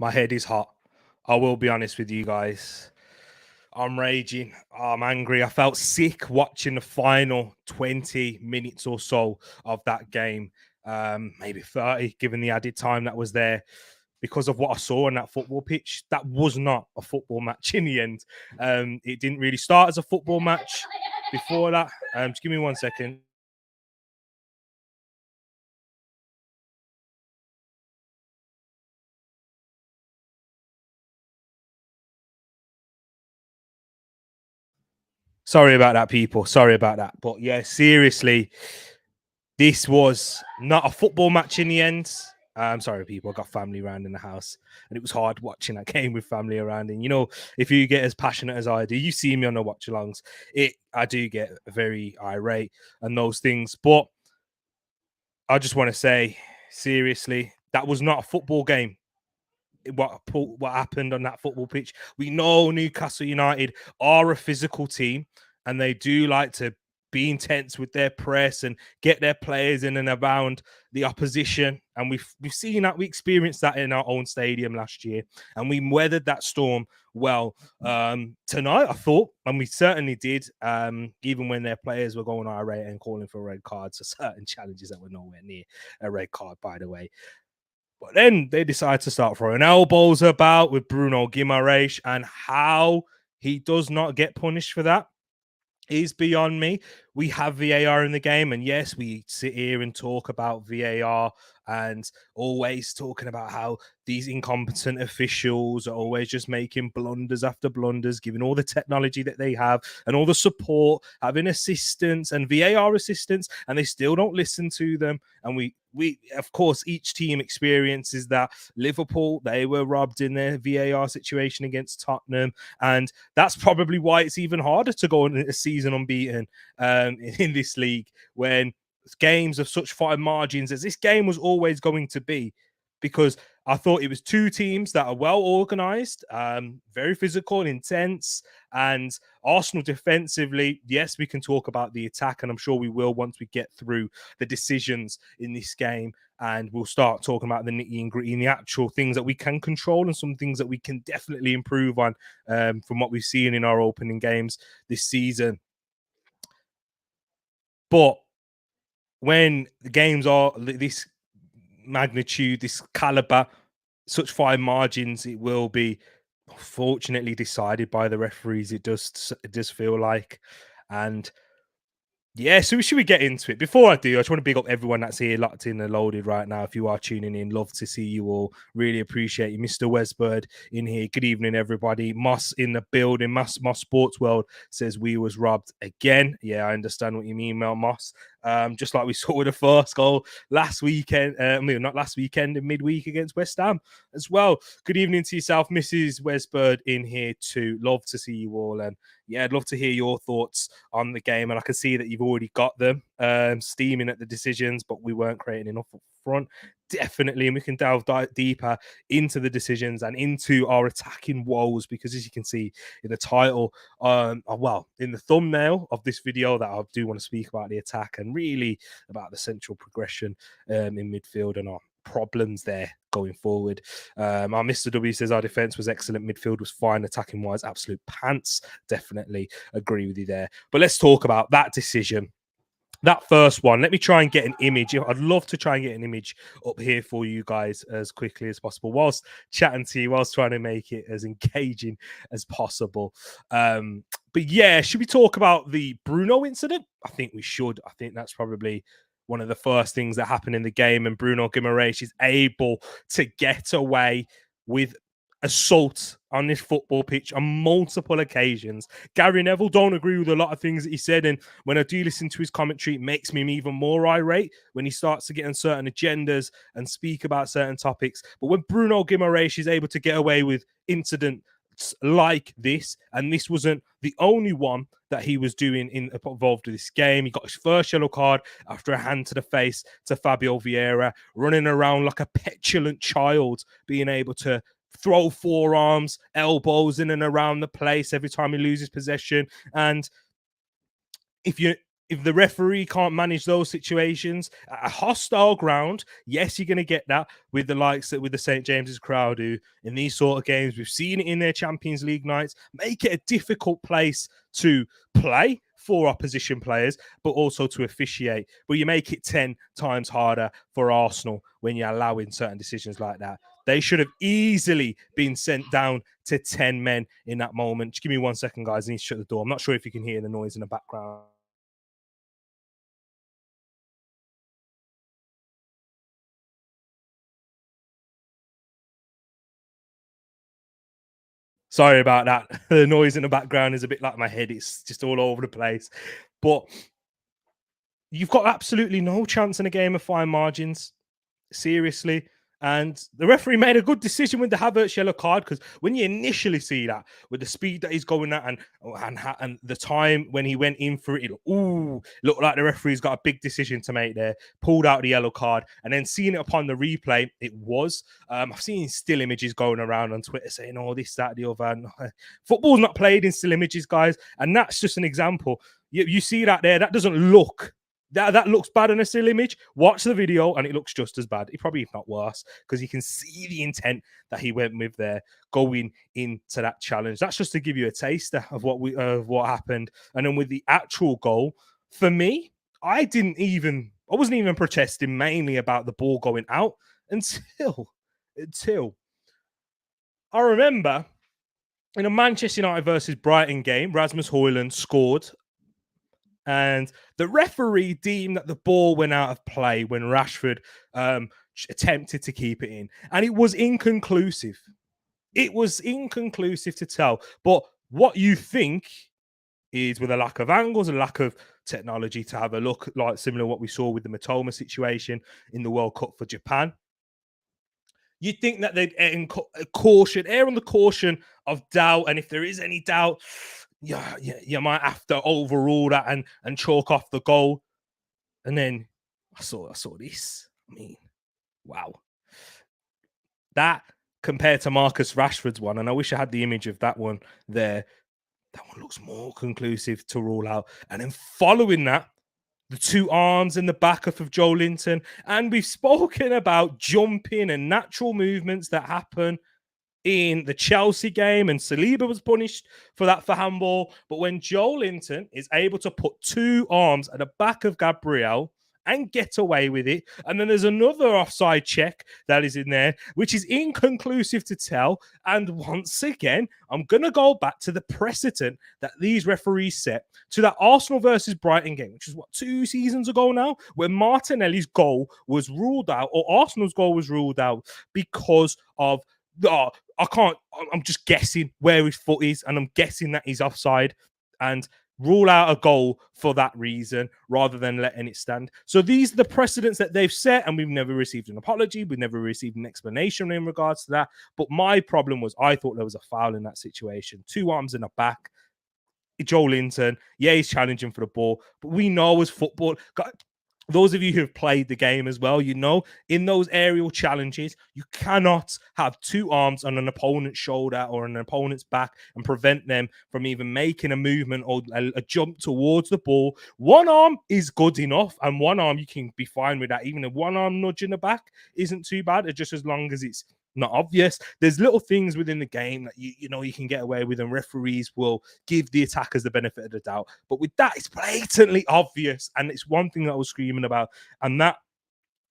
My head is hot. I will be honest with you guys. I'm raging. I'm angry. I felt sick watching the final 20 minutes or so of that game. Maybe 30, given the added time that was there. Because of what I saw on that football pitch, that was not a football match in the end. It didn't really start as a football match before that. Just give me 1 second. Sorry about that, people. Sorry about that. But yeah, seriously, this was not a football match in the end. I'm sorry, people. I got family around in the house, and it was hard watching that game with family around. And you know, if you get as passionate as I do, you see me on the watch-alongs. I do get very irate and those things. But I just want to say, seriously, that was not a football game. What happened on that football pitch? We know Newcastle United are a physical team, and they do like to be intense with their press and get their players in and around the opposition. And we've seen that. We experienced that in our own stadium last year, and we weathered that storm well. Tonight, I thought, and we certainly did, even when their players were going irate and calling for red cards for certain challenges that were nowhere near a red card, by the way. But then they decide to start throwing elbows about with Bruno Guimaraes, and how he does not get punished for that is beyond me. We have VAR in the game, and yes, we sit here and talk about VAR and always talking about how these incompetent officials are always just making blunders after blunders, given all the technology that they have and all the support, having assistants and VAR assistants, and they still don't listen to them. And we of course, each team experiences that. Liverpool, they were robbed in their VAR situation against Tottenham, and that's probably why it's even harder to go in a season unbeaten in this league, when games of such fine margins as this game was always going to be, because I thought it was two teams that are well organized, very physical and intense. And Arsenal defensively, yes, we can talk about the attack, and I'm sure we will once we get through the decisions in this game, and we'll start talking about the nitty and gritty and the actual things that we can control and some things that we can definitely improve on from what we've seen in our opening games this season. But when the games are this magnitude, this caliber, such fine margins, it will be fortunately decided by the referees. It does feel like. And yeah, so should we get into it? Before I do, I just want to big up everyone that's here, locked in and loaded right now. If you are tuning in, love to see you all. Really appreciate you. Mr. Wesbird in here. Good evening, everybody. Moss in the building. Moss Sports World says we was robbed again. Yeah, I understand what you mean, Mel Moss. Just like we saw with the first goal last weekend. Not last weekend, in midweek against West Ham as well. Good evening to yourself, Mrs. Wesbird in here too. Love to see you all. And yeah, I'd love to hear your thoughts on the game. And I can see that you've already got them steaming at the decisions, but we weren't creating enough up front. Definitely. And we can delve deeper into the decisions and into our attacking woes, because as you can see in the title, in the thumbnail of this video, that I do want to speak about the attack and really about the central progression in midfield and our problems there going forward. Our Mr. W says our defense was excellent, midfield was fine, attacking wise, absolute pants. Definitely agree with you there. But let's talk about that decision. That first one, let me try and get an image. I'd love to try and get an image up here for you guys as quickly as possible, whilst chatting to you, whilst trying to make it as engaging as possible. But yeah, should we talk about the Bruno incident? I think we should. I think that's probably one of the first things that happened in the game, and Bruno Guimaraes is able to get away with assault on this football pitch on multiple occasions. Gary Neville, don't agree with a lot of things that he said, and when I do listen to his commentary, it makes me even more irate when he starts to get on certain agendas and speak about certain topics. But when Bruno Guimaraes is able to get away with incidents like this, and this wasn't the only one that he was doing involved with this game. He got his first yellow card after a hand to the face to Fabio Vieira, running around like a petulant child, being able to throw forearms, elbows in and around the place every time he loses possession. And if the referee can't manage those situations at a hostile ground, yes, you're going to get that with the likes with the St. James's crowd, who in these sort of games, we've seen it in their Champions League nights, make it a difficult place to play for opposition players, but also to officiate. But you make it 10 times harder for Arsenal when you're allowing certain decisions like that. They should have easily been sent down to 10 men in that moment. Just give me 1 second, guys. I need to shut the door. I'm not sure if you can hear the noise in the background. Sorry about that. The noise in the background is a bit like my head. It's just all over the place. But you've got absolutely no chance in a game of fine margins. Seriously. And the referee made a good decision with the Havertz yellow card, because when you initially see that, with the speed that he's going at and the time when he went in for it, looked like the referee's got a big decision to make there, pulled out the yellow card, and then seeing it upon the replay, it was. I've seen still images going around on Twitter saying, oh, this, that, the other. No, football's not played in still images, guys. And that's just an example. You see that there, that doesn't look... That looks bad in a still image. Watch the video and it looks just as bad. It probably, if not worse, because you can see the intent that he went with there going into that challenge. That's just to give you a taster of what happened. And then with the actual goal, for me, I wasn't even protesting mainly about the ball going out until I remember in a Manchester United versus Brighton game, Rasmus Hojlund scored. And the referee deemed that the ball went out of play when Rashford attempted to keep it in. And it was inconclusive. It was inconclusive to tell. But what you think is, with a lack of angles, a lack of technology to have a look, like similar to what we saw with the Matoma situation in the World Cup for Japan, you'd think that they'd err on the caution of doubt. And if there is any doubt, you might have to overrule that and chalk off the goal. And then I saw this. I mean, wow. That compared to Marcus Rashford's one, and I wish I had the image of that one there, that one looks more conclusive to rule out. And then following that, the two arms in the back of Joelinton. And we've spoken about jumping and natural movements that happen in the Chelsea game, and Saliba was punished for that for handball. But when Joelinton is able to put two arms at the back of Gabriel and get away with it, and then there's another offside check that is in there, which is inconclusive to tell. And once again, I'm going to go back to the precedent that these referees set to that Arsenal versus Brighton game, which is 2 seasons ago now, where Martinelli's goal was ruled out, or Arsenal's goal was ruled out because of I'm just guessing where his foot is, and I'm guessing that he's offside, and rule out a goal for that reason rather than letting it stand. So these are the precedents that they've set, and we've never received an apology. We've never received an explanation in regards to that. But my problem was, I thought there was a foul in that situation. Two arms in the back. Joelinton, he's challenging for the ball, but we know as football, those of you who have played the game as well, you know, in those aerial challenges, you cannot have two arms on an opponent's shoulder or an opponent's back and prevent them from even making a movement or a jump towards the ball. One arm is good enough, and one arm you can be fine with that. Even a one arm nudge in the back isn't too bad, just as long as it's not obvious. There's little things within the game that you know you can get away with, and referees will give the attackers the benefit of the doubt. But with that, it's blatantly obvious, and it's one thing that I was screaming about, and that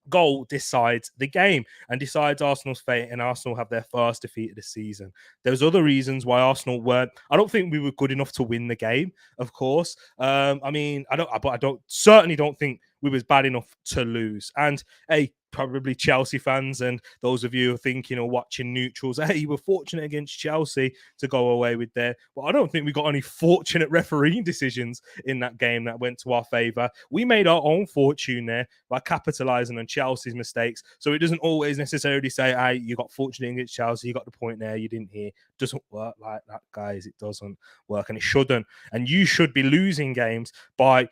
goal decides the game and decides Arsenal's fate, and Arsenal have their first defeat of the season. There's other reasons why Arsenal weren't. I don't think we were good enough to win the game, of course. I mean, I don't certainly don't think we was bad enough to lose. And hey, probably Chelsea fans and those of you who are thinking or watching neutrals, hey, you were fortunate against Chelsea to go away with there. But I don't think we got any fortunate refereeing decisions in that game that went to our favour. We made our own fortune there by capitalising on Chelsea's mistakes. So it doesn't always necessarily say, hey, you got fortunate against Chelsea, you got the point there, you didn't hear. It doesn't work like that, guys. It doesn't work, and it shouldn't. And you should be losing games by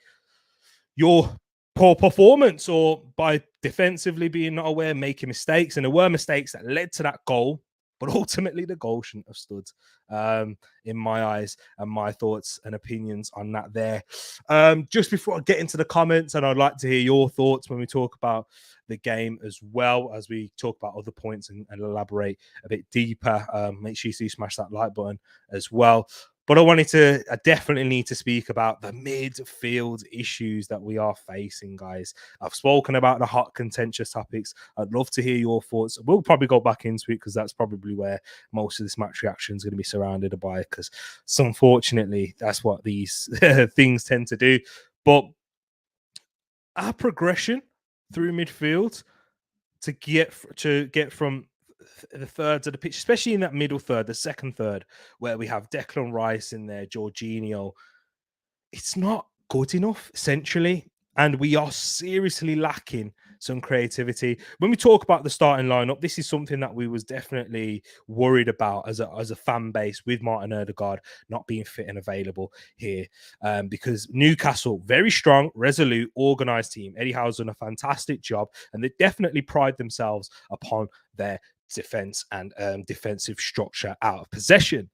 your poor performance or by defensively being not aware, making mistakes. And there were mistakes that led to that goal, but ultimately the goal shouldn't have stood, in my eyes, and my thoughts and opinions on that there. Just before I get into the comments, and I'd like to hear your thoughts when we talk about the game as well as we talk about other points and elaborate a bit deeper. Make sure you smash that like button as well. But I definitely need to speak about the midfield issues that we are facing, guys. I've spoken about the hot contentious topics. I'd love to hear your thoughts. We'll probably go back into it because that's probably where most of this match reaction is going to be surrounded by, because unfortunately, that's what these things tend to do. But our progression through midfield to get from the thirds of the pitch, especially in that middle third, the second third, where we have Declan Rice in there, Jorginho, it's not good enough, essentially. And we are seriously lacking some creativity. When we talk about the starting lineup, this is something that we was definitely worried about as a fan base, with Martin Odegaard not being fit and available here. Because Newcastle, very strong, resolute, organised team. Eddie Howe's done a fantastic job, and they definitely pride themselves upon their defense and defensive structure out of possession.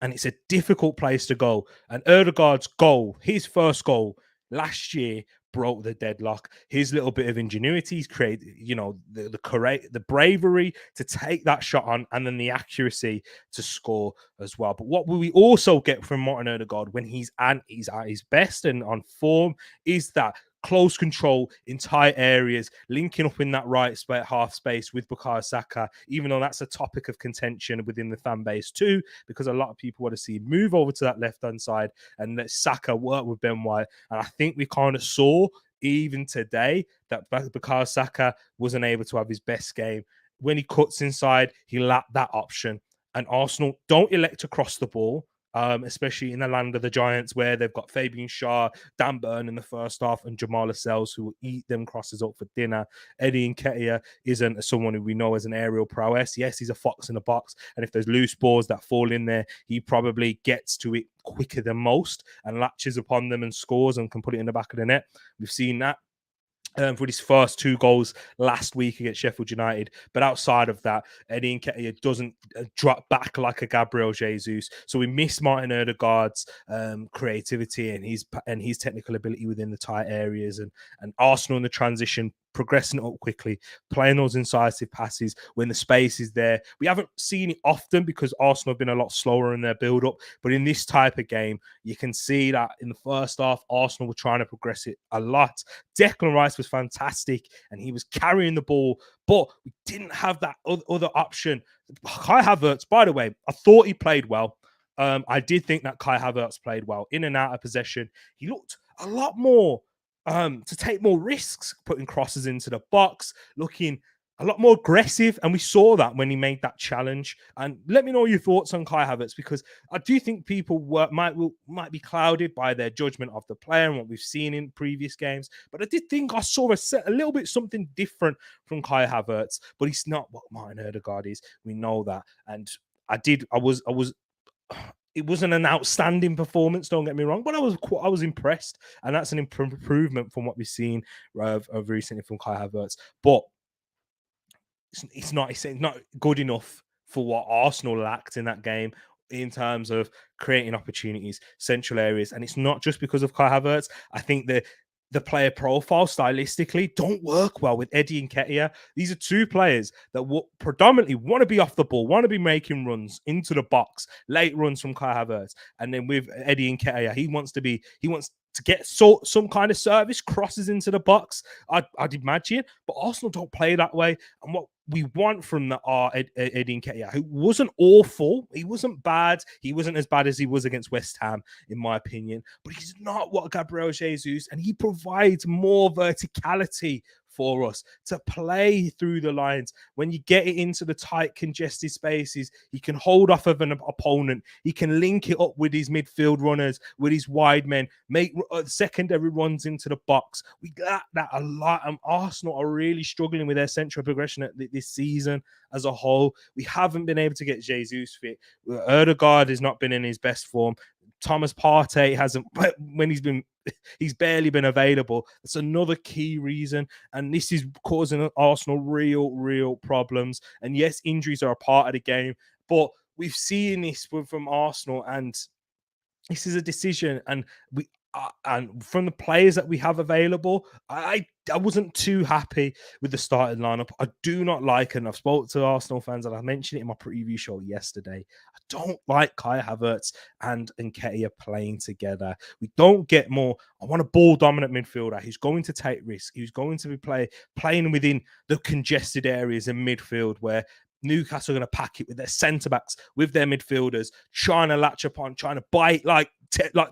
And it's a difficult place to go. And Odegaard's goal, his first goal last year, broke the deadlock. His little bit of ingenuity, he's created, you know, the bravery to take that shot on, and then the accuracy to score as well. But what we also get from Martin Odegaard when he's at his best and on form is that close control in tight areas, linking up in that right half space with Bukayo Saka, even though that's a topic of contention within the fan base too, because a lot of people want to see him move over to that left-hand side and let Saka work with Ben White. And I think we kind of saw even today that Bukayo Saka wasn't able to have his best game. When he cuts inside, he lacked that option. And Arsenal don't elect to cross the ball. Especially in the land of the Giants, where they've got Fabian Schär, Dan Burn in the first half, and Jamal Lascelles, who will eat them crosses up for dinner. Eddie Nketiah isn't someone who we know as an aerial prowess. Yes, he's a fox in a box, and if there's loose balls that fall in there, he probably gets to it quicker than most and latches upon them and scores and can put it in the back of the net. We've seen that for his first two goals last week against Sheffield United. But outside of that, Eddie Nketiah doesn't drop back like a Gabriel Jesus. So we miss Martin Odegaard's creativity and his technical ability within the tight areas, and Arsenal in the transition, progressing it up quickly, playing those incisive passes when the space is there. We haven't seen it often because Arsenal have been a lot slower in their build-up, but in this type of game, you can see that in the first half, Arsenal were trying to progress it a lot. Declan Rice was fantastic and he was carrying the ball, but we didn't have that other option. Kai Havertz, by the way, I thought he played well. I did think that Kai Havertz played well in and out of possession. He looked a lot more to take more risks, putting crosses into the box, looking a lot more aggressive. And we saw that when he made that challenge. And let me know your thoughts on Kai Havertz, because I do think people might be clouded by their judgment of the player and what we've seen in previous games. But I did think I saw a little bit something different from Kai Havertz, but he's not what Martin Odegaard is. We know that. And I was it wasn't an outstanding performance, don't get me wrong, but I was impressed, and that's an improvement from what we've seen of recently from Kai Havertz. But it's not good enough for what Arsenal lacked in that game in terms of creating opportunities, central areas, and it's not just because of Kai Havertz. I think the player profile stylistically don't work well with Eddie and Nketiah. These are two players that predominantly want to be off the ball, want to be making runs into the box, late runs from Kai Havertz, and then with Eddie Nketiah, he wants to get some kind of service crosses into the box. I'd imagine, but Arsenal don't play that way. And what we want from Eddie Nketiah, who wasn't awful, he wasn't bad, he wasn't as bad as he was against West Ham, in my opinion, but he's not what Gabriel Jesus, and he provides more verticality for us to play through the lines. When you get it into the tight, congested spaces, he can hold off of an opponent. He can link it up with his midfield runners, with his wide men, make secondary runs into the box. We got that a lot. And Arsenal are really struggling with their central progression this season as a whole. We haven't been able to get Jesus fit. Odegaard has not been in his best form. Thomas Partey hasn't, when he's barely been available. That's another key reason, and this is causing Arsenal real problems. And yes, injuries are a part of the game, but we've seen this from Arsenal, and this is a decision. And from the players that we have available, I wasn't too happy with the starting lineup. I do not like, and I've spoken to Arsenal fans, and I mentioned it in my preview show yesterday, I don't like Kai Havertz and Nketiah playing together. We don't get more. I want a ball dominant midfielder who's going to take risks, who's going to be playing within the congested areas in midfield where Newcastle are going to pack it with their centre backs, with their midfielders, trying to latch upon, trying to bite like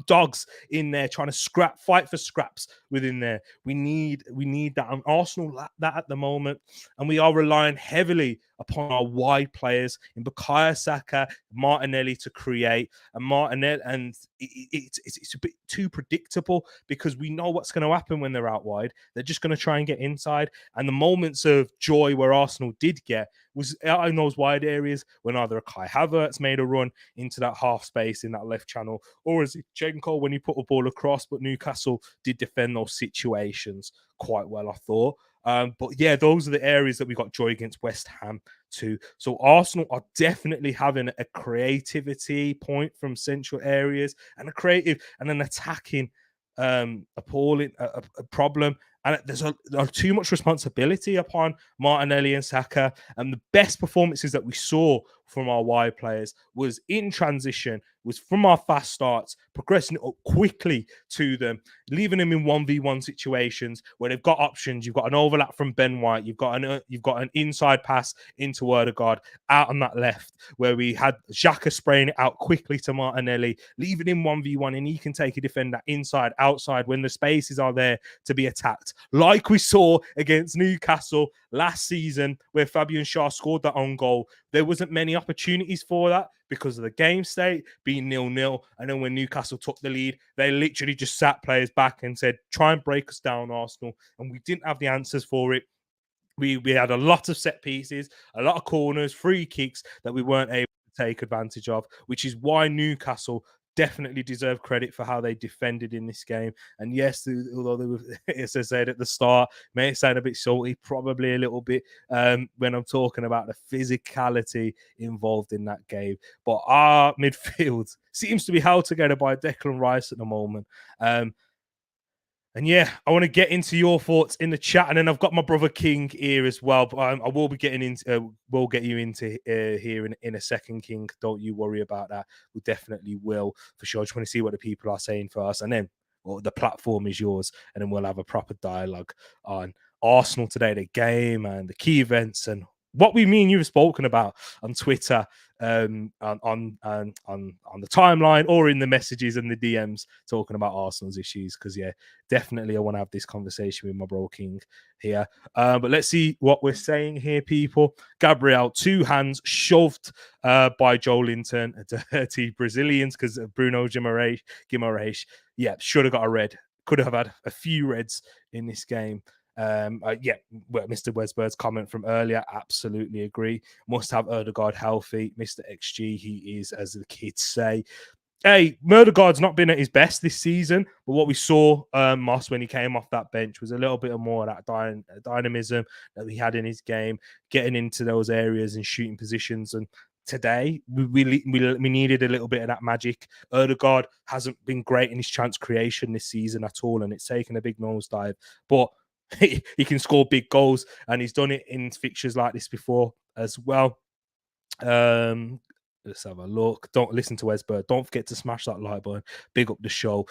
dogs in there, trying to fight for scraps within there. We need that, and Arsenal lack that at the moment, and we are relying heavily upon our wide players in Bukayo Saka, Martinelli to create, and Martinelli, and it's a bit too predictable because we know what's going to happen when they're out wide. They're just going to try and get inside, and the moments of joy where Arsenal did get was out in those wide areas when either a Kai Havertz made a run into that half space in that left channel, or as Zinchenko when he put a ball across. But Newcastle did defend those situations quite well, I thought. But yeah, those are the areas that we got joy against West Ham too. So Arsenal are definitely having a creativity point from central areas and a creative and an attacking appalling a problem. And there's too much responsibility upon Martinelli and Saka. And the best performances that we saw from our wide players was in transition, was from our fast starts, progressing it up quickly to them, leaving them in 1v1 situations where they've got options. You've got an overlap from Ben White. You've got an inside pass into Odegaard out on that left where we had Xhaka spraying it out quickly to Martinelli, leaving him 1v1, and he can take a defender inside, outside when the spaces are there to be attacked. Like we saw against Newcastle last season where Fabian Schär scored that own goal. There wasn't many opportunities for that because of the game state being 0-0. And then when Newcastle took the lead, they literally just sat players back and said, try and break us down, Arsenal. And we didn't have the answers for it. We had a lot of set pieces, a lot of corners, free kicks that we weren't able to take advantage of, which is why Newcastle definitely deserve credit for how they defended in this game. And yes, although they were, as I said at the start, may sound a bit salty, probably a little bit when I'm talking about the physicality involved in that game. But our midfield seems to be held together by Declan Rice at the moment. And yeah, I want to get into your thoughts in the chat, and then I've got my brother King here as well. But I will be getting into, we'll get you into here in a second, King. Don't you worry about that. We definitely will for sure. I just want to see what the people are saying first, and then the platform is yours, and then we'll have a proper dialogue on Arsenal today, the game, and the key events, and what we mean you've spoken about on Twitter, on the timeline, or in the messages and the DMs talking about Arsenal's issues. Because yeah, definitely I want to have this conversation with my bro King here. But let's see what we're saying here, people. Gabriel, 2 hands shoved by Joe Linton, dirty Brazilians, because Bruno Guimaraes, yeah, should have got a red. Could have had a few reds in this game. Yeah, well, Mr. Wesbird's comment from earlier, absolutely agree. Must have Odegaard healthy. Mr. XG, he is, as the kids say. Hey, Murdergaard's not been at his best this season, but what we saw Moss when he came off that bench was a little bit more of that dynamism that he had in his game, getting into those areas and shooting positions. And today we needed a little bit of that magic. Odegaard hasn't been great in his chance creation this season at all, and it's taken a big nosedive. But he can score big goals, and he's done it in fixtures like this before as well. Let's have a look. Don't listen to Wesbird. Don't forget to smash that like button. Big up the show.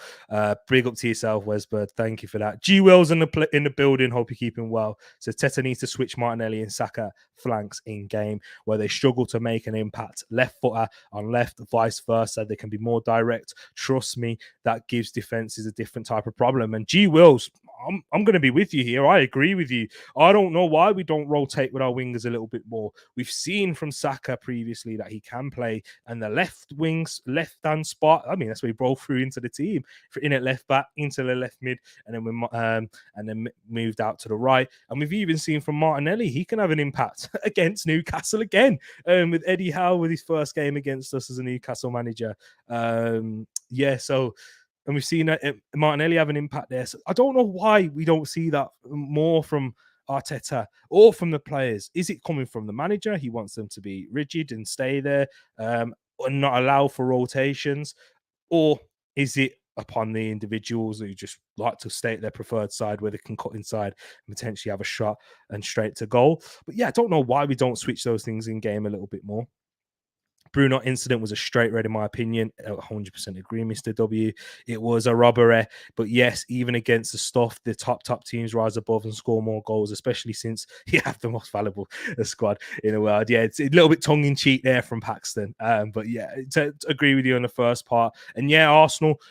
Big up to yourself, Wesbird. Thank you for that. G Will's in the building. Hope you're keeping well. So Teta needs to switch Martinelli and Saka flanks in game where they struggle to make an impact. Left footer on left, vice versa. They can be more direct. Trust me, that gives defenses a different type of problem. And G Will's, I'm going to be with you here. I agree with you. I don't know why we don't rotate with our wingers a little bit more. We've seen from Saka previously that he can play and the left wings, left hand spot. I mean, that's where he broke through into the team, in at left back, into the left mid, and then moved out to the right. And we've even seen from Martinelli, he can have an impact against Newcastle again, with Eddie Howe with his first game against us as a Newcastle manager. And we've seen Martinelli have an impact there. So I don't know why we don't see that more from Arteta or from the players. Is it coming from the manager? He wants them to be rigid and stay there and not allow for rotations? Or is it upon the individuals who just like to stay at their preferred side where they can cut inside and potentially have a shot and straight to goal? But yeah, I don't know why we don't switch those things in game a little bit more. Bruno incident was a straight red in my opinion. 100% agree, Mr. W. It was a robbery. But yes, even against the stuff, the top teams rise above and score more goals, especially since you have the most valuable squad in the world. Yeah, it's a little bit tongue-in-cheek there from Paxton. But yeah, to agree with you on the first part. And yeah, Arsenal,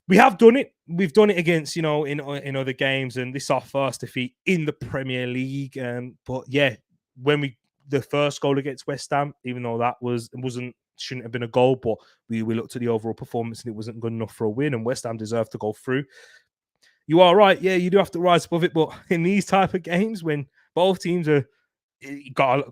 we have done it. We've done it against, in other games, and this is our first defeat in the Premier League. But yeah, the first goal against West Ham, even though that shouldn't have been a goal, but we looked at the overall performance and it wasn't good enough for a win, and West Ham deserved to go through. You are right, yeah, you do have to rise above it, but in these type of games when both teams are got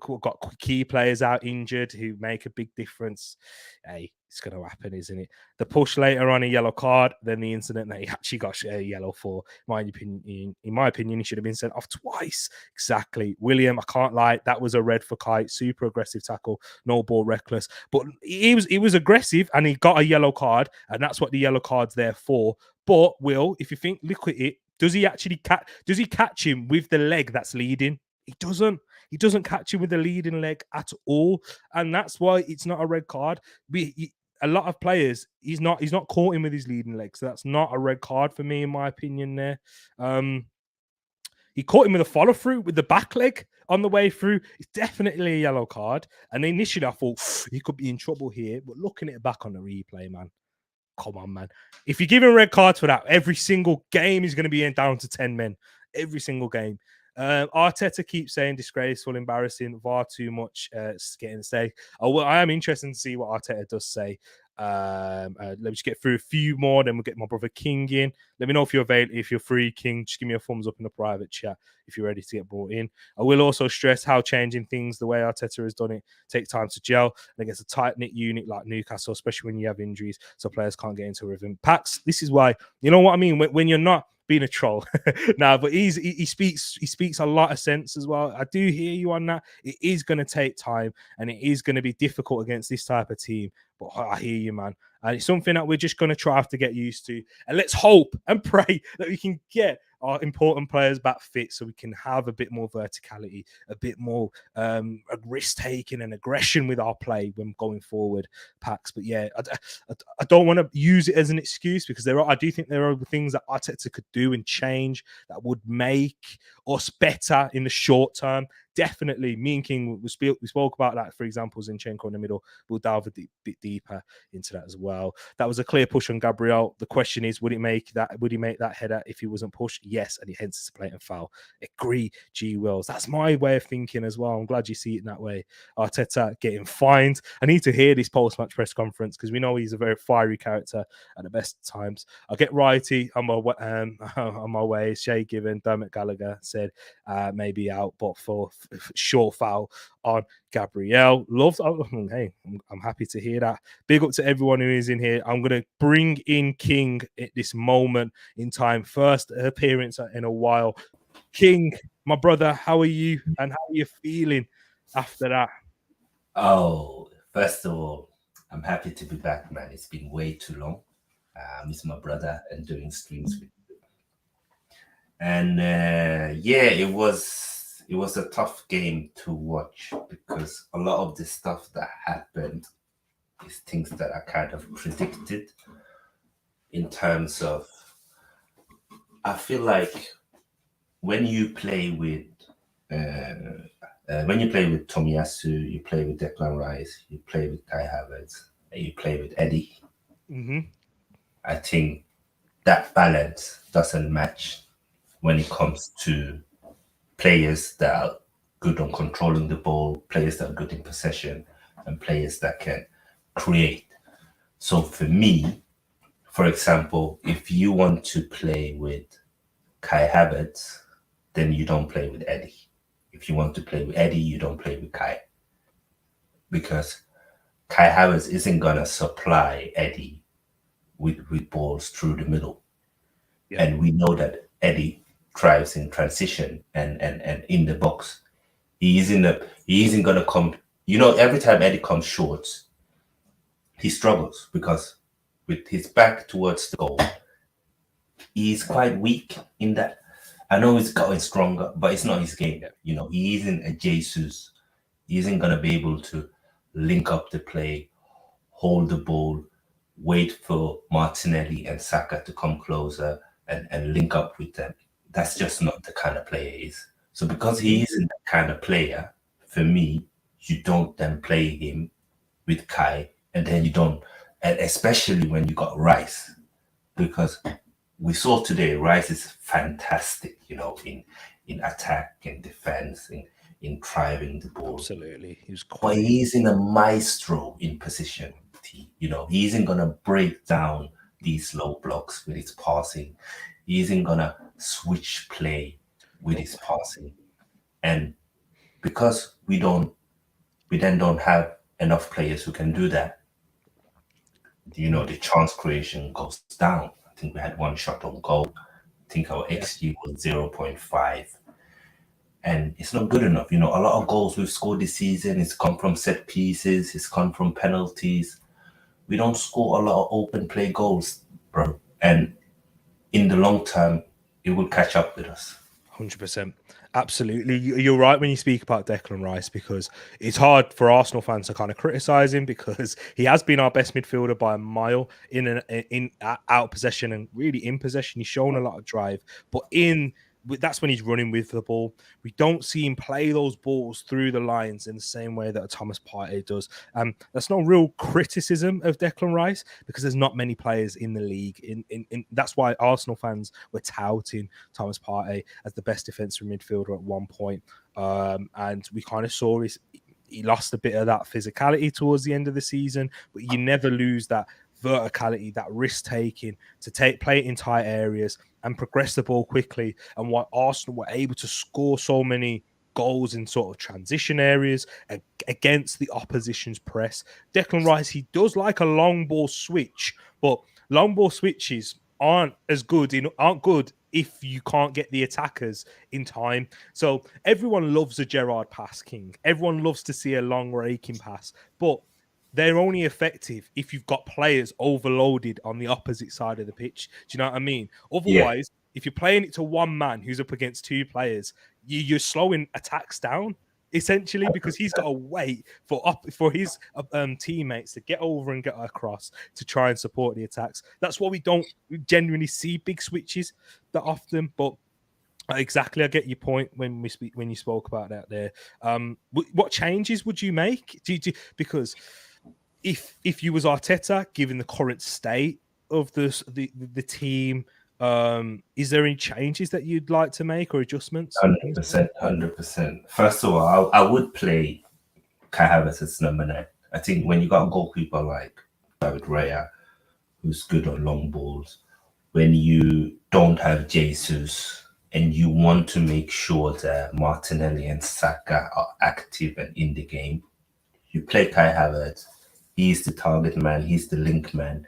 key players out injured who make a big difference, hey, it's going to happen, isn't it? The push later on a yellow card, then the incident that he actually got a yellow for. In my opinion, he should have been sent off twice. Exactly. William, I can't lie, that was a red for Kite. Super aggressive tackle, no ball, reckless. But he was aggressive and he got a yellow card, and that's what the yellow card's there for. But Will, if you look at it, does he catch him with the leg that's leading? He doesn't. He doesn't catch him with the leading leg at all, and that's why it's not a red card. A lot of players, he's not caught him with his leading leg, so that's not a red card for me, in my opinion. There, he caught him with a follow through with the back leg on the way through. It's definitely a yellow card. And initially, I thought he could be in trouble here, but looking at it back on the replay, man. Come on, man. If you're giving red cards for that, every single game is going to be down to 10 men. Every single game. Arteta keeps saying disgraceful, embarrassing, far too much getting a stake. I am interested to see what Arteta does say. Let me just get through a few more, then we'll get my brother King in. Let me know if you're available, if you're free, King. Just give me a thumbs up in the private chat if you're ready to get brought in. I will also stress how changing things the way Arteta has done it take time to gel and against a tight-knit unit like Newcastle, especially when you have injuries, so players can't get into a rhythm. Pax, this is why, you know what I mean, when you're not being a troll. But he speaks a lot of sense as well. I do hear you on that. It is going to take time and it is going to be difficult against this type of team. But I hear you, man. And it's something that we're just going to have to get used to. And let's hope and pray that we can get our important players back fit so we can have a bit more verticality, a bit more risk-taking and aggression with our play when going forward, Pax. But yeah, I don't want to use it as an excuse because I do think there are things that Arteta could do and change that would make us better in the short term. definitely, me and King, we spoke about that, for example, Zinchenko in the middle. We'll delve a bit deeper into that as well. That was a clear push on Gabriel. The question is, would he make that header if he wasn't pushed? Yes, and hence it's a blatant foul. Agree, G Wills. That's my way of thinking as well. I'm glad you see it in that way. Arteta getting fined. I need to hear this post-match press conference because we know he's a very fiery character at the best times. I'll get righty on my way. Shay Given, Dermot Gallagher said maybe out, but for short foul on Gabriel. Hey, I'm happy to hear that. Big up to everyone who is in here. I'm going to bring in King at this moment in time. First appearance in a while. King, my brother, how are you? And how are you feeling after that? Oh, first of all, I'm happy to be back, man. It's been way too long. I miss my brother and doing streams with you. And yeah, it was a tough game to watch because a lot of the stuff that happened is things that I kind of predicted in terms of I feel like when you play with Tomiyasu, you play with Declan Rice, you play with Kai Havertz, and you play with Eddie. Mm-hmm. I think that balance doesn't match when it comes to players that are good on controlling the ball, players that are good in possession, and players that can create. So for me, for example, if you want to play with Kai Havertz, then you don't play with Eddie. If you want to play with Eddie, you don't play with Kai. Because Kai Havertz isn't going to supply Eddie with balls through the middle. Yeah. And we know that Eddie thrives in transition and in the box. He isn't going to come. Every time Eddie comes short, he struggles because with his back towards the goal, he's quite weak in that. I know he's gotten stronger, but it's not his game. Yeah. He isn't a Jesus. He isn't going to be able to link up the play, hold the ball, wait for Martinelli and Saka to come closer and link up with them. That's just not the kind of player he is. So because he isn't that kind of player, for me, you don't then play him with Kai, and then you don't, and especially when you got Rice, because we saw today Rice is fantastic, in attack and defense, in driving the ball. Absolutely. But he's in a maestro in position. He isn't going to break down these low blocks with his passing. He isn't going to switch play with his passing. And because we then don't have enough players who can do that, the chance creation goes down. I think we had one shot on goal. I think our XG was 0.5. And it's not good enough. A lot of goals we've scored this season, it's come from set pieces, it's come from penalties. We don't score a lot of open play goals, bro. And in the long term, it will catch up with us. 100%. Absolutely. You're right when you speak about Declan Rice, because it's hard for Arsenal fans to kind of criticize him because he has been our best midfielder by a mile in out possession and really in possession. He's shown a lot of drive, but that's when he's running with the ball. We don't see him play those balls through the lines in the same way that Thomas Partey does. That's no real criticism of Declan Rice because there's not many players in the league. That's why Arsenal fans were touting Thomas Partey as the best defensive midfielder at one point. And we kind of saw he lost a bit of that physicality towards the end of the season, but you never lose that verticality, that risk taking to play it in tight areas and progress the ball quickly. And why Arsenal were able to score so many goals in sort of transition areas against the opposition's press. Declan Rice, he does like a long ball switch, but long ball switches aren't good if you can't get the attackers in time. So everyone loves a Gerrard pass, King. Everyone loves to see a long raking pass, but they're only effective if you've got players overloaded on the opposite side of the pitch. Do you know what I mean? Otherwise, if you're playing it to one man who's up against two players, you're slowing attacks down, essentially, because he's got to wait for his teammates to get over and get across to try and support the attacks. That's why we don't genuinely see big switches that often. But Exactly, I get your point when you spoke about that there. What changes would you make? Because if you was Arteta, given the current state of the team, is there any changes that you'd like to make or adjustments? 100%, 100%. First of all, I would play Kai Havertz as number 9. I think when you got a goalkeeper like David Raya, who's good on long balls, when you don't have Jesus and you want to make sure that Martinelli and Saka are active and in the game, you play Kai Havertz. He's the target man, he's the link man.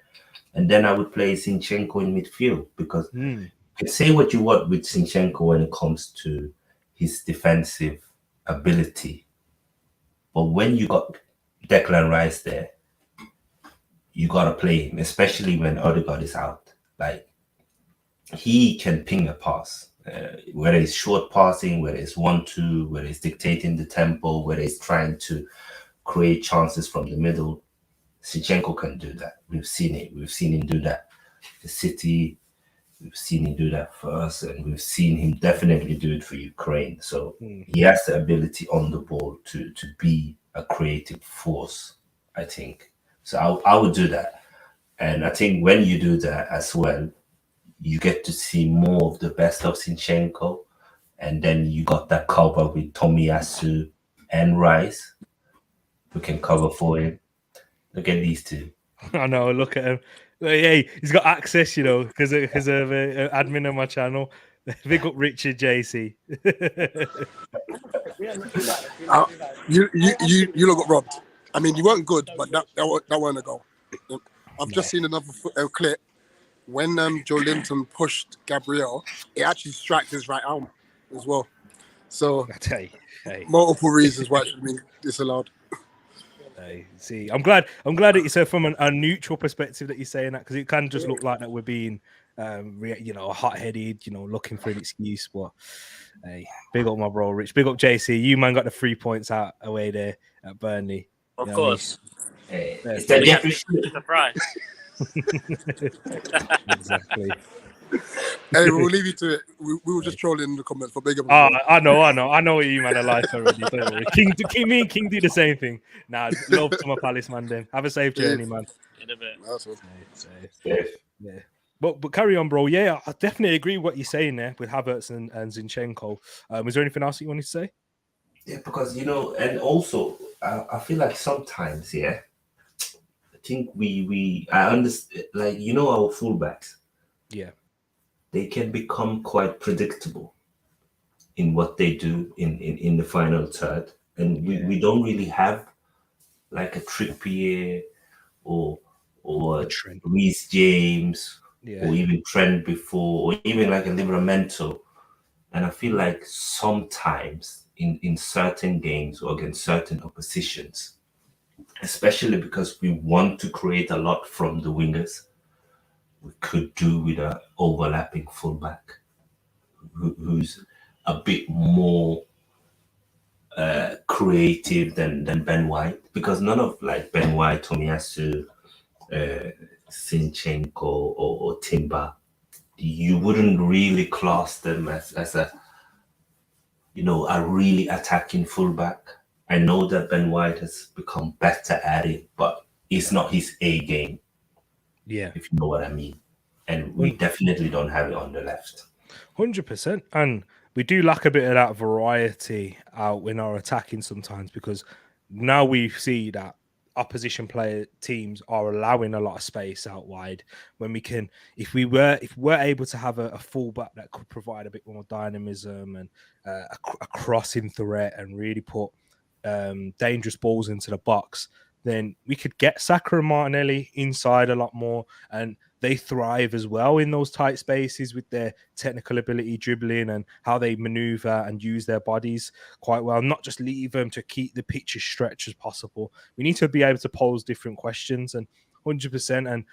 And then I would play Zinchenko in midfield because you can say what you want with Zinchenko when it comes to his defensive ability. But when you got Declan Rice there, you got to play him, especially when Odegaard is out. Like, he can ping a pass, whether it's short passing, whether it's 1-2, whether it's dictating the tempo, whether it's trying to create chances from the middle. Zinchenko can do that. We've seen it. We've seen him do that. The City, we've seen him do that for us, and we've seen him definitely do it for Ukraine. So he has the ability on the ball to be a creative force, I think. So I would do that. And I think when you do that as well, you get to see more of the best of Zinchenko. And then you got that cover with Tomiyasu and Rice, who can cover for him. Look at these two. I know. Look at him. Hey, he's got access, because of admin on my channel. Big up Richard JC. You look got robbed. I mean, you weren't good, but that weren't a goal. I've just seen another clip when Joe Linton pushed Gabriel. It actually struck his right arm as well. So multiple reasons why it should have been disallowed. See, I'm glad that you said from a neutral perspective that you're saying that, because it can just look like that we're being hot-headed, looking for an excuse. But hey, big up my bro Rich, big up JC. You man got the 3 points out away there at Burnley. Of course. It's the Jeffrey surprise. Exactly. Hey, we'll leave you to it. We were just trolling in the comments for big up. I know what you man are like already. Don't worry. King do the same thing. Nah, love to my Palace man. Then have a safe journey, man. In a bit. Yeah. But carry on, bro. Yeah, I definitely agree with what you're saying there with Havertz and Zinchenko. Was there anything else that you wanted to say? Yeah, because and also I feel like sometimes, I think I understand, like, our fullbacks. Yeah. They can become quite predictable in what they do in the final third. And we don't really have like a Trippier or Reece James or even Trent before, or even like a Livramento. And I feel like sometimes in certain games or against certain oppositions, especially because we want to create a lot from the wingers, we could do with an overlapping fullback who's a bit more creative than Ben White, because none of like Ben White, Tomiyasu, Zinchenko or Timber, you wouldn't really class them as a a really attacking fullback. I know that Ben White has become better at it, but it's not his A game. Yeah, if you know what I mean. And we definitely don't have it on the left. 100%. And we do lack a bit of that variety out in our attacking sometimes, because now we see that opposition player teams are allowing a lot of space out wide, when we can, if we're able to have a fullback that could provide a bit more dynamism and a crossing threat and really put dangerous balls into the box, then we could get Saka and Martinelli inside a lot more, and they thrive as well in those tight spaces with their technical ability, dribbling, and how they maneuver and use their bodies quite well. Not just leave them to keep the pitch as stretched as possible. We need to be able to pose different questions, and 100%. And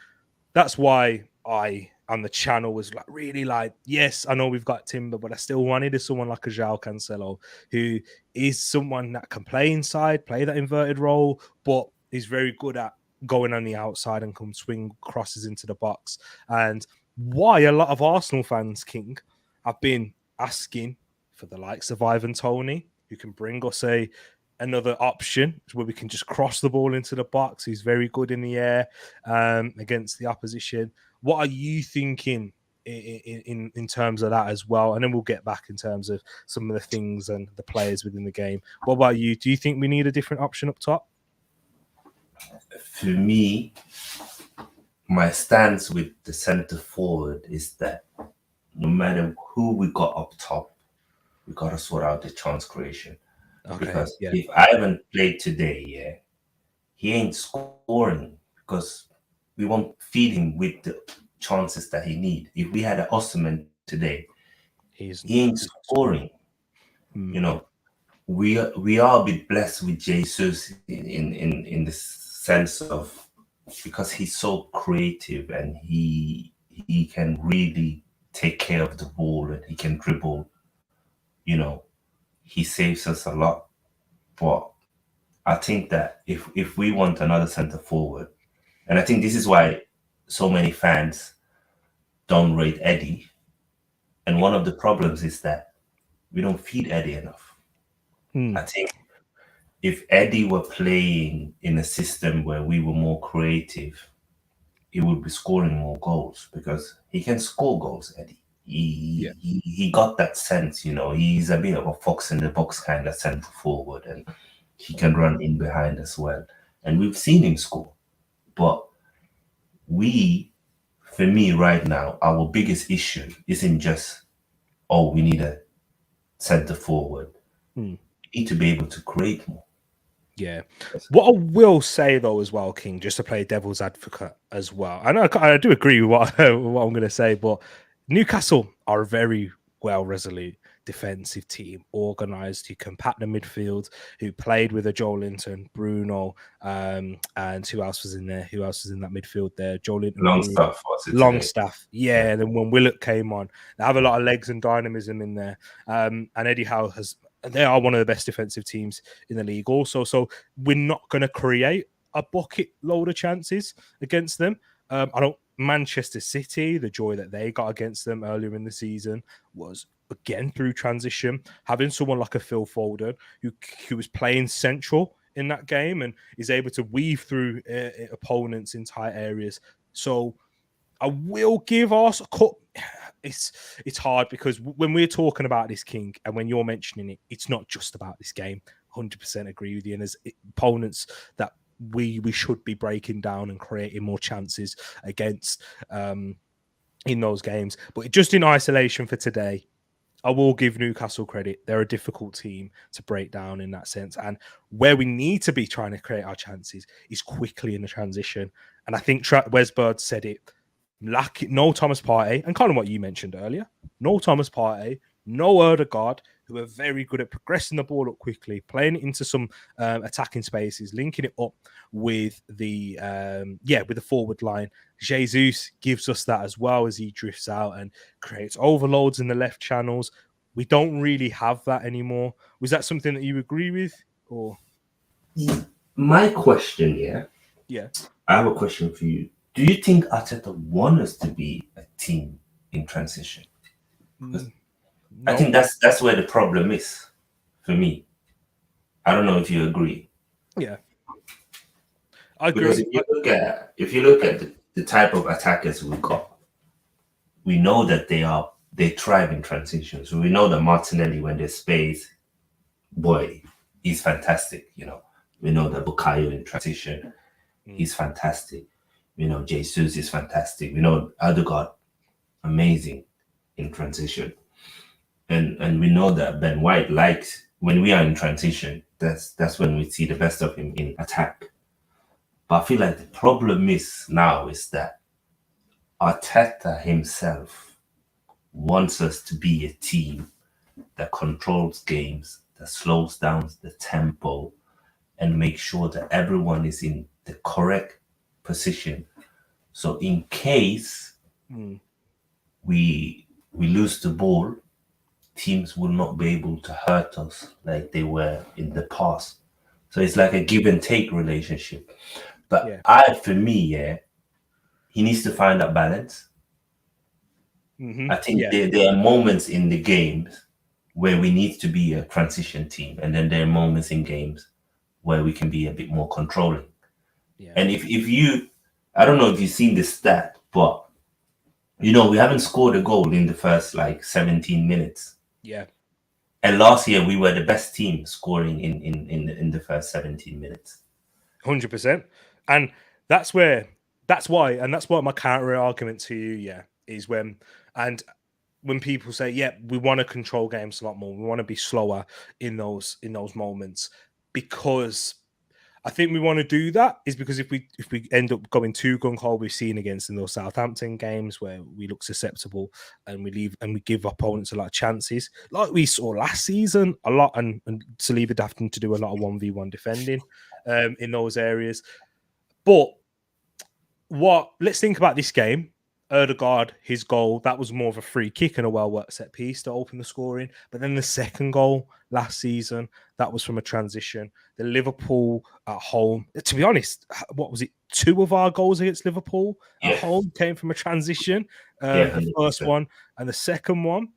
that's why I on the channel was like, really like, yes, I know we've got Timber, but I still wanted someone like a João Cancelo, who is someone that can play inside, play that inverted role, but is very good at going on the outside and can swing crosses into the box. And why a lot of Arsenal fans, King, have been asking for the likes of Ivan Toney, who can bring us another option where we can just cross the ball into the box. He's very good in the air against the opposition. What are you thinking in terms of that as well? And then we'll get back in terms of some of the things and the players within the game. What about you? Do you think we need a different option up top? For me, my stance with the centre forward is that no matter who we got up top, we got to sort out the chance creation. Okay, because yeah. if Ivan played today, he ain't scoring because we won't feed him with the chances that he need. If we had an Osimhen today, he ain't scoring. You know, we are a bit blessed with Jesus in the sense of, because he's so creative and he can really take care of the ball and he can dribble. You know, he saves us a lot. But I think that if we want another centre forward, and I think this is why so many fans don't rate Eddie, and one of the problems is that we don't feed Eddie enough. I think if Eddie were playing in a system where we were more creative, he would be scoring more goals because he can score goals, Eddie. He got that sense, you know. He's a bit of a fox in the box kind of centre forward, and he can run in behind as well. And we've seen him score. But for me right now, our biggest issue isn't just, we need a centre forward. We need to be able to create more. Yeah. What I will say, though, as well, King, just to play devil's advocate as well. I do agree with what I'm going to say, but Newcastle are a very well-resolute defensive team, organised, who compact the midfield, who played with a Joelinton, Bruno, and who else was in there? Who else was in that midfield there? Joelinton, Longstaff. Yeah, and then when Willock came on, they have a lot of legs and dynamism in there. And Eddie Howe they are one of the best defensive teams in the league also. So we're not going to create a bucket load of chances against them. Manchester City, the joy that they got against them earlier in the season was, again, through transition. Having someone like a Phil Foden who was playing central in that game and is able to weave through opponents in tight areas. So I will give us a cut. It's hard because when we're talking about this, King, and when you're mentioning it, it's not just about this game. 100% agree with you. And there's opponents that we should be breaking down and creating more chances against in those games. But just in isolation for today, I will give Newcastle credit. They're a difficult team to break down in that sense. And where we need to be trying to create our chances is quickly in the transition. And I think Wes Bird said it. No Thomas Partey, and kind of what you mentioned earlier. No Thomas Partey, no Odegaard, who are very good at progressing the ball up quickly, playing it into some attacking spaces, linking it up with the forward line. Jesus gives us that as well as he drifts out and creates overloads in the left channels. We don't really have that anymore. Was that something that you agree with, or? My question, yeah, I have a question for you. Do you think Arteta wants us to be a team in transition? No. I think that's where the problem is for me. I don't know if you agree. Yeah, I agree. Because if you look at the type of attackers we've got, we know that they thrive in transition. So we know that Martinelli, when there's space, boy, he's fantastic. You know, we know that Bukayo in transition, he's fantastic. You know, Jesus is fantastic. We know Odegaard, amazing in transition. And we know that Ben White likes, when we are in transition, that's when we see the best of him in attack. But I feel like the problem is that Arteta himself wants us to be a team that controls games, that slows down the tempo, and makes sure that everyone is in the correct position. So in case we lose the ball, teams will not be able to hurt us like they were in the past. So it's like a give and take relationship. But for me, he needs to find that balance. I think there are moments in the games where we need to be a transition team, and then there are moments in games where we can be a bit more controlling. Yeah. And if you, I don't know if you've seen this stat, but we haven't scored a goal in the first 17 minutes. Yeah. And last year we were the best team scoring in the first 17 minutes. 100%. And that's why my counter argument to you, is when people say, we want to control games a lot more, we want to be slower in those moments, because I think we want to do that is because if we end up going too gung-ho, we've seen against in those Southampton games where we look susceptible and we give opponents a lot of chances, like we saw last season a lot, and Saliba having to do a lot of 1v1 defending in those areas. But let's think about this game. Odegaard, his goal, that was more of a free kick and a well-worked set piece to open the scoring. But then the second goal last season, that was from a transition. The Liverpool at home, to be honest, what was it? 2 of our goals against Liverpool at home came from a transition. The first one and the second one,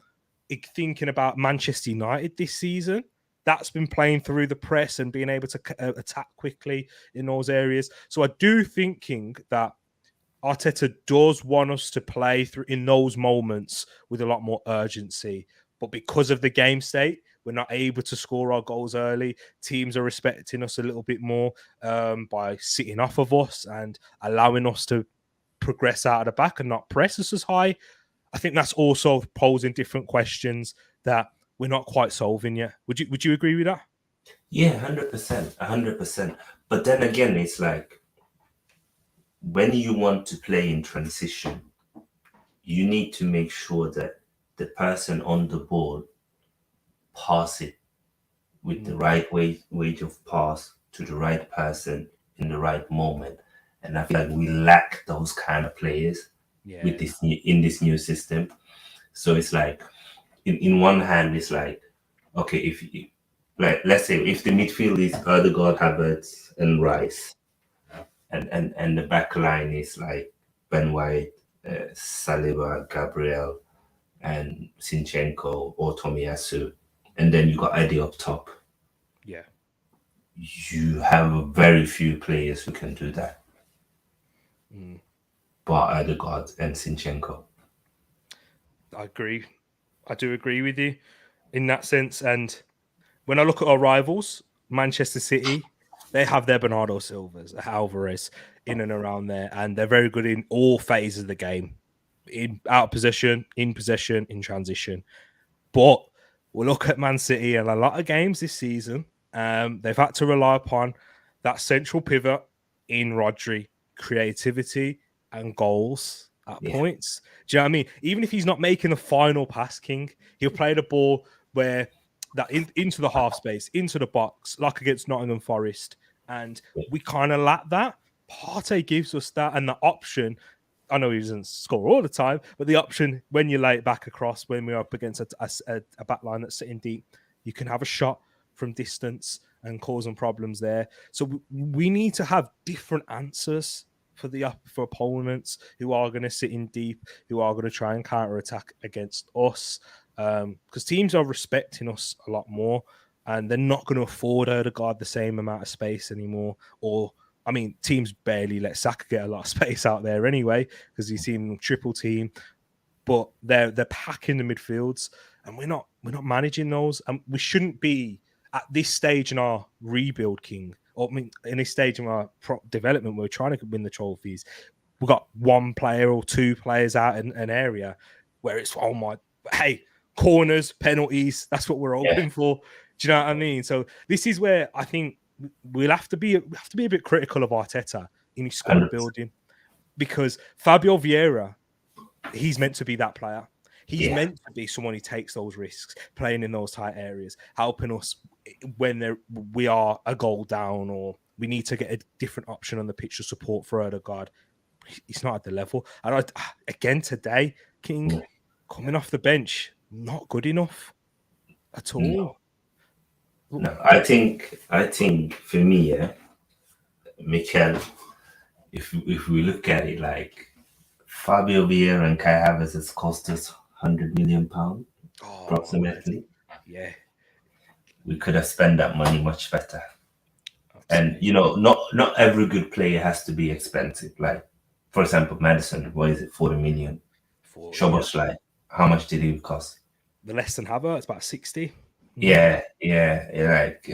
thinking about Manchester United this season, that's been playing through the press and being able to attack quickly in those areas. So I do thinking that Arteta does want us to play through in those moments with a lot more urgency. But because of the game state, we're not able to score our goals early. Teams are respecting us a little bit more by sitting off of us and allowing us to progress out of the back and not press us as high. I think that's also posing different questions that we're not quite solving yet. Would you agree with that? Yeah, 100%. But then again, it's like, when you want to play in transition, you need to make sure that the person on the ball pass it with the right weight of pass to the right person in the right moment. And I feel like we lack those kind of players with in this new system. So it's like, in one hand, it's like, okay, let's say if the midfield is Odegaard, Havertz, and Rice, and the back line is like Ben White, Saliba, Gabriel, and Zinchenko or Tomiyasu, and then you got Eddie up top. Yeah. You have very few players who can do that. But Odegaard and Zinchenko. I agree. I do agree with you in that sense. And when I look at our rivals, Manchester City, they have their Bernardo Silvas, Alvarez in and around there, and they're very good in all phases of the game, out of possession, in possession, in transition. But we'll look at Man City and a lot of games this season. They've had to rely upon that central pivot in Rodri, creativity and goals at points. Do you know what I mean? Even if he's not making the final pass, King, he'll play the ball where that into the half space, into the box, like against Nottingham Forest. And we kind of lack that. Partey gives us that and the option. I know he doesn't score all the time, but the option when you lay it back across, when we're up against a back line that's sitting deep, you can have a shot from distance and causing problems there. So we need to have different answers for opponents who are going to sit in deep, who are going to try and counter attack against us. Because teams are respecting us a lot more, and they're not going to afford Odegaard the same amount of space anymore. Teams barely let Saka get a lot of space out there anyway, because you see them triple team, but they're packing the midfields, and we're not managing those. And we shouldn't be at this stage in our rebuild, King. In this stage of our development, we're trying to win the trophies. We've got one player or two players out in an area where it's corners, penalties. That's what we're hoping for. Do you know what I mean? So this is where I think we have to be a bit critical of Arteta in his squad building, because Fabio Vieira, he's meant to be that player. He's meant to be someone who takes those risks, playing in those tight areas, helping us when we are a goal down or we need to get a different option on the pitch to support for Odegaard. He's not at the level. And again today, King, coming off the bench, not good enough at all. No, I think for me, Mikel, if we look at it like Fabio Vieira and Kai Havertz has cost us £100 million, approximately. Yeah. We could have spent that money much better. And Absolutely. not every good player has to be expensive. Like, for example, Madison, what is it, 40 million? Szoboszlai, how much did he cost? The less than Havertz, it's about 60. Yeah. Like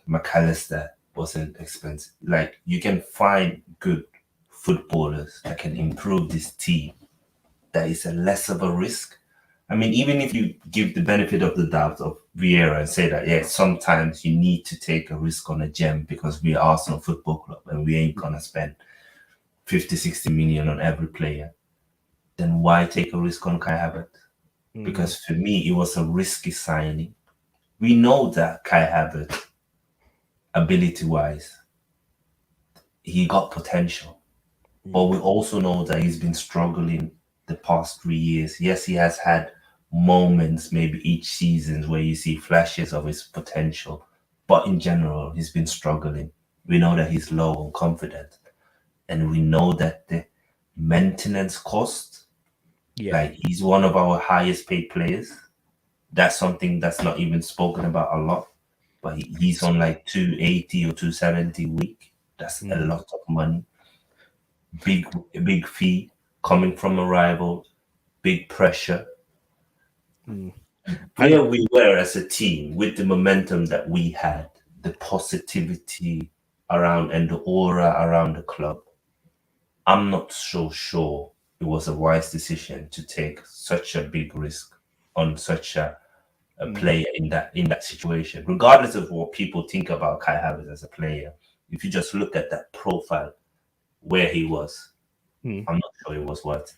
McAllister wasn't expensive. Like, you can find good footballers that can improve this team. That is a less of a risk. I mean, even if you give the benefit of the doubt of Vieira and say that, yeah, sometimes you need to take a risk on a gem because we're Arsenal Football Club and we ain't going to spend 50, 60 million on every player, then why take a risk on Kai Havertz? Because for me, it was a risky signing. We know that Kai Havertz, ability-wise, he got potential. But we also know that he's been struggling the past 3 years. Yes, he has had moments, maybe each season, where you see flashes of his potential. But in general, he's been struggling. We know that he's low on confidence. And we know that the maintenance cost, like, he's one of our highest paid players. That's something that's not even spoken about a lot. But he's on like 280 or 270 a week. That's a lot of money. Big fee coming from a rival, big pressure. Where we were as a team, with the momentum that we had, the positivity around and the aura around the club, I'm not so sure it was a wise decision to take such a big risk on such a player in that situation. Regardless of what people think about Kai Havertz as a player, if you just look at that profile where he was, I'm not sure it was worth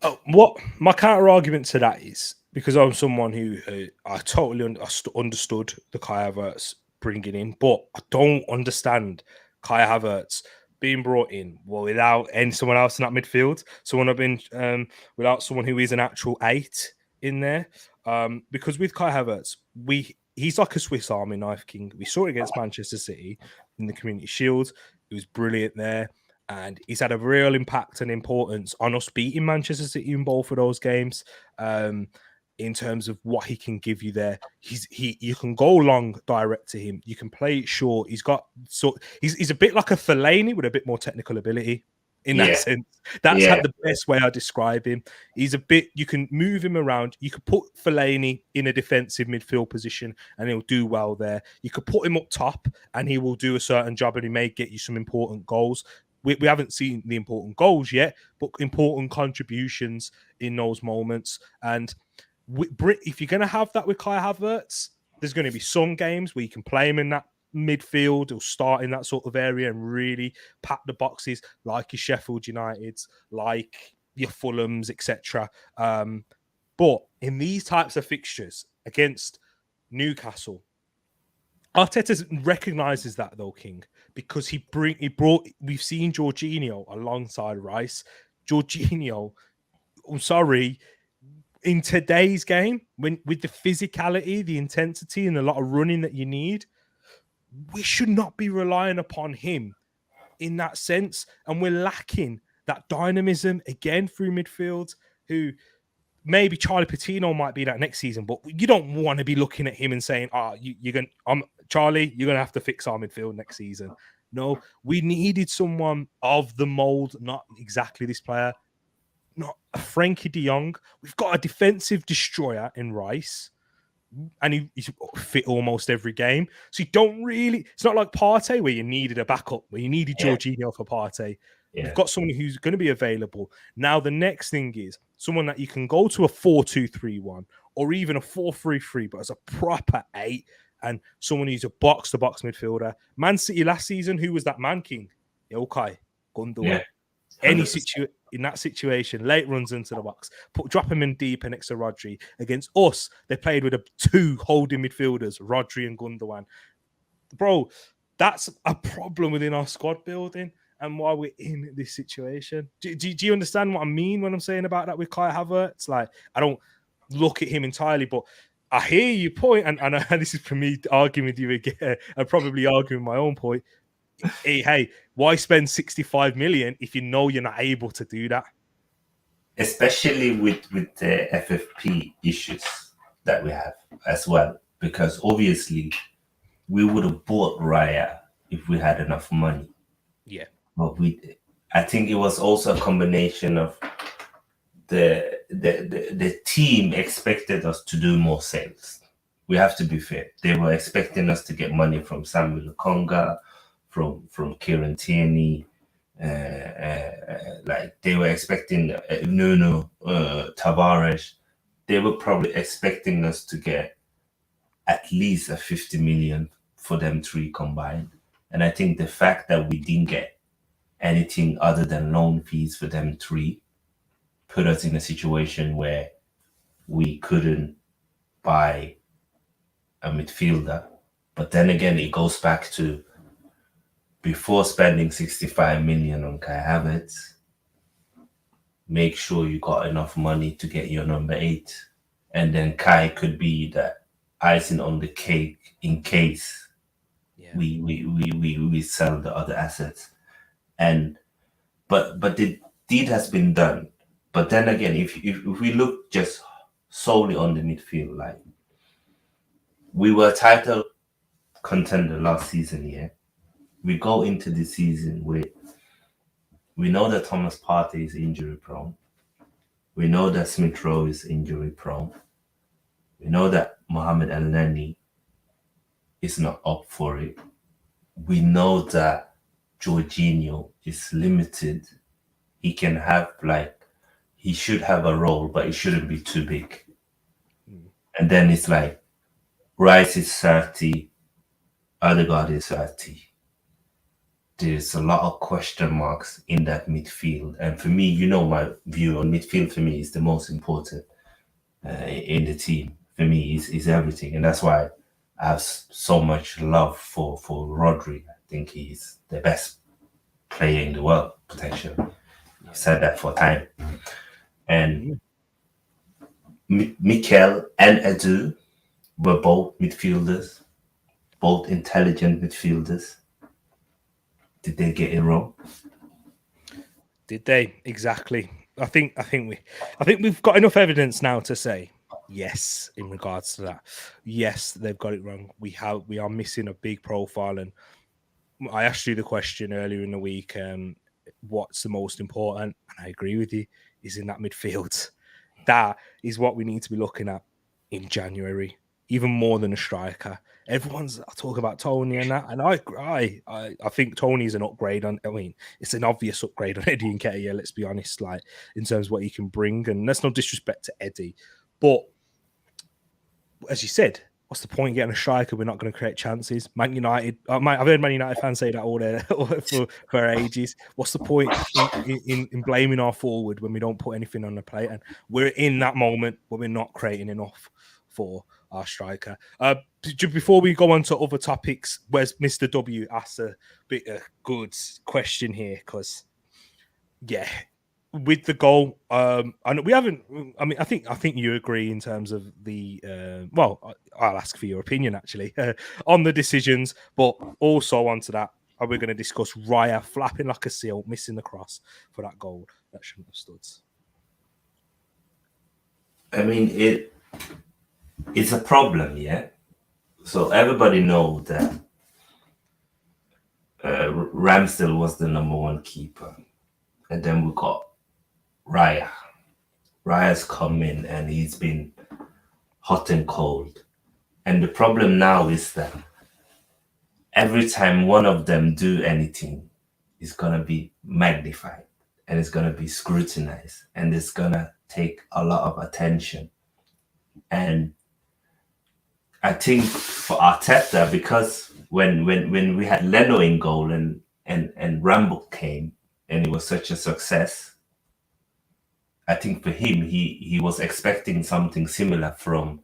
it. What my counter argument to that is, because I'm someone who I totally understood the Kai Havertz bringing in, but I don't understand Kai Havertz being brought in without someone else in that midfield. Without someone who is an actual 8 in there. Because with Kai Havertz, he's like a Swiss Army knife king. We saw it against Manchester City in the Community Shield. He was brilliant there. And he's had a real impact and importance on us beating Manchester City in both of those games. In terms of what he can give you there, you can go long direct to him. You can play it short. He's a bit like a Fellaini with a bit more technical ability in that sense. That's the best way I describe him. He's a bit. You can move him around. You could put Fellaini in a defensive midfield position, and he'll do well there. You could put him up top, and he will do a certain job, and he may get you some important goals. We haven't seen the important goals yet, but important contributions in those moments. And if you're going to have that with Kai Havertz, there's going to be some games where you can play him in that midfield or start in that sort of area and really pack the boxes, like your Sheffield Uniteds, like your Fulhams, etc. But in these types of fixtures against Newcastle, Arteta recognises that though, King, because he brought. We've seen Jorginho alongside Rice. Jorginho, I'm sorry, in today's game, with the physicality, the intensity, and a lot of running that you need, we should not be relying upon him in that sense. And we're lacking that dynamism again through midfield. Who maybe Charlie Patino might be that next season, but you don't want to be looking at him and saying, Charlie, you're going to have to fix our midfield next season. No, we needed someone of the mold, not exactly this player, not a Frankie de Jong. We've got a defensive destroyer in Rice, and he's fit almost every game. So you don't really, it's not like Partey where you needed a backup, where you needed Jorginho for Partey. You've got someone who's going to be available. Now, the next thing is someone that you can go to a 4-2-3-1 or even a 4-3-3, but as a proper 8 and someone who's a box-to-box midfielder. Man City last season, who was that man, King? Okay, Gundogan. In that situation, late runs into the box, drop him in deep next to Rodri. Against us, they played with 2 holding midfielders, Rodri and Gundogan. Bro, that's a problem within our squad building and why we're in this situation. Do you understand what I mean when I'm saying about that with Kai Havertz? Like, I don't look at him entirely, but I hear your point, and this is for me arguing with you again, and probably arguing my own point. Hey, why spend 65 million if you know you're not able to do that? especially with the FFP issues that we have as well, because obviously we would have bought Raya if we had enough money. Yeah. But I think it was also a combination of the team expected us to do more sales. We have to be fair. They were expecting us to get money from Samuel Lukonga, from Kieran Tierney. Like they were expecting Nuno Tavares. They were probably expecting us to get at least a 50 million for them three combined. And I think the fact that we didn't get anything other than loan fees for them three put us in a situation where we couldn't buy a midfielder. But then again, it goes back to before spending 65 million on Kai Havertz, make sure you got enough money to get your number 8. And then Kai could be the icing on the cake in case we sell the other assets. And but the deed has been done. But then again, if we look just solely on the midfield line, we were a title contender last season, yeah. We go into the season with, we know that Thomas Partey is injury prone. We know that Smith Rowe is injury prone. We know that Mohammed El-Neni is not up for it. We know that Jorginho is limited. He can have he should have a role, but it shouldn't be too big. And then it's like Rice is 30, Odegaard is 30. There's a lot of question marks in that midfield. And for me, you know, my view on midfield for me is the most important in the team. For me, is everything. And that's why I have so much love for Rodri. I think he's the best player in the world, potentially. I've said that for time. And Mikel and Edu were both midfielders, both intelligent midfielders. Did they get it wrong? Did they? Exactly. I think we've got enough evidence now to say yes in regards to that. Yes, they've got it wrong. We are missing a big profile, and I asked you the question earlier in the week. What's the most important? And I agree with you. Is in that midfield. That is what we need to be looking at in January, even more than a striker. Everyone's talking about Tony and that, and I think Tony's an upgrade on. I mean, it's an obvious upgrade on Eddie Nketiah. Let's be honest, like in terms of what he can bring, and that's no disrespect to Eddie, but as you said, what's the point getting a striker? We're not going to create chances. Man United, I've heard Man United fans say that all for ages. What's the point in blaming our forward when we don't put anything on the plate? And we're in that moment where we're not creating enough for our striker. Before we go on to other topics, where's Mr. W asked a bit of good question here, because with the goal, and we haven't. I mean, I think you agree in terms of the. Well, I'll ask for your opinion actually on the decisions, but also onto that, are we going to discuss Raya flapping like a seal, missing the cross for that goal that shouldn't have stood? I mean, it's a problem, yeah. So everybody knows that Ramsdale was the number 1 keeper, and then we got Raya. Raya's come in and he's been hot and cold. And the problem now is that every time one of them do anything, it's going to be magnified and it's going to be scrutinized and it's going to take a lot of attention. And I think for Arteta, because when we had Leno in goal and Rambo came and it was such a success, I think for him, he was expecting something similar from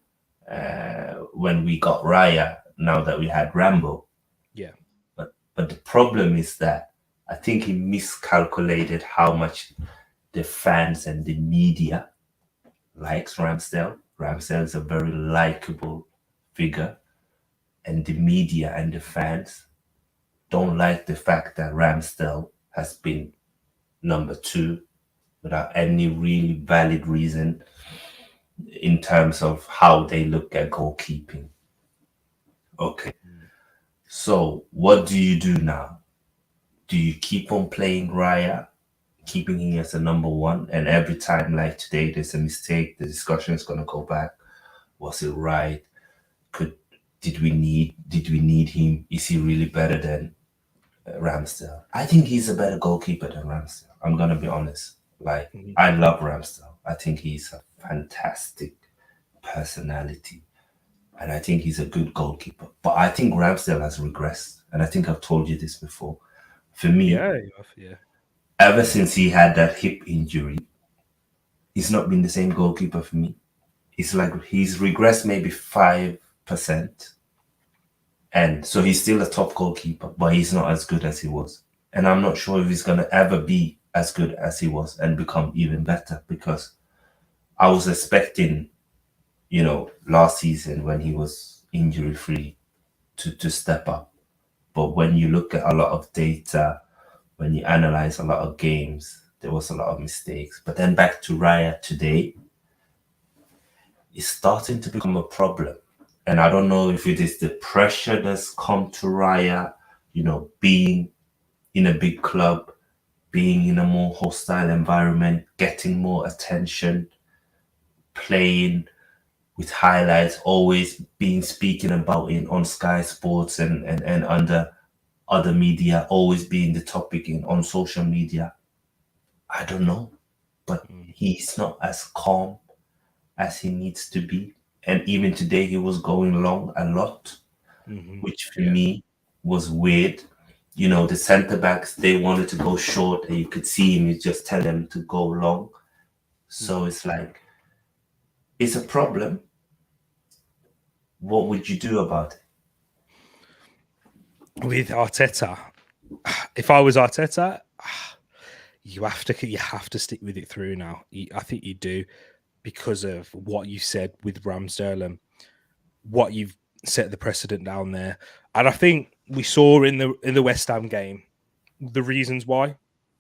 when we got Raya, now that we had Rambo. Yeah. But the problem is that I think he miscalculated how much the fans and the media likes Ramsdale. Ramsdale is a very likable figure. And the media and the fans don't like the fact that Ramsdale has been number 2 without any really valid reason in terms of how they look at goalkeeping. Okay. So what do you do now? Do you keep on playing Raya, keeping him as a number one, and every time like today there's a mistake, the discussion is gonna go back. Was it right? Did we need him? Is he really better than Ramsdale? I think he's a better goalkeeper than Ramsdale. I'm gonna be honest. Like, I love Ramsdale. I think he's a fantastic personality, and I think he's a good goalkeeper. But I think Ramsdale has regressed, and I think I've told you this before. For me, ever since he had that hip injury, he's not been the same goalkeeper for me. It's like he's regressed maybe 5%. And so he's still a top goalkeeper, but he's not as good as he was. And I'm not sure if he's going to ever be as good as he was and become even better, because I was expecting, last season when he was injury free to step up. But when you look at a lot of data, when you analyze a lot of games, there was a lot of mistakes. But then back to Raya today, it's starting to become a problem. And I don't know if it is the pressure that's come to Raya, being in a big club, being in a more hostile environment, getting more attention, playing with highlights, always being speaking about it on Sky Sports and under other media, always being the topic on social media. I don't know, but he's not as calm as he needs to be. And even today, he was going long a lot, which for me was weird. The centre backs, they wanted to go short, and you could see him, you just tell them to go long. So it's like, it's a problem. What would you do about it? With Arteta, if I was Arteta, you have to stick with it through now. I think you do, because of what you said with Ramsdale and what you've set the precedent down there. And I think we saw in the West Ham game the reasons why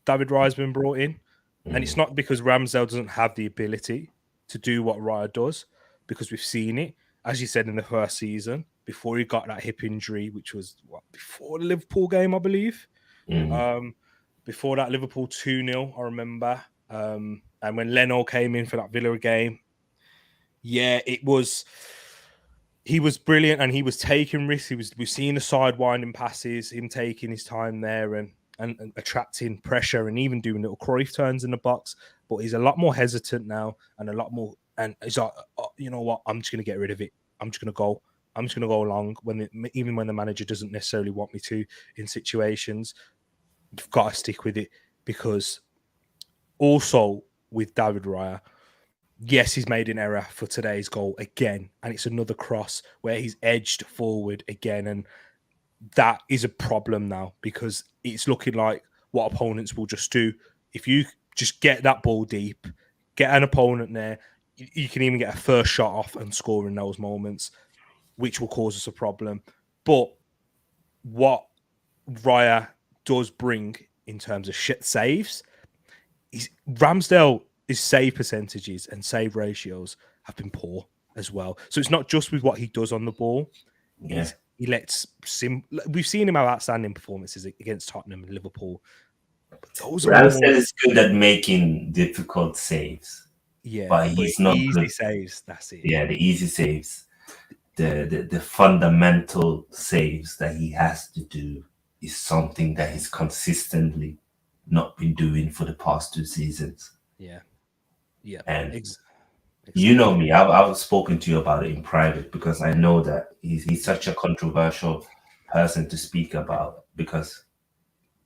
David Raya's been brought in. And it's not because Ramsdale doesn't have the ability to do what Raya does, because we've seen it, as you said, in the first season, before he got that hip injury, which was before the Liverpool game, I believe. Before that Liverpool 2-0, I remember. And when Leno came in for that Villa game, he was brilliant, and he was taking risks. We've seen the sidewinding passes, him taking his time there and attracting pressure, and even doing little Cruyff turns in the box. But he's a lot more hesitant now, and a lot more. And he's like, you know what? I'm just going to get rid of it. I'm just going to go. I'm just going to go along even when the manager doesn't necessarily want me to in situations. You've got to stick with it, because also with David Raya, yes, he's made an error for today's goal again, and it's another cross where he's edged forward again, and that is a problem now, because it's looking like what opponents will just do. If you just get that ball deep, get an opponent there, you can even get a first shot off and score in those moments, which will cause us a problem. But what Raya does bring in terms of saves, Ramsdale, his save percentages and save ratios have been poor as well. So it's not just with what he does on the ball. Yeah. He lets we've seen him have outstanding performances against Tottenham and Liverpool. But those Ramsdale is good at making difficult saves. Yeah, but he's not easy good. saves. That's it. Yeah, the easy saves, the fundamental saves that he has to do is something that he's consistently not been doing for the past 2 seasons. Yeah. And exactly. You know me, I've spoken to you about it in private, because I know that he's such a controversial person to speak about, because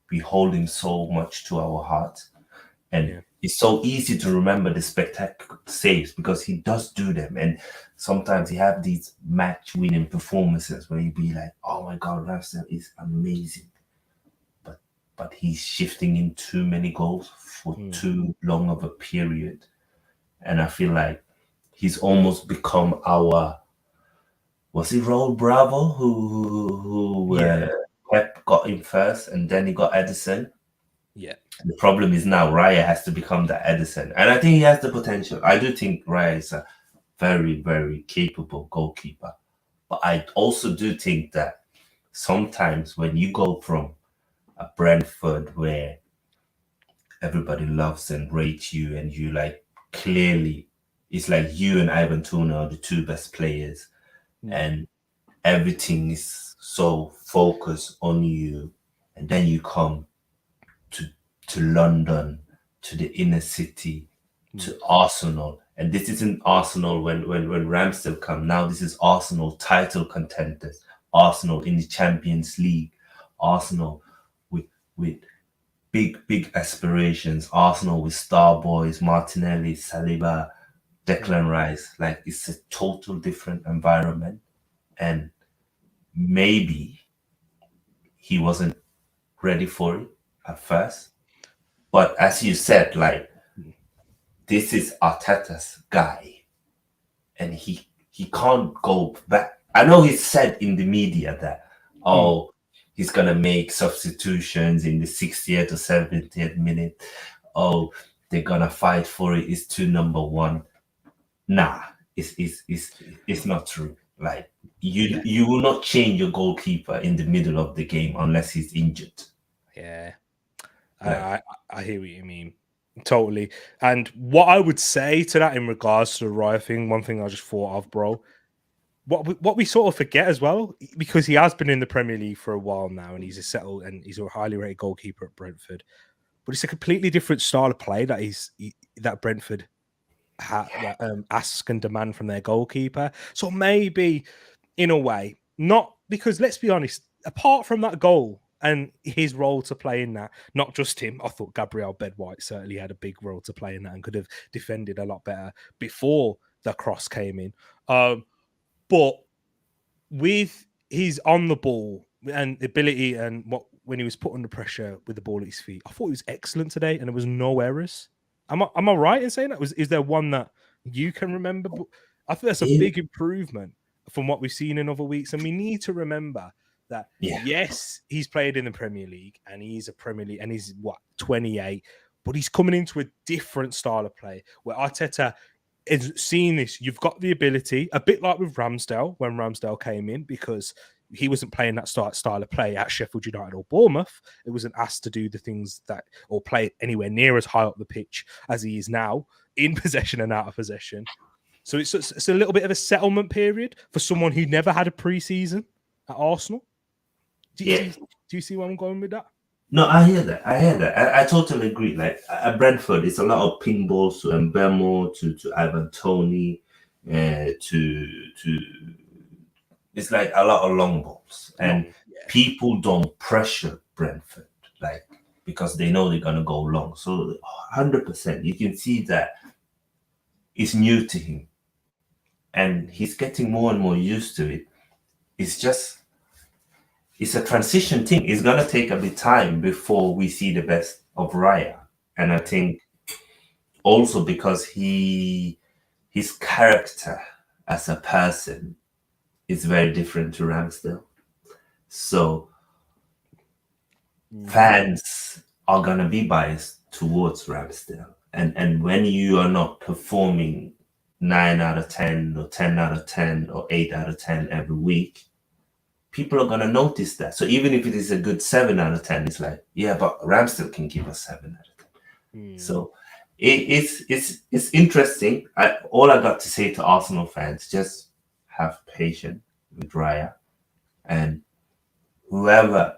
we hold him so much to our hearts. And it's so easy to remember the spectacular saves, because he does do them. And sometimes he have these match-winning performances where you be like, oh my God, Ramsdale is amazing. But he's shifting in too many goals for too long of a period. And I feel like he's almost become our, was he Raul Bravo who Pep got him first, and then he got Edison? Yeah. The problem is now Raya has to become the Edison. And I think he has the potential. I do think Raya is a very, very capable goalkeeper. But I also do think that sometimes when you go from a Brentford where everybody loves and rates you and you like clearly it's like you and Ivan Tuna are the two best players and everything is so focused on you, and then you come to London, to the inner city, to Arsenal. And this isn't Arsenal when Ramsdale come. Now this is Arsenal title contenders, Arsenal in the Champions League, Arsenal with big aspirations, Arsenal with star boys, Martinelli, Saliba, Declan Rice. Like it's a total different environment. And maybe he wasn't ready for it at first. But as you said, like this is Arteta's guy, and he can't go back. I know he said in the media that he's gonna make substitutions in the 60th or 70th minute. Oh, they're gonna fight for it. It's to number one. Nah, it's not true. Like you will not change your goalkeeper in the middle of the game unless he's injured. Yeah. I hear what you mean. Totally. And what I would say to that in regards to the Raya thing, one thing I just thought of, bro, what we sort of forget as well, because he has been in the Premier League for a while now and he's a highly rated goalkeeper at Brentford, but it's a completely different style of play that Brentford ask and demand from their goalkeeper. So maybe in a way, not because let's be honest, apart from that goal and his role to play in that, not just him, I thought Gabriel Bedwhite certainly had a big role to play in that and could have defended a lot better before the cross came in. But with his on the ball and ability and when he was put under pressure with the ball at his feet, I thought he was excellent today and there was no errors. Am I right in saying that? Is there one that you can remember? I think that's a big improvement from what we've seen in other weeks. And we need to remember that, yes, he's played in the Premier League and he's 28, but he's coming into a different style of play where Arteta is seeing this. You've got the ability, a bit like with Ramsdale when Ramsdale came in, because he wasn't playing that style of play at Sheffield United or Bournemouth. It wasn't asked to do the things or play anywhere near as high up the pitch as he is now, in possession and out of possession. So it's a little bit of a settlement period for someone who never had a pre-season at Arsenal. Do you see where I'm going with that? No, I hear that. I totally agree. Like at Brentford, it's a lot of ping balls to Mbemo, to Ivan Toney, to it's like a lot of long balls, and people don't pressure Brentford like because they know they're gonna go long. So 100%, you can see that it's new to him, and he's getting more and more used to it. It's a transition thing. It's gonna take a bit time before we see the best of Raya, and I think also because his character as a person is very different to Ramsdale. So fans are gonna be biased towards Ramsdale, and when you are not performing 9 out of 10 or 10 out of 10 or 8 out of 10 every week, people are gonna notice that. So even if it is a good 7 out of 10, it's like, yeah, but Ramsdale can give us 7 out of 10. So it's interesting. All I got to say to Arsenal fans, just have patience with Raya, and whoever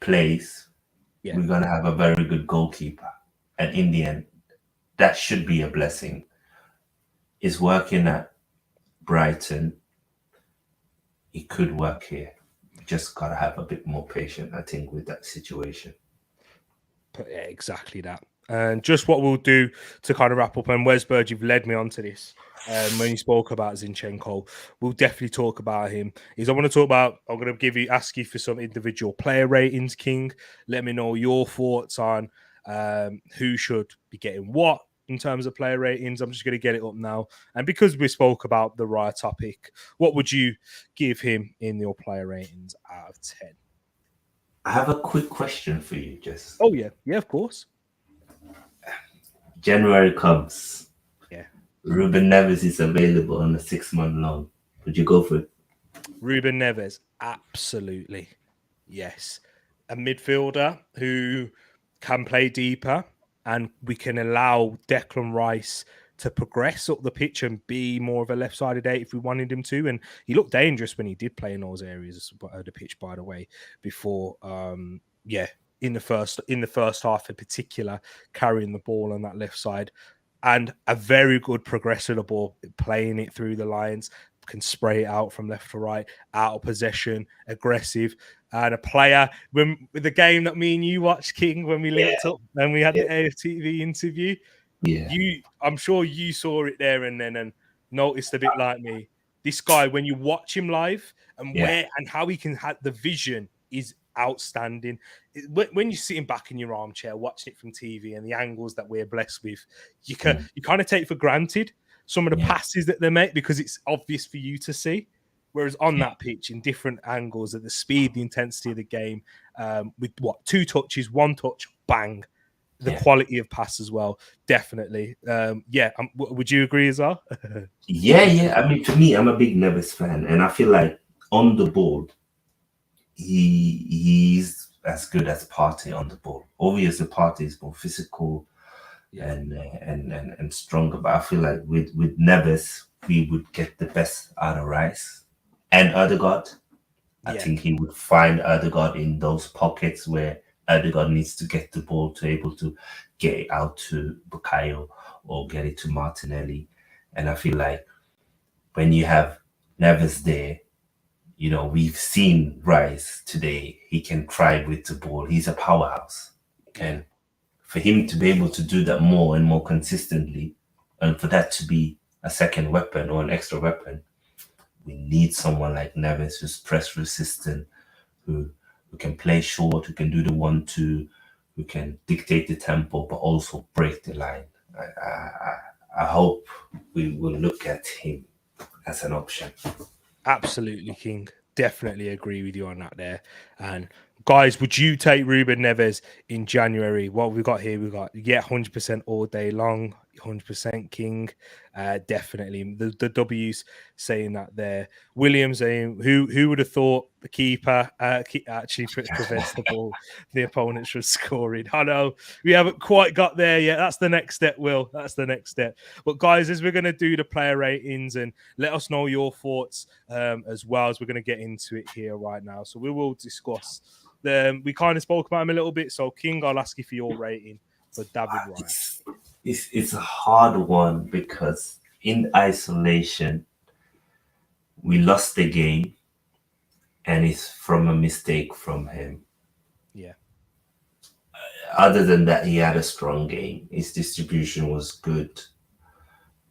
plays, we're gonna have a very good goalkeeper. And in the end, that should be a blessing. Is working at Brighton. It could work here. Just gotta have a bit more patience, I think, with that situation. But yeah, exactly that. And just what we'll do to kind of wrap up, and Wes Bird, you've led me onto this. When you spoke about Zinchenko, we'll definitely talk about him. I'm going to ask you for some individual player ratings, King. Let me know your thoughts on who should be getting what in terms of player ratings. I'm just going to get it up now. And because we spoke about the Raya topic, what would you give him in your player ratings out of 10? I have a quick question for you. Just Oh yeah, of course. January comes. Yeah, Ruben Neves is available on a 6-month loan. Would you go for it? Ruben Neves, absolutely, yes. A midfielder who can play deeper, and we can allow Declan Rice to progress up the pitch and be more of a left-sided eight if we wanted him to. And he looked dangerous when he did play in those areas of the pitch, by the way, before. In the first half in particular, carrying the ball on that left side. And a very good progressor of the ball, playing it through the lines, can spray it out from left to right, out of possession, aggressive, and a player. When with the game that me and you watched, King, when we linked up and we had the AFTV interview, I'm sure you saw it there and then and noticed a bit like me. This guy, when you watch him live and where and how he can have the vision is outstanding. When you're sitting back in your armchair watching it from TV and the angles that we're blessed with, you kind of take for granted some of the passes that they make because it's obvious for you to see. Whereas on that pitch, in different angles, at the speed, the intensity of the game, with 2 touches, 1 touch, bang, the quality of pass as well, definitely. Would you agree as well? Yeah. I mean, to me, I'm a big Neves fan, and I feel like on the ball, he's as good as Partey on the ball. Obviously, Partey is more physical and stronger, but I feel like with Neves, we would get the best out of Rice and Odegaard. I think he would find Odegaard in those pockets where Odegaard needs to get the ball to able to get it out to Bukayo or get it to Martinelli. And I feel like when you have Neves there, you know, we've seen Rice today. He can try with the ball. He's a powerhouse. And for him to be able to do that more and more consistently, and for that to be a second weapon or an extra weapon, we need someone like Neves who's press resistant, who can play short, who can do the 1-2, who can dictate the tempo, but also break the line. I hope we will look at him as an option. Absolutely, King. Definitely agree with you on that there. And guys, would you take Ruben Neves in January? What we got here, 100% all day long, 100% King. Definitely. The W's saying that there. Williams saying, who would have thought the keeper actually prevents the opponents from scoring? I know we haven't quite got there yet. That's the next step, Will. That's the next step. But guys, as we're going to do the player ratings and let us know your thoughts as well as we're going to get into it here right now. So we will discuss we kind of spoke about him a little bit. So King, I'll ask you for your rating for David Rice. It's a hard one because in isolation, we lost the game and it's from a mistake from him. Yeah. Other than that, he had a strong game. His distribution was good.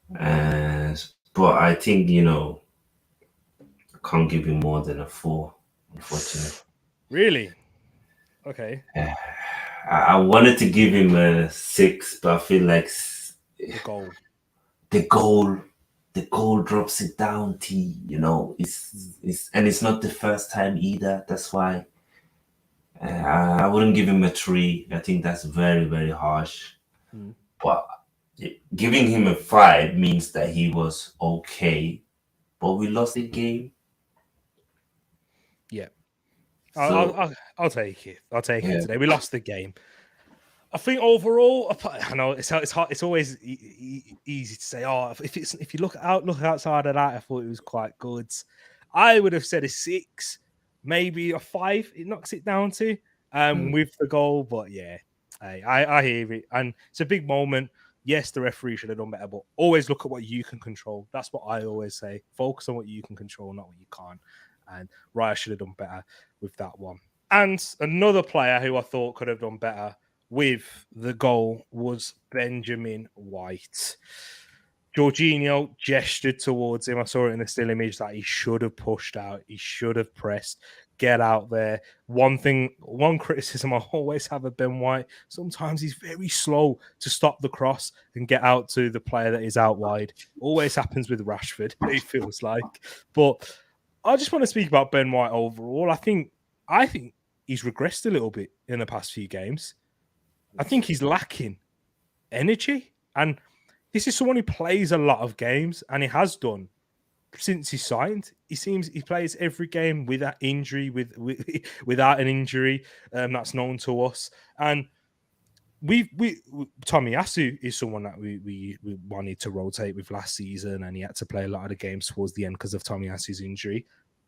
But I think, I can't give him more than a 4, unfortunately. Really? Okay. I wanted to give him a 6, but I feel like the goal drops it down. It's not the first time either. That's why I wouldn't give him a 3. I think that's very, very harsh. But giving him a 5 means that he was okay, but we lost the game. Yeah. So, I'll take it. I'll take it today. We lost the game. I think overall, I know it's hard. It's always easy to say. Oh, if you look outside of that, I thought it was quite good. I would have said a 6, maybe a 5. It knocks it down to with the goal. But yeah, I hear it, and it's a big moment. Yes, the referee should have done better, but always look at what you can control. That's what I always say. Focus on what you can control, not what you can't. And Raya should have done better with that one. And another player who I thought could have done better with the goal was Benjamin White. Jorginho gestured towards him. I saw it in the still image that he should have pushed out. He should have pressed. Get out there. One criticism I always have of Ben White, sometimes he's very slow to stop the cross and get out to the player that is out wide. Always happens with Rashford, it feels like. But I just want to speak about Ben White overall. I think he's regressed a little bit in the past few games. I think he's lacking energy. And this is someone who plays a lot of games, and he has done since he signed. He plays every game without injury, without an injury that's known to us. And Tomiyasu is someone that we wanted to rotate with last season, and he had to play a lot of the games towards the end because of Tomiyasu's injury.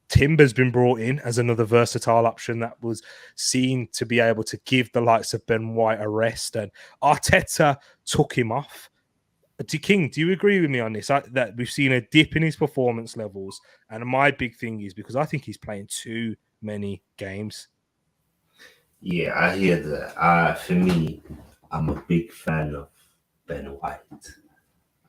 Timber's been brought in as another versatile option that was seen to be able to give the likes of Ben White a rest, and Arteta took him off. King, do you agree with me on this? That we've seen a dip in his performance levels, and my big thing is because I think he's playing too many games. Yeah, I hear that. For me, I'm a big fan of Ben White.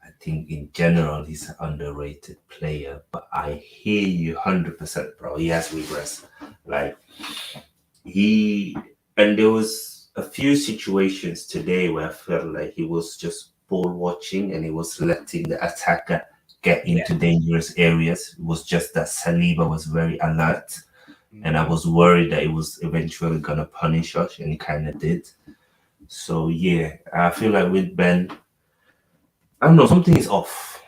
I think in general he's an underrated player, but I hear you 100%, bro. He has regressed. And there was a few situations today where I felt like he was just ball watching and he was letting the attacker get into dangerous areas. It was just that Saliba was very alert, and I was worried that he was eventually gonna punish us, and he kind of did. So yeah, I feel like with Ben, I don't know, something is off.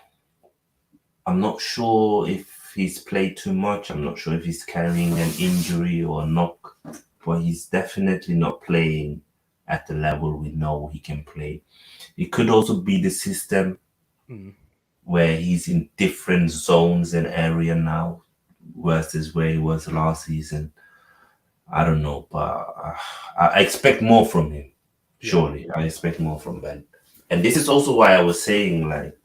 I'm not sure if he's played too much. I'm not sure if he's carrying an injury or a knock, but he's definitely not playing at the level we know he can play. It could also be the system where he's in different zones and area now versus where he was last season. I don't know, but I expect more from him. Surely, I expect more from Ben. And this is also why I was saying, like,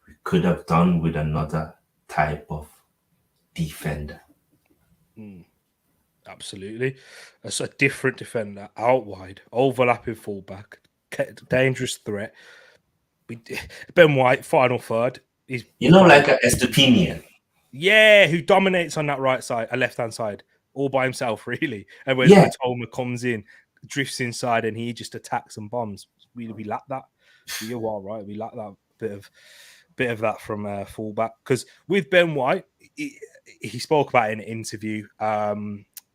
we could have done with another type of defender. Absolutely. It's a different defender, out wide, overlapping fullback, dangerous threat. Ben White, final third. Like a Estepinian. Yeah, who dominates on that right side, a left-hand side, all by himself, really. And when Matoma comes in, drifts inside, and he just attacks and bombs. We lack that. You're all right. We lack that bit of that from fullback. Because with Ben White, he spoke about it in an interview.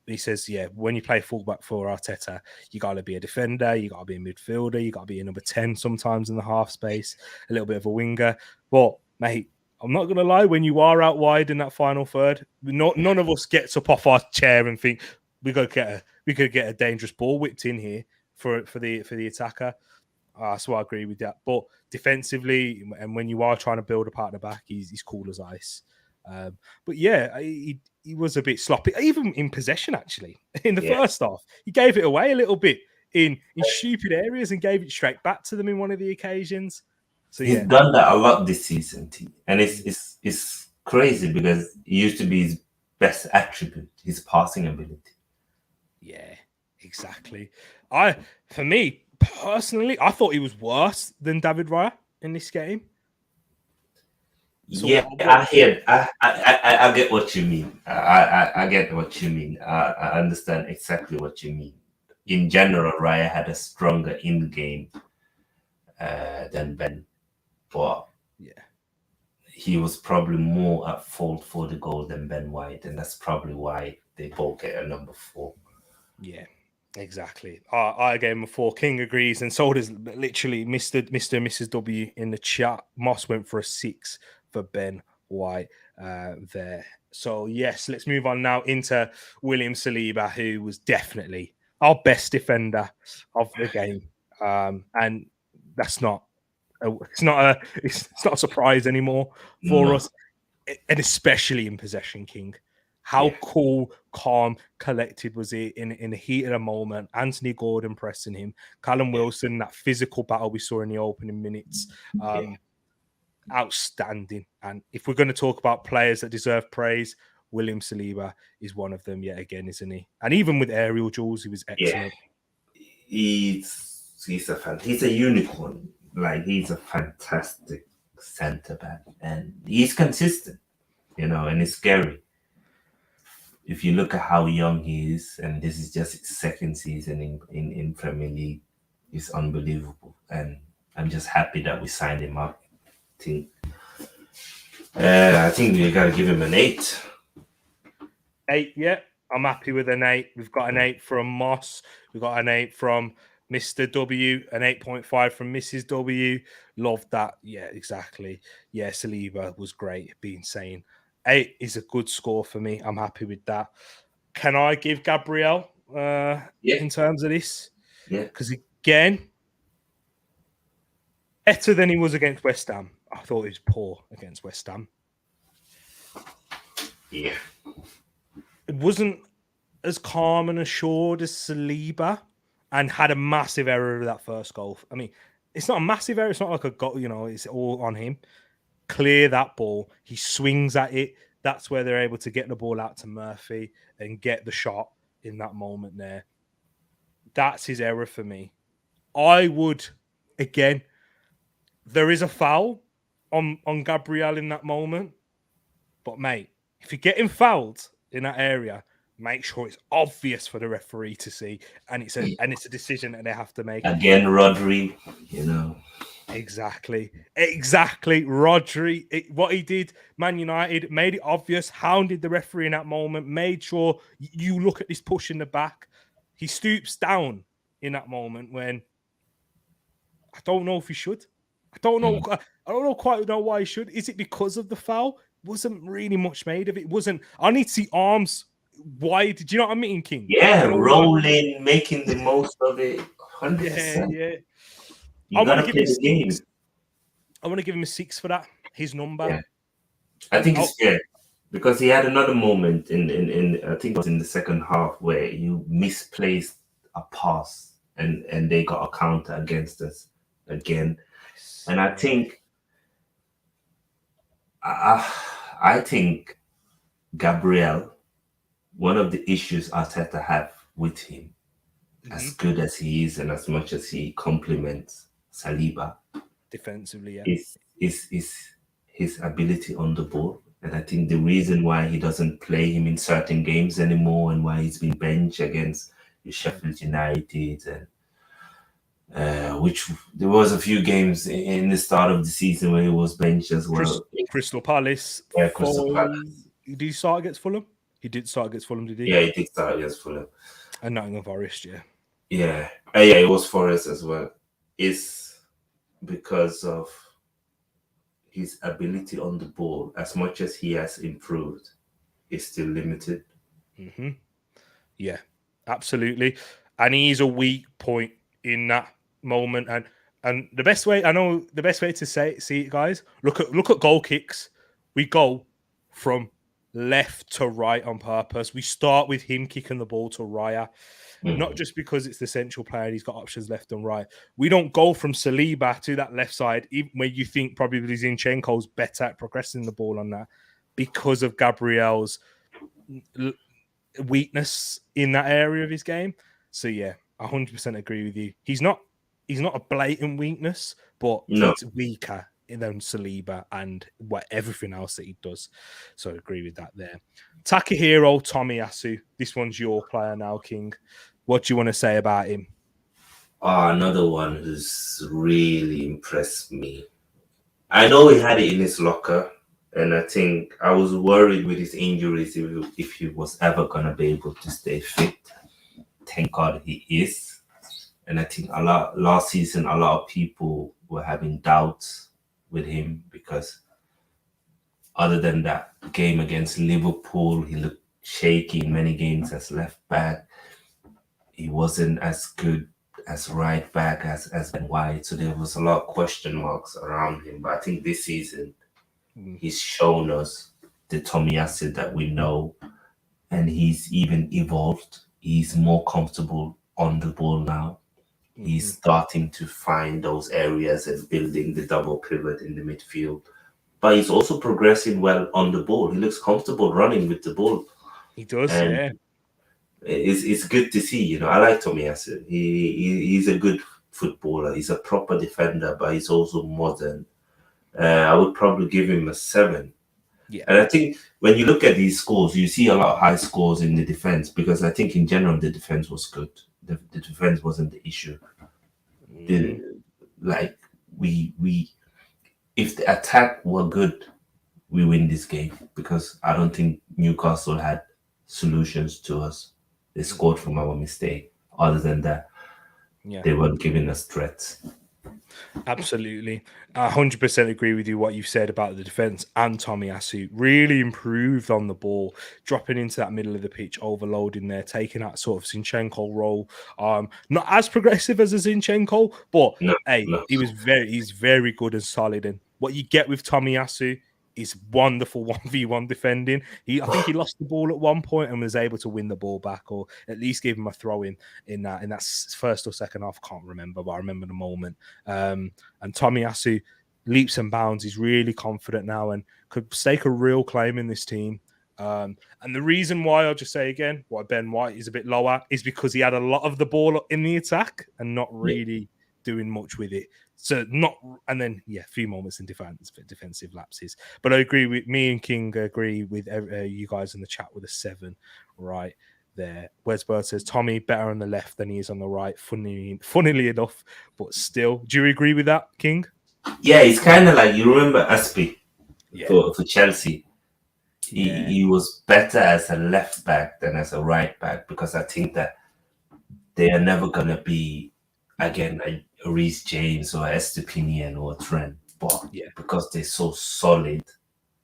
He says, when you play fullback for Arteta, you got to be a defender, you got to be a midfielder, you got to be a number 10 sometimes in the half space, a little bit of a winger. But, mate, I'm not going to lie, when you are out wide in that final third, none of us gets up off our chair and think we could get a dangerous ball whipped in here for the attacker. So I agree with that. But defensively, and when you are trying to build apart the back, he's cool as ice. But yeah, he was a bit sloppy, even in possession. Actually, in the first half, he gave it away a little bit in stupid areas and gave it straight back to them in one of the occasions. So he's done that a lot this season, and it's crazy because it used to be his best attribute, his passing ability. Yeah, exactly. For me personally, I thought he was worse than David Raya in this game. So I hear. I get what you mean. I get what you mean. I understand exactly what you mean. In general, Raya had a stronger in game than Ben, but he was probably more at fault for the goal than Ben White, and that's probably why they both get a number 4. Yeah, exactly. I gave him a 4. King agrees, and so does literally Mr. and Mrs. W in the chat. Moss went for a 6 for Ben White there. So yes, let's move on now into William Saliba, who was definitely our best defender of the game, and that's not a surprise anymore for us, and especially in possession. King, how cool, calm, collected was he in the heat of the moment? Anthony Gordon pressing him, Callum Wilson, that physical battle we saw in the opening minutes. Outstanding. And if we're going to talk about players that deserve praise, William Saliba is one of them yet again, isn't he? And even with aerial duels, he was excellent. He's a unicorn. Like, he's a fantastic centre back, and he's consistent, and it's scary. If you look at how young he is, and this is just his second season in Premier League, it's unbelievable. And I'm just happy that we signed him up. I think we gotta give him an 8. 8, yeah. I'm happy with an 8. We've got an 8 from Moss. We've got an 8 from Mr. W, an 8.5 from Mrs. W. Love that. Yeah, exactly. Yeah, Saliba was great, being saying 8 is a good score for me. I'm happy with that. Can I give Gabriel in terms of this? Yeah. Because again, better than he was against West Ham. I thought he was poor against West Ham. Yeah. It wasn't as calm and assured as Saliba, and had a massive error with that first goal. I mean, it's not a massive error. It's not like a goal, it's all on him. Clear that ball. He swings at it. That's where they're able to get the ball out to Murphy and get the shot in that moment there. That's his error for me. I would, again, there is a foul on Gabriel in that moment. But, mate, if you're getting fouled in that area, make sure it's obvious for the referee to see, and it's a decision that they have to make. Again, Rodri, Exactly. Rodri, what he did, Man United, made it obvious, hounded the referee in that moment, made sure you look at this push in the back. He stoops down in that moment when I don't know if he should. I don't quite know why he should. Is it because of the foul? Wasn't really much made of it. I need to see arms wide. Do you know what I mean, King? Yeah, rolling, making the most of it. 100%. Yeah. You gotta play the game. I want to give him a 6 for that. His number. Yeah. I think it's fair because he had another moment in I think it was in the second half where you misplaced a pass and they got a counter against us again. And I think I think Gabriel, one of the issues Arteta have with him, as good as he is and as much as he compliments Saliba defensively, is his ability on the ball. And I think the reason why he doesn't play him in certain games anymore and why he's been benched against Sheffield United and which there was a few games in the start of the season where he was benched as well. Crystal Palace. Yeah, Crystal Palace. Did he start against Fulham? He did start against Fulham, did he? Yeah, he did start against Fulham. And Nottingham Forest, yeah. Yeah. Yeah, it was Forest as well. It's because of his ability on the ball. As much as he has improved, is still limited. Mm-hmm. Yeah, absolutely. And he's a weak point in that moment. And the best way to see it, guys, look at goal kicks. We go from left to right on purpose. We start with him kicking the ball to Raya. Not just because it's the central player, he's got options left and right. We don't go from Saliba to that left side, even where you think probably Zinchenko's better at progressing the ball on that, because of Gabriel's weakness in that area of his game. So yeah, 100% agree with you. He's not a blatant weakness, but it's weaker than Saliba and everything else that he does. So I agree with that there. Takahiro Tomiyasu. This one's your player now, King. What do you want to say about him? Another one who's really impressed me. I know he had it in his locker, and I think I was worried with his injuries if he was ever going to be able to stay fit. Thank God he is. And I think last season, a lot of people were having doubts with him because other than that game against Liverpool, he looked shaky in many games as left back. He wasn't as good as right back as Ben White. So there was a lot of question marks around him. But I think this season, he's shown us the Tomiyasu that we know. And he's even evolved. He's more comfortable on the ball now. He's starting to find those areas and building the double pivot in the midfield. But he's also progressing well on the ball. He looks comfortable running with the ball. He does, and yeah. It's good to see. I like Tomiyasu. He's a good footballer. He's a proper defender, but he's also modern. I would probably give him a 7. Yeah. And I think when you look at these scores, you see a lot of high scores in the defense because I think in general the defense was good. The defense wasn't the issue. If the attack were good, we win this game because I don't think Newcastle had solutions to us. They scored from our mistake. Other than that, they weren't giving us threats. Absolutely. I 100% agree with you what you've said about the defence and Tomiyasu. Really improved on the ball, dropping into that middle of the pitch, overloading there, taking that sort of Zinchenko role. Not as progressive as a Zinchenko, but No. he's very good and solid. And what you get with Tomiyasu is wonderful 1v1 defending. I think he lost the ball at one point and was able to win the ball back, or at least give him a throw in that first or second half. I can't remember, but I remember the moment. And Tomiyasu leaps and bounds. He's really confident now and could stake a real claim in this team. And the reason why, I'll just say again, why Ben White is a bit lower is because he had a lot of the ball in the attack and not really doing much with it. So a few moments in defensive lapses. But I agree with me and King agree with you guys in the chat with a 7 right there. Wesbird says Tommy better on the left than he is on the right. Funnily enough, but still, do you agree with that, King? Yeah, it's kind of like, you remember Aspi for Chelsea. He was better as a left back than as a right back, because I think that they are never gonna be again a Reece James or Estepinian or Trent, but because they're so solid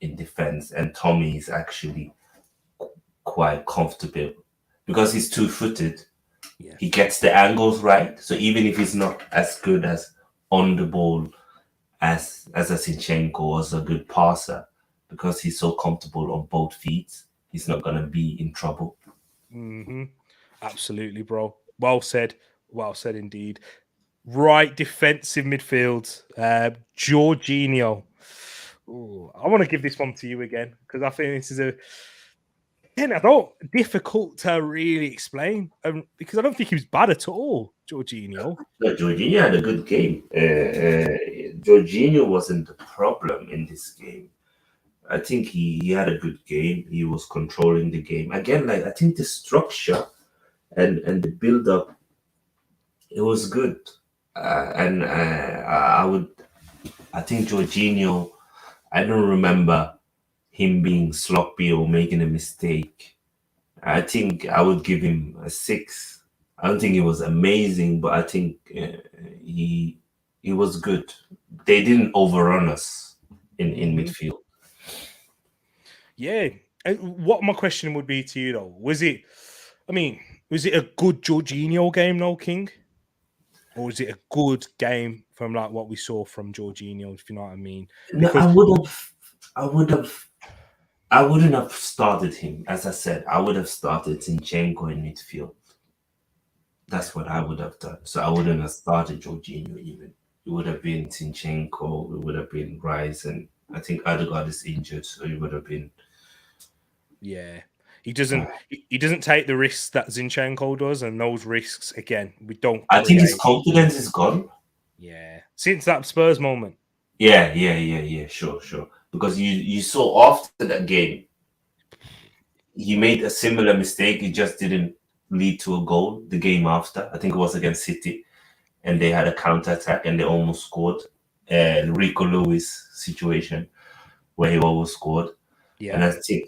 in defense, and Tommy is actually quite comfortable because he's 2-footed. He gets the angles right, so even if he's not as good as on the ball as a Zinchenko or as a good passer, because he's so comfortable on both feet, he's not gonna be in trouble. Absolutely, bro. Well said indeed. Right defensive midfield, Jorginho. Ooh, I want to give this one to you again because I think this is difficult to really explain because I don't think he was bad at all, Jorginho. No, Jorginho had a good game. Jorginho wasn't the problem in this game. I think he had a good game. He was controlling the game. Again, I think the structure and the build-up, it was good. I think Jorginho, I don't remember him being sloppy or making a mistake. I think I would give him a 6. I don't think he was amazing, but I think he was good. They didn't overrun us in midfield. Yeah. What my question would be to you though, was it a good Jorginho game, though, King? Or was it a good game from like what we saw from Jorginho, if you know what I mean? Because I wouldn't have started him. As I said, I would have started Zinchenko in midfield. That's what I would have done. So I wouldn't have started Jorginho even. It would have been Zinchenko, it would have been Rice, and I think Odegaard is injured, so it would have been. Yeah. He doesn't take the risks that Zinchenko does, and those risks again we don't. I think his confidence is gone. Yeah, since that Spurs moment. Yeah. Sure. Because you saw after that game, he made a similar mistake. It just didn't lead to a goal. The game after, I think it was against City, and they had a counter attack and they almost scored. Rico Lewis situation where he almost scored. Yeah, and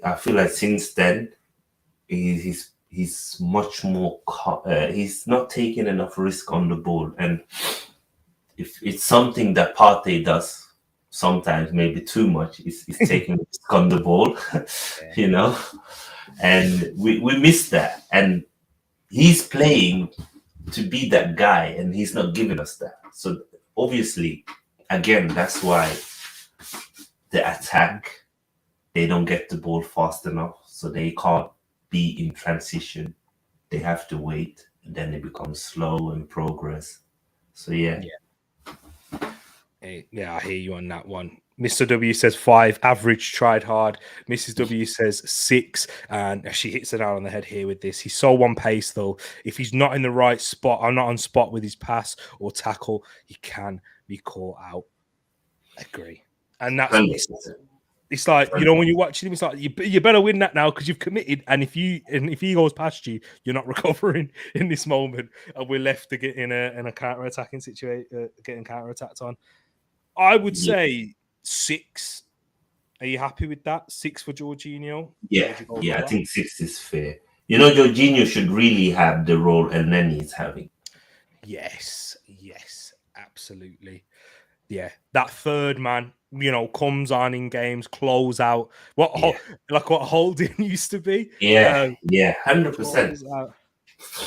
I feel like since then, he's much more. He's not taking enough risk on the ball, and if it's something that Partey does sometimes, maybe too much, is taking risk on the ball, you know, and we miss that, and he's playing to be that guy, and he's not giving us that. So obviously, again, that's why the attack, they don't get the ball fast enough, so they can't be in transition. They have to wait, and then they become slow and progress. So yeah. Yeah, I hear you on that one. Mr. W says 5, average, tried hard. Mrs. W says 6, and she hits it out on the head here with this. He's so on pace, though. If he's not in the right spot, or not on spot with his pass or tackle, he can be caught out. I agree. And that's it's like, you know, when you're watching him, it's like you better win that now because you've committed. And if he goes past you, you're not recovering in this moment, and we're left to get in a counter-attacking situation, getting counter-attacked on. I would say 6. Are you happy with that? 6 for Jorginho? Yeah, Would you go yeah, I lower? think 6 is fair. You know, Jorginho should really have the role Elneny is having. Yes, absolutely. Yeah, that third man, comes on in games, close out. Yeah. Like what Holding used to be. Yeah, 100%. Close out.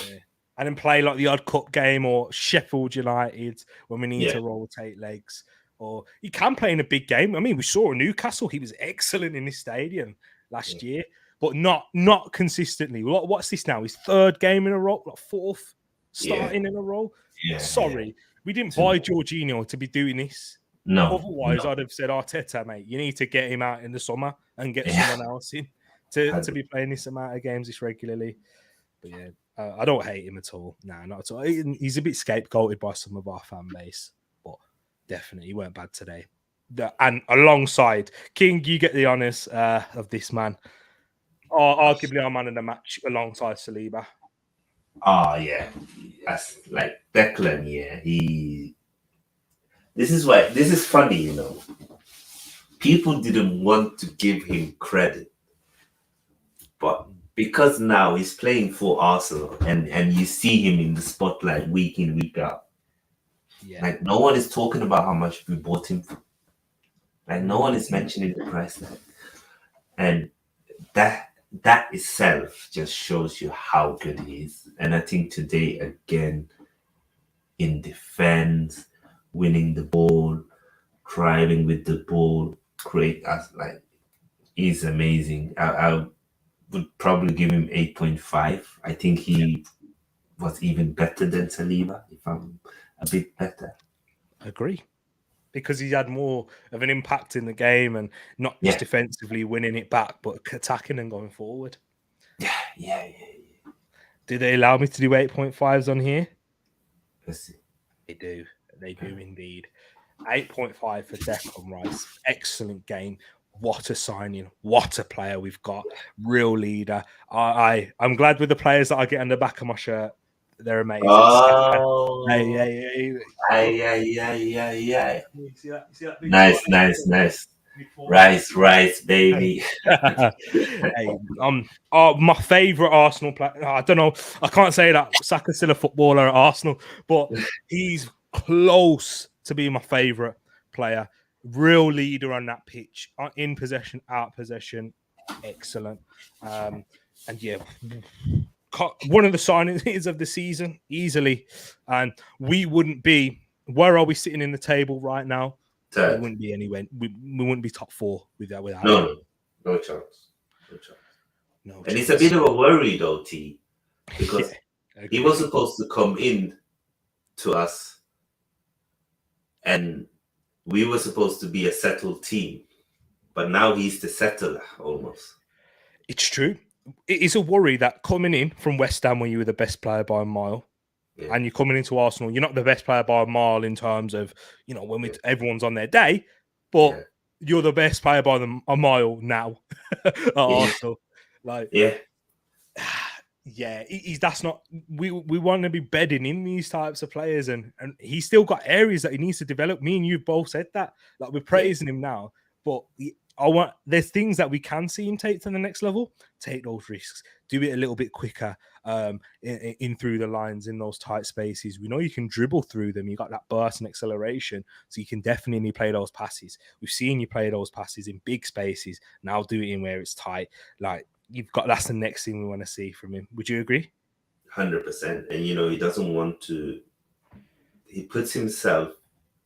Yeah. And then play like the odd cup game or Sheffield United when we need to rotate legs. Or he can play in a big game. I mean, we saw Newcastle; he was excellent in this stadium last year, but not consistently. What's this now? His third game in a row, like fourth starting in a row. Yeah, Sorry, we didn't buy Jorginho to be doing this. No. Otherwise, I'd have said, Arteta, mate, you need to get him out in the summer and get someone else in to be playing this amount of games this regularly. But yeah, I don't hate him at all. Nah, not at all. He's a bit scapegoated by some of our fan base, but definitely he weren't bad today. And alongside King, you get the honours of this man. Arguably our man in the match alongside Saliba. Oh, yeah. That's like Declan, yeah. This is funny, People didn't want to give him credit. But because now he's playing for Arsenal and you see him in the spotlight week in, week out. Yeah. Like no one is talking about how much we bought him for. Like no one is mentioning the price tag. And that itself just shows you how good he is. And I think today again in defense, winning the ball, driving with the ball, he's amazing. I would probably give him 8.5. I think he was even better than Saliba, if I'm a bit better. I agree. Because he had more of an impact in the game and not just defensively winning it back, but attacking and going forward. Yeah. Do they allow me to do 8.5s on here? Let's see. They do. They do indeed. 8.5 for Declan Rice. Excellent game. What a signing. What a player we've got. Real leader. I'm glad with the players that I get on the back of my shirt. They're amazing. Oh, yeah. See that nice. Rice, baby. My favourite Arsenal player. I don't know. I can't say that Saka's still a footballer at Arsenal, but he's close to being my favourite player. Real leader on that pitch, in possession, out possession, excellent. And yeah, one of the signings of the season easily. And we wouldn't be. Where are we sitting in the table right now? Third. We wouldn't be anywhere. We wouldn't be top 4 without No chance. No, and it's a bit of a worry though, T, because he was supposed to come in to us, and we were supposed to be a settled team, but now he's the settler almost. It's true. It is a worry that coming in from West Ham when you were the best player by a mile, and you're coming into Arsenal, you're not the best player by a mile in terms of, when everyone's on their day, but you're the best player by a mile now at Arsenal. That's not. We want to be bedding in these types of players, and he's still got areas that he needs to develop. Me and you've both said that. Like we're praising him now, but there's things that we can see him take to the next level. Take those risks. Do it a little bit quicker. In through the lines in those tight spaces. We know you can dribble through them. You got that burst and acceleration, so you can definitely play those passes. We've seen you play those passes in big spaces. Now do it in where it's tight. Like that's the next thing we want to see from him. Would you agree? 100%. And he doesn't want to. He puts himself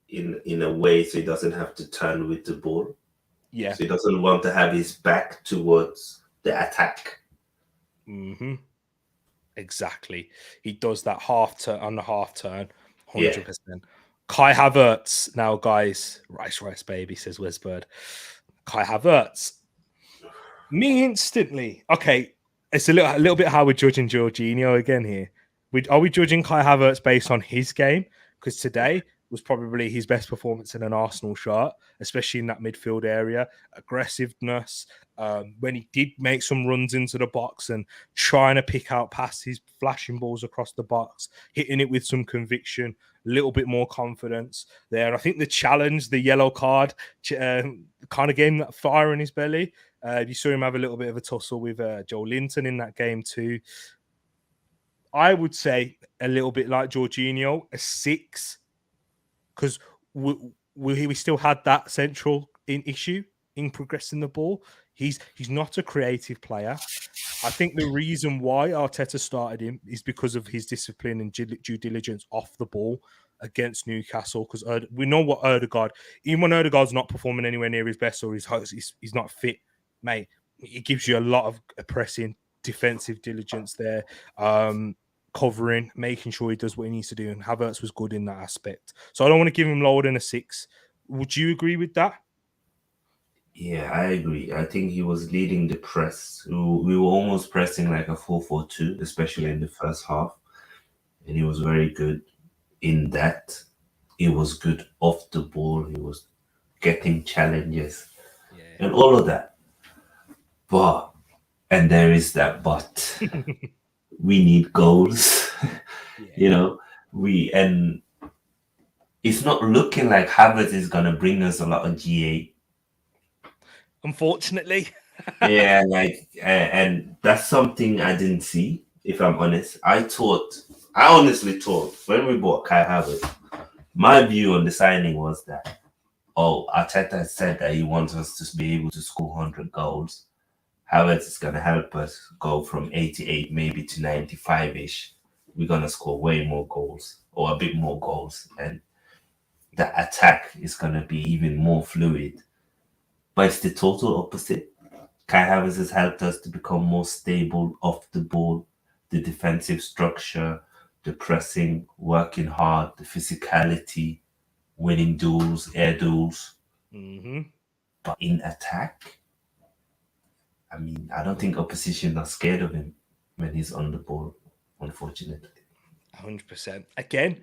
in a way so he doesn't have to turn with the ball. Yeah. So he doesn't want to have his back towards the attack. Mm-hmm. Exactly. He does that half turn, 100%. Kai Havertz now, guys. Rice, baby, says Westbird. Kai Havertz. Me instantly. Okay, it's a little bit how we're judging Jorginho again here. Are we judging Kai Havertz based on his game? Because today, was probably his best performance in an Arsenal shirt, especially in that midfield area. Aggressiveness, when he did make some runs into the box and trying to pick out passes, flashing balls across the box, hitting it with some conviction, a little bit more confidence there. I think the challenge, the yellow card, kind of gave him that fire in his belly. You saw him have a little bit of a tussle with Joe Linton in that game too. I would say a little bit like Jorginho, a 6, because we still had that central issue in progressing the ball. He's not a creative player. I think the reason why Arteta started him is because of his discipline and due diligence off the ball against Newcastle. Because we know what Odegaard, even when Odegaard's not performing anywhere near his best or he's not fit, mate, it gives you a lot of pressing defensive diligence there. Covering, making sure he does what he needs to do, and Havertz was good in that aspect. So I don't want to give him lower than a 6. Would you agree with that? Yeah, I agree. I think he was leading the press. We were almost pressing like a 4-4-2, especially in the first half, and he was very good in that. He was good off the ball. He was getting challenges and all of that. But, and there is that but. We need goals, and it's not looking like Havertz is going to bring us a lot of GA. Unfortunately. Yeah, and that's something I didn't see, if I'm honest. I honestly thought when we bought Kai Havertz, my view on the signing was that, Arteta said that he wants us to be able to score 100 goals. Havertz is going to help us go from 88 maybe to 95-ish. We're going to score way more goals or a bit more goals. And the attack is going to be even more fluid. But it's the total opposite. Kai Havertz has helped us to become more stable off the ball, the defensive structure, the pressing, working hard, the physicality, winning duels, air duels. Mm-hmm. But in attack, I mean, I don't think opposition are scared of him when he's on the ball, unfortunately. 100%. Again,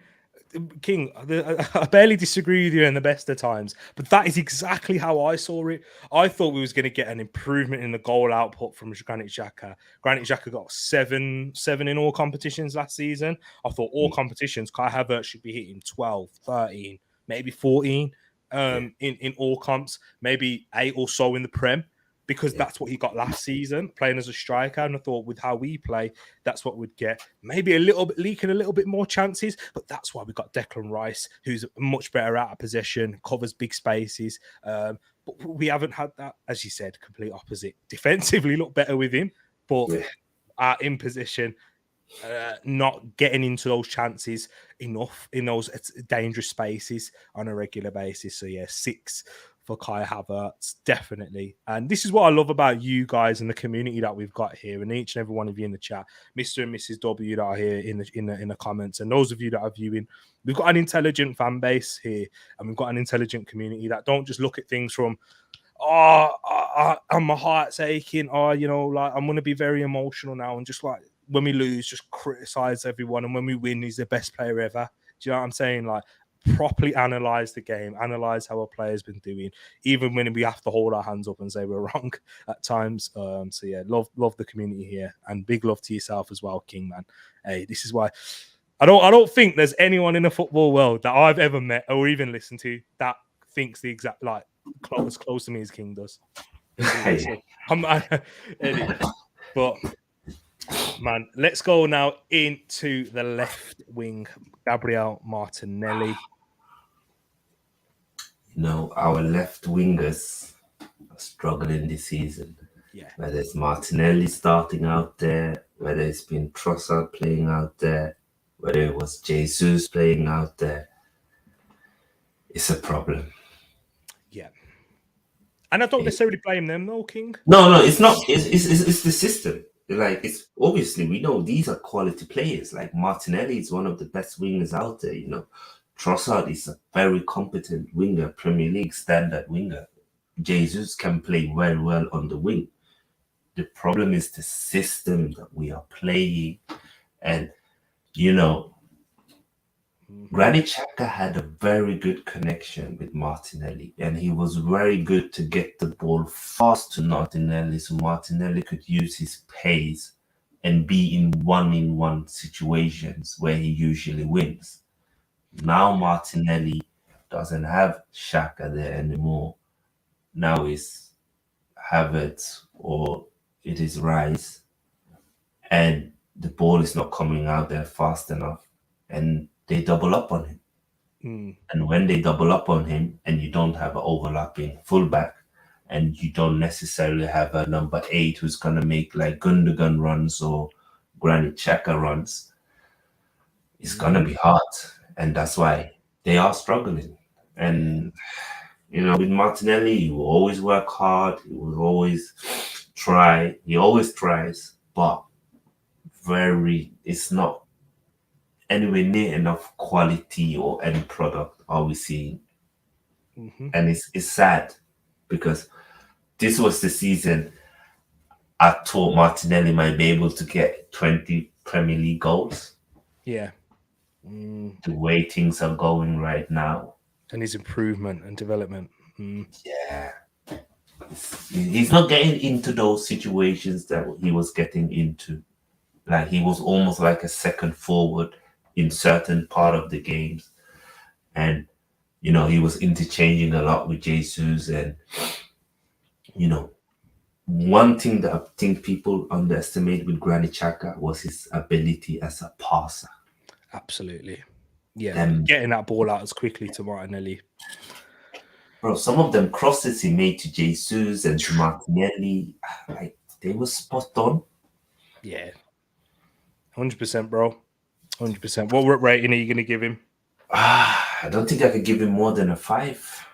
King, I barely disagree with you in the best of times, but that is exactly how I saw it. I thought we was going to get an improvement in the goal output from Granit Xhaka. Granit Xhaka got seven in all competitions last season. I thought all competitions, Kai Havertz should be hitting 12, 13, maybe 14 in all comps, maybe 8 or so in the Prem. Because that's what he got last season, playing as a striker. And I thought with how we play, that's what we'd get. Maybe a little bit leaking a little bit more chances, but that's why we got Declan Rice, who's much better out of possession, covers big spaces. But we haven't had that, as you said, complete opposite. Defensively look better with him, but in position, not getting into those chances enough in those dangerous spaces on a regular basis. So 6 for Kai Havertz, definitely. And this is what I love about you guys and the community that we've got here, and each and every one of you in the chat, Mr. and Mrs. W that are here in the comments, and those of you that are viewing. We've got an intelligent fan base here, and we've got an intelligent community that don't just look at things from, and my heart's aching, I'm going to be very emotional now, and just like when we lose, just criticize everyone, and when we win, he's the best player ever. Do you know what I'm saying? Like, properly analyze the game, analyze how our players been doing, even when we have to hold our hands up and say we're wrong at times. Love the community here, and big love to yourself as well, King, man. Hey, this is why I don't think there's anyone in the football world that I've ever met or even listened to that thinks the exact as close to me as King does. But man, let's go now into the left wing, Gabriel Martinelli. Our left wingers are struggling this season. Yeah. Whether it's Martinelli starting out there, whether it's been Trossard playing out there, whether it was Jesus playing out there, it's a problem. Yeah. And I don't necessarily blame them, though, King. No, it's not. It's the system. Like, it's obviously, we know these are quality players. Like, Martinelli is one of the best wingers out there, Trossard is a very competent winger, Premier League standard winger. Jesus can play very well on the wing. The problem is the system that we are playing. And, Granit Xhaka had a very good connection with Martinelli, and he was very good to get the ball fast to Martinelli, so Martinelli could use his pace and be in one situations where he usually wins. Now Martinelli doesn't have Xhaka there anymore. Now it's Havertz or it is Rice, and the ball is not coming out there fast enough, and they double up on him. And when they double up on him and you don't have an overlapping fullback and you don't necessarily have a number 8 who's going to make like Gundogan runs or Granit Xhaka runs, it's going to be hard. And that's why they are struggling. And, with Martinelli, he will always work hard. He will always try. He always tries, but it's not anywhere near enough quality or end product are we seeing. And it's sad because this was the season I thought Martinelli might be able to get 20 Premier League goals. Yeah. The way things are going right now. And his improvement and development. Yeah. He's not getting into those situations that he was getting into. Like he was almost like a second forward in certain part of the games. And, he was interchanging a lot with Jesus. And, one thing that I think people underestimate with Granit Xhaka was his ability as a passer. Absolutely. Yeah, getting that ball out as quickly to Martinelli. Bro, some of them crosses he made to Jesus and to Martinelli, like, they were spot on. Yeah. 100%, bro. 100%. What rating are you going to give him? I don't think I could give him more than a 5.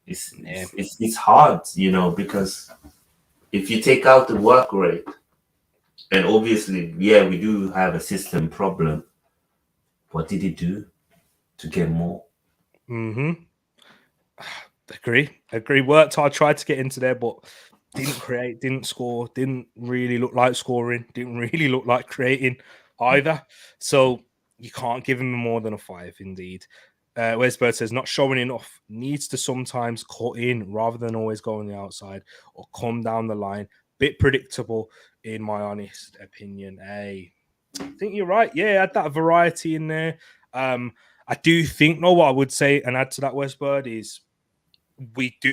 It's hard, because if you take out the work rate, and obviously, we do have a system problem. What did he do to get more? Agree. Worked hard, tried to get into there, but didn't create, didn't score, didn't really look like scoring, didn't really look like creating either. So you can't give him more than a 5, indeed. Wesbird says, not showing enough, needs to sometimes cut in rather than always go on the outside or come down the line. Bit predictable, in my honest opinion. I think you're right. Yeah, add that variety in there. I do think, what I would say and add to that, Westbird, is we do,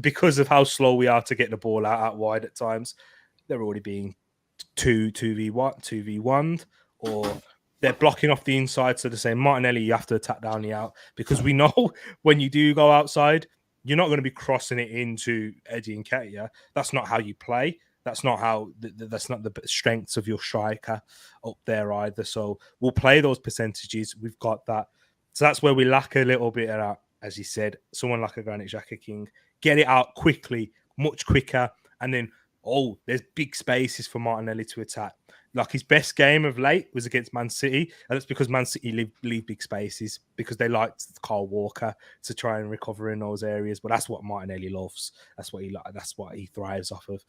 because of how slow we are to get the ball out wide at times, they're already being 2v1, or they're blocking off the inside. So they're saying, Martinelli, you have to attack down the out, because we know when you do go outside, you're not going to be crossing it into Eddie and Ketia. That's not how you play. That's not how. That's not the strengths of your striker up there either. So we'll play those percentages. We've got that. So that's where we lack a little bit of that, as you said. Someone like a Granit Xhaka King, get it out quickly, much quicker, and then there's big spaces for Martinelli to attack. Like his best game of late was against Man City, and that's because Man City leave big spaces because they liked Kyle Walker to try and recover in those areas. But that's what Martinelli loves. That's what he thrives off of.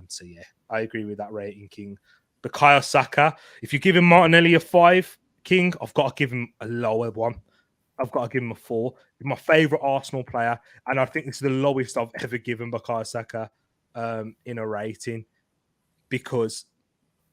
So yeah, I agree with that rating, King. Bukayo Saka, if you give him Martinelli a 5, King, I've got to give him a lower one. I've got to give him a 4. He's my favourite Arsenal player, and I think this is the lowest I've ever given Bukayo Saka in a rating, because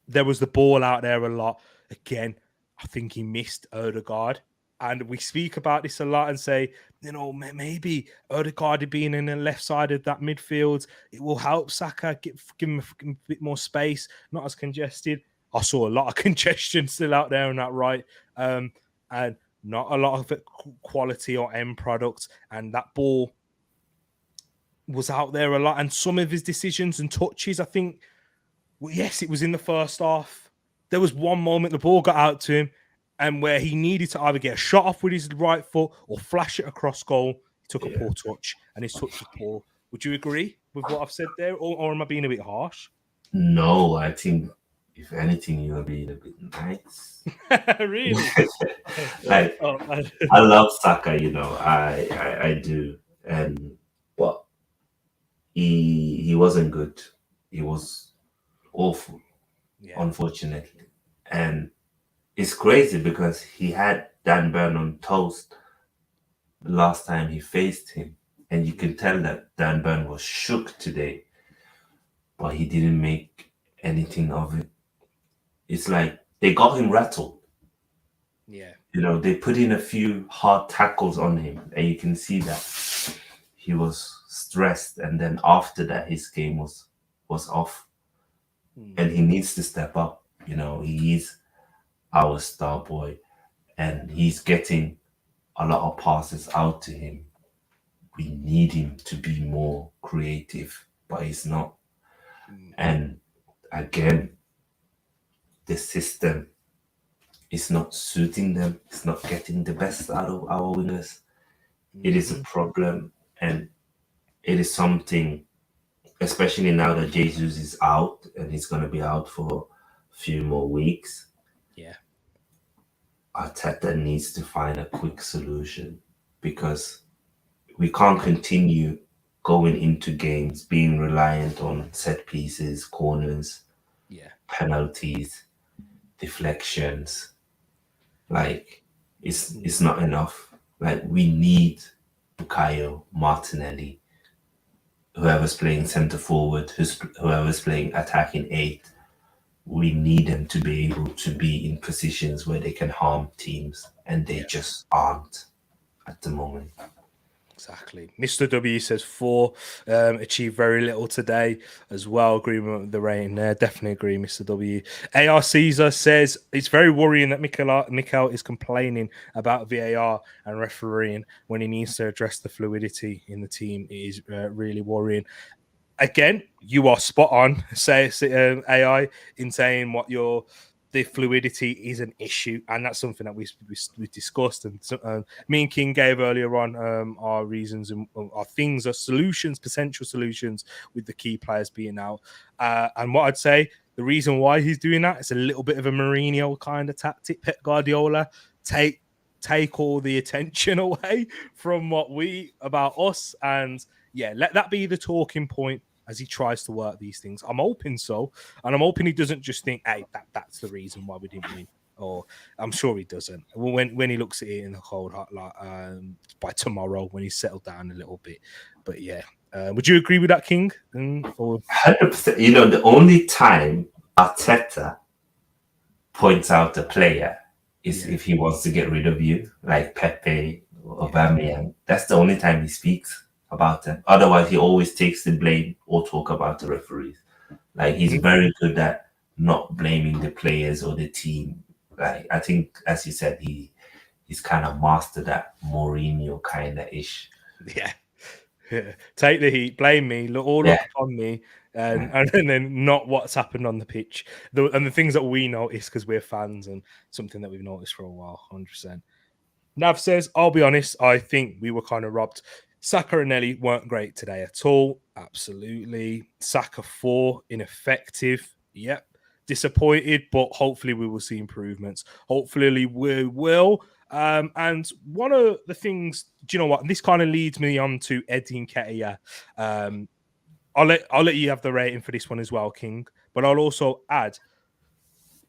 there was the ball out there a lot. Again, I think he missed Odegaard. And we speak about this a lot and say, maybe Odegaard being in the left side of that midfield, it will help Saka, give him a bit more space, not as congested. I saw a lot of congestion still out there on that right. And not a lot of quality or end product. And that ball was out there a lot. And some of his decisions and touches, I think, yes, it was in the first half. There was one moment the ball got out to him, and where he needed to either get a shot off with his right foot or flash it across goal. He took a poor touch, and his touch was poor. Would you agree with what I've said there, or am I being a bit harsh? No, I think, if anything, you're being a bit nice. Really? I love Saka, I do. But he wasn't good. He was awful, unfortunately. And it's crazy because he had Dan Burn on toast the last time he faced him. And you can tell that Dan Burn was shook today, but he didn't make anything of it. It's like they got him rattled. Yeah. They put in a few hard tackles on him, and you can see that he was stressed. And then after that, his game was off, and he needs to step up. He is our star boy, and he's getting a lot of passes out to him. We need him to be more creative, but he's not. And again, the system is not suiting them. It's not getting the best out of our winners. It is a problem, and it is something, especially now that Jesus is out and he's going to be out for a few more weeks. Yeah. Arteta needs to find a quick solution, because we can't continue going into games being reliant on set pieces, corners, penalties, deflections. Like, it's not enough. Like, we need Bukayo, Martinelli, whoever's playing centre forward, whoever's playing attacking 8. We need them to be able to be in positions where they can harm teams, and they just aren't at the moment. Exactly. Mr. W says 4, achieved very little today as well. Agreement with the rating there. Definitely agree, Mr. W. AR Caesar says it's very worrying that Mikel is complaining about VAR and refereeing when he needs to address the fluidity in the team. It is really worrying. Again, you are spot on, say AI, in saying the fluidity is an issue, and that's something that we discussed, and me and King gave earlier on our reasons and our things, our solutions, potential solutions with the key players being out. And what I'd say, the reason why he's doing that is a little bit of a Mourinho kind of tactic. Pep Guardiola, take all the attention away from about us, and let that be the talking point as he tries to work these things. I'm hoping so. And I'm hoping he doesn't just think, hey, that's the reason why we didn't win. Or I'm sure he doesn't. When he looks at it in the cold heart, by tomorrow, when he's settled down a little bit. But would you agree with that, King? 100%. The only time Arteta points out a player is if he wants to get rid of you, like Pepe or Aubameyang. That's the only time he speaks about them. Otherwise, he always takes the blame or talk about the referees. Like, he's very good at not blaming the players or the team. Like, I think, as you said, he's kind of mastered that Mourinho kind of ish. Yeah. Take the heat, blame me, look upon me, and then not what's happened on the pitch. And the things that we notice because we're fans, and something that we've noticed for a while, 100%. Nav says, I'll be honest, I think we were kind of robbed. Saka and Nelly weren't great today at all. Absolutely. Saka 4, ineffective. Yep. Disappointed, but hopefully we will see improvements. Hopefully we will. And one of the things, do you know what? This kind of leads me on to Eddie Nketiah. I'll let you have the rating for this one as well, King. But I'll also add,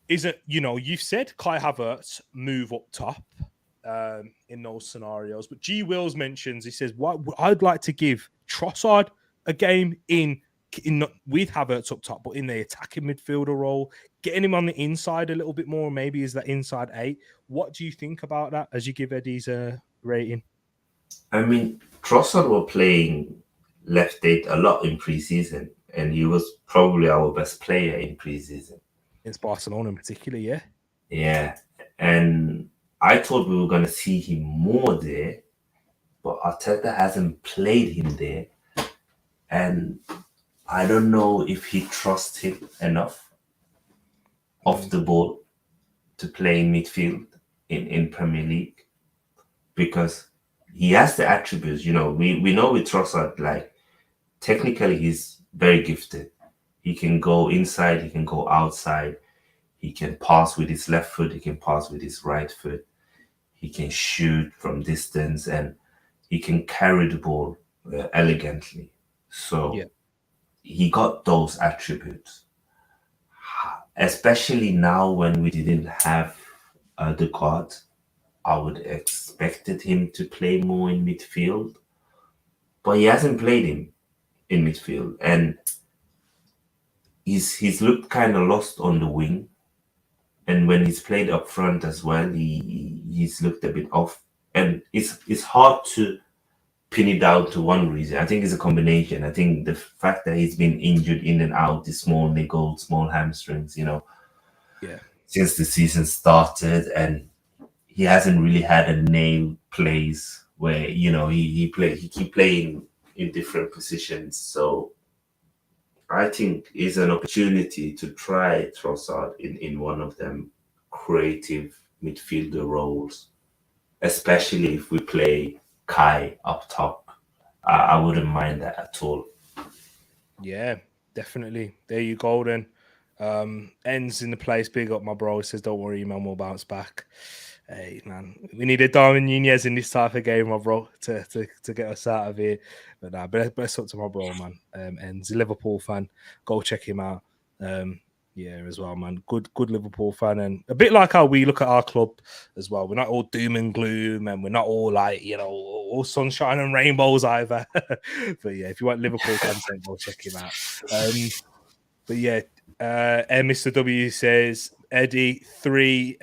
you've said Kai Havertz move up top in those scenarios, but G Wills mentions, he says, "What I'd like to give Trossard a game in with Havertz up top, but in the attacking midfielder role, getting him on the inside a little bit more, maybe as that inside 8." What do you think about that as you give Eddie's rating? I mean, Trossard were playing left 8 a lot in pre-season, and he was probably our best player in pre-season. It's Barcelona in particular, yeah. Yeah, and I thought we were going to see him more there, but Arteta hasn't played him there. And I don't know if he trusts him enough off the ball to play in midfield in Premier League, because he has the attributes. We know with Trossard, like, technically he's very gifted. He can go inside, he can go outside, he can pass with his left foot, he can pass with his right foot. He can shoot from distance, and he can carry the ball elegantly. So he got those attributes, especially now when we didn't have the card. I would expected him to play more in midfield, but he hasn't played him in midfield, and he's looked kind of lost on the wing. And when he's played up front as well, he's looked a bit off. And it's hard to pin it down to one reason. I think it's a combination. I think the fact that he's been injured in and out, the small niggle, small hamstrings, Yeah. since the season started, and he hasn't really had a nailed plays where he keep playing in different positions. So I think it's an opportunity to try Trossard in one of them creative midfielder roles, especially if we play Kai up top. I wouldn't mind that at all. Yeah, definitely. There you go then. Ends in the place. Big up my bro. He says, don't worry, man, we'll bounce back. Hey, man, we need a Darwin Nunez in this type of game, my bro, to get us out of here. But nah, best up to my bro, man. Ends a Liverpool fan. Go check him out. Yeah, as well, man. Good Liverpool fan, and a bit like how we look at our club as well. We're not all doom and gloom, and we're not all like all sunshine and rainbows either. But yeah, if you want Liverpool content, go check him out. But yeah, Mr. W says Eddie 3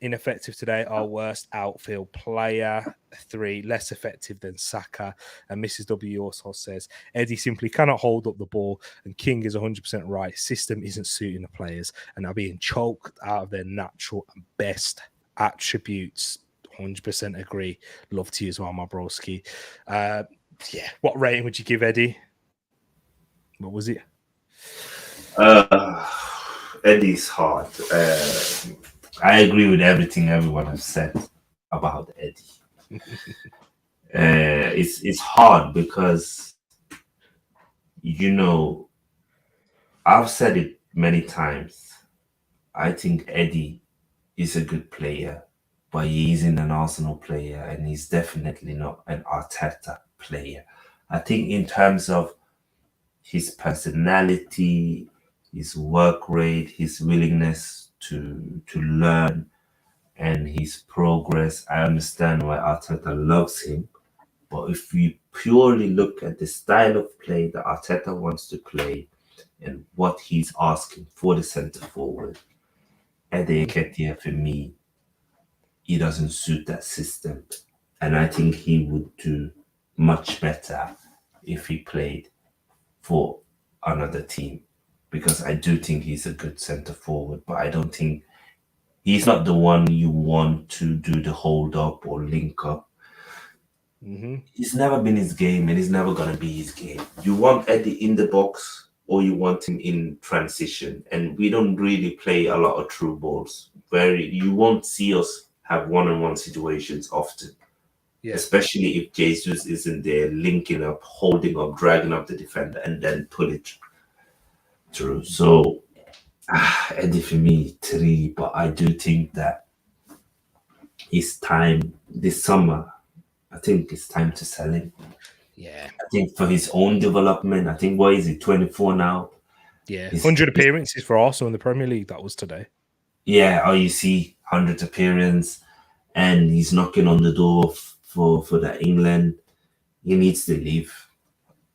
ineffective today. Our worst outfield player. 3 less effective than Saka. And Mrs. W also says Eddie simply cannot hold up the ball, and King is 100% right. System isn't suiting the players, and are being choked out of their natural and best attributes. 100% agree. Love to you as well, my broski. Yeah, what rating would you give Eddie? What was it? Eddie's hard. I agree with everything everyone has said about Eddie. It's hard because I've said it many times. I think Eddie is a good player, but he isn't an Arsenal player, and he's definitely not an Arteta player. I think in terms of his personality, his work rate, his willingness to learn, and his progress, I understand why Arteta loves him. But if you purely look at the style of play that Arteta wants to play and what he's asking for the centre forward, Eddie Nketiah, for me, he doesn't suit that system. And I think he would do much better if he played for another team, because I do think he's a good centre forward, but I don't think he's not the one you want to do the hold up or link up. He's never been his game, and he's never going to be his game. You want Eddie in the box, or you want him in transition, and we don't really play a lot of through balls. You won't see us have one-on-one situations often. Yeah. Especially if Jesus isn't there linking up, holding up, dragging up the defender, and then pull it through. So, Eddie for me, 3, but I do think that it's time this summer. I think it's time to sell him. Yeah. I think for his own development, I think, what is he, 24 now? Yeah. 100 appearances for Arsenal in the Premier League, that was today. Yeah, you see 100 appearance, and he's knocking on the door for the England. He needs to leave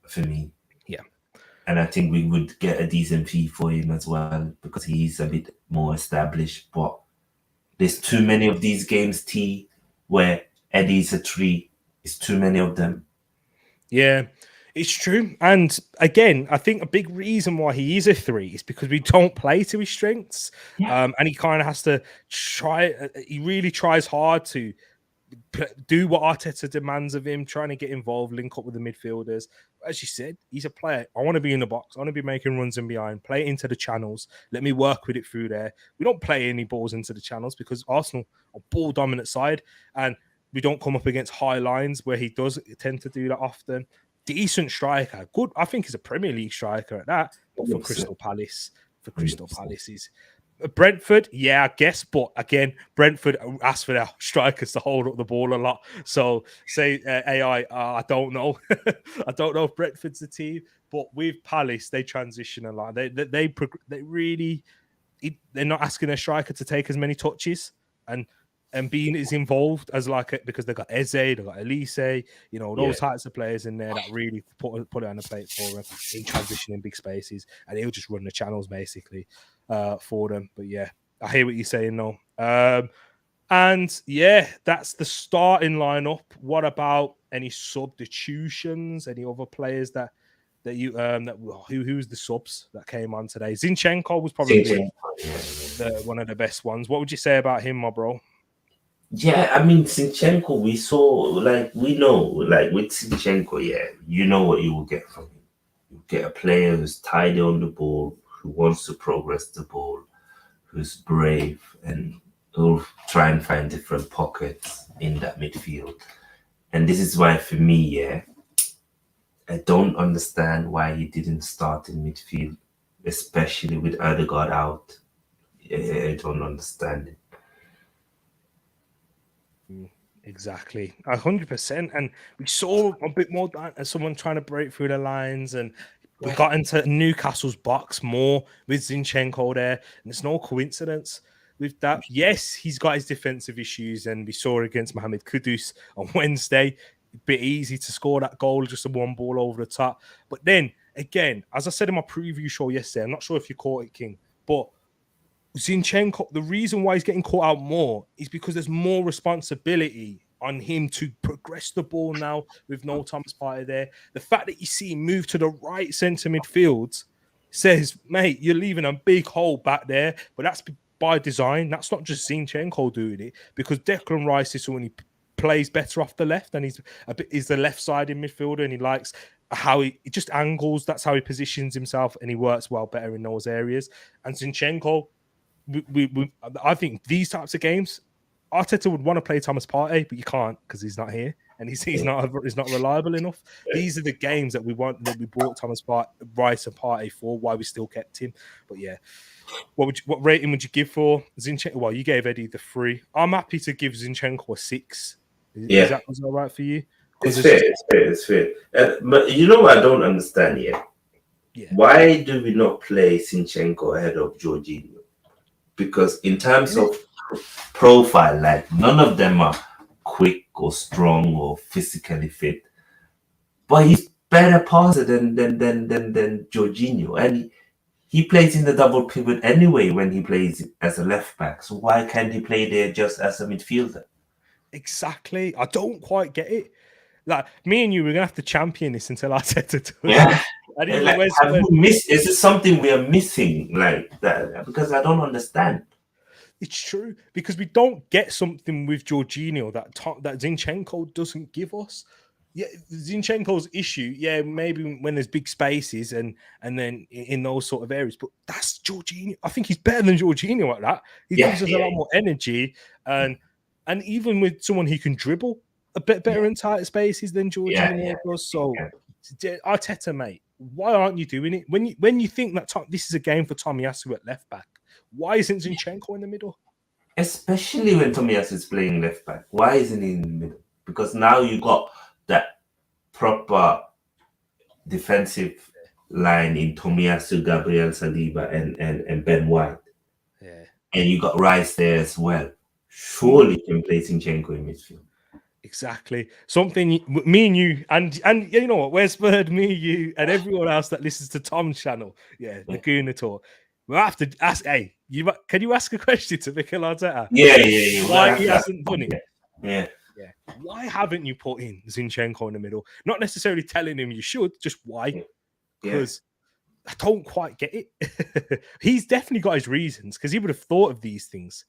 for me. Yeah. And I think we would get a decent fee for him as well, because he's a bit more established. But there's too many of these games, where Eddie's a 3. It's too many of them. Yeah, it's true. And again, I think a big reason why he is a 3 is because we don't play to his strengths. Yeah. And he kind of has to he really tries hard to do what Arteta demands of him, trying to get involved, link up with the midfielders. As you said, he's a player. I want to be in the box. I want to be making runs in behind, play it into the channels. Let me work with it through there. We don't play any balls into the channels because Arsenal are ball dominant side, and we don't come up against high lines where he does tend to do that often. Decent striker. Good. I think he's a Premier League striker at that. But for Crystal Palace, is Brentford, yeah, I guess. But again, Brentford asked for their strikers to hold up the ball a lot. So say AI, I don't know. I don't know if Brentford's the team. But with Palace, they transition a lot. They really, they're not asking their striker to take as many touches. And and being as involved as because they got Eze, they got Elise, those types of players in there that really put it on the plate for him in transition in big spaces, and he'll just run the channels basically for them. But yeah, I hear what you're saying though. And yeah, that's the starting lineup. What about any substitutions? Any other players that you who's the subs that came on today? Zinchenko was probably one of the best ones. What would you say about him, my bro? Yeah, I mean Zinchenko, we know with Zinchenko, you know what you will get from him. You get a player who's tidy on the ball, who wants to progress the ball, who's brave, and who'll try and find different pockets in that midfield. And this is why, for me, I don't understand why he didn't start in midfield, especially with Odegaard out. I don't understand it. Exactly, 100%. And we saw a bit more as someone trying to break through the lines, and we got into Newcastle's box more with Zinchenko there. And it's no coincidence with that. Yes, he's got his defensive issues, and we saw against Mohammed Kudus on Wednesday. A bit easy to score that goal, just a one ball over the top. But then again, as I said in my preview show yesterday, I'm not sure if you caught it, King, but Zinchenko, the reason why he's getting caught out more is because there's more responsibility on him to progress the ball now with no Thomas Partey there. The fact that you see him move to the right centre midfield says, mate, you're leaving a big hole back there. But that's by design. That's not just Zinchenko doing it, because Declan Rice is when he plays better off the left, and he's the left-sided midfielder, and he likes how he just angles. That's how he positions himself, and he works well better in those areas. And Zinchenko, I think these types of games, Arteta would want to play Thomas Partey, but you can't because he's not here, and he's not reliable enough. These are the games that we brought Thomas Rice and Partey for. Why we still kept him, but yeah. What rating would you give for Zinchenko? Well, you gave Eddie the 3. I'm happy to give Zinchenko a 6. Is that all right for you? It's fair. But you know what I don't understand yet? Yeah. Why do we not play Zinchenko ahead of Jorginho? Because in terms of profile, none of them are quick or strong or physically fit. But he's better passer than Jorginho, and he plays in the double pivot anyway when he plays as a left back. So why can't he play there just as a midfielder? Exactly. I don't quite get it. Me and you, we're gonna have to champion this until Arteta does. Yeah. Is it something we are missing like that? Because I don't understand. It's true, because we don't get something with Jorginho that Zinchenko doesn't give us. Yeah, Zinchenko's issue, maybe when there's big spaces and then in those sort of areas, but that's Jorginho. I think he's better than Jorginho at that. He gives us a lot more energy, and even with someone who can dribble a bit better in tighter spaces than Jorginho does. So, Arteta, mate, why aren't you doing it when you think that this is a game for Tomiyasu at left back? Why isn't Zinchenko in the middle? Especially when Tomiyasu is playing left back, why isn't he in the middle? Because now you got that proper defensive line in Tomiyasu, Gabriel Saliba, and Ben White. Yeah. And you got Rice there as well. Surely you can play Zinchenko in midfield. Exactly. Something me and you, and you know what, where's Bird, me, you, and everyone else that listens to Tom's channel. Yeah, the Goonator. We'll have to ask, can you ask a question to Mikel Arteta? Yeah. Why he hasn't done it? Yeah. Why haven't you put in Zinchenko in the middle? Not necessarily telling him you should, just why? Because I don't quite get it. He's definitely got his reasons, because he would have thought of these things.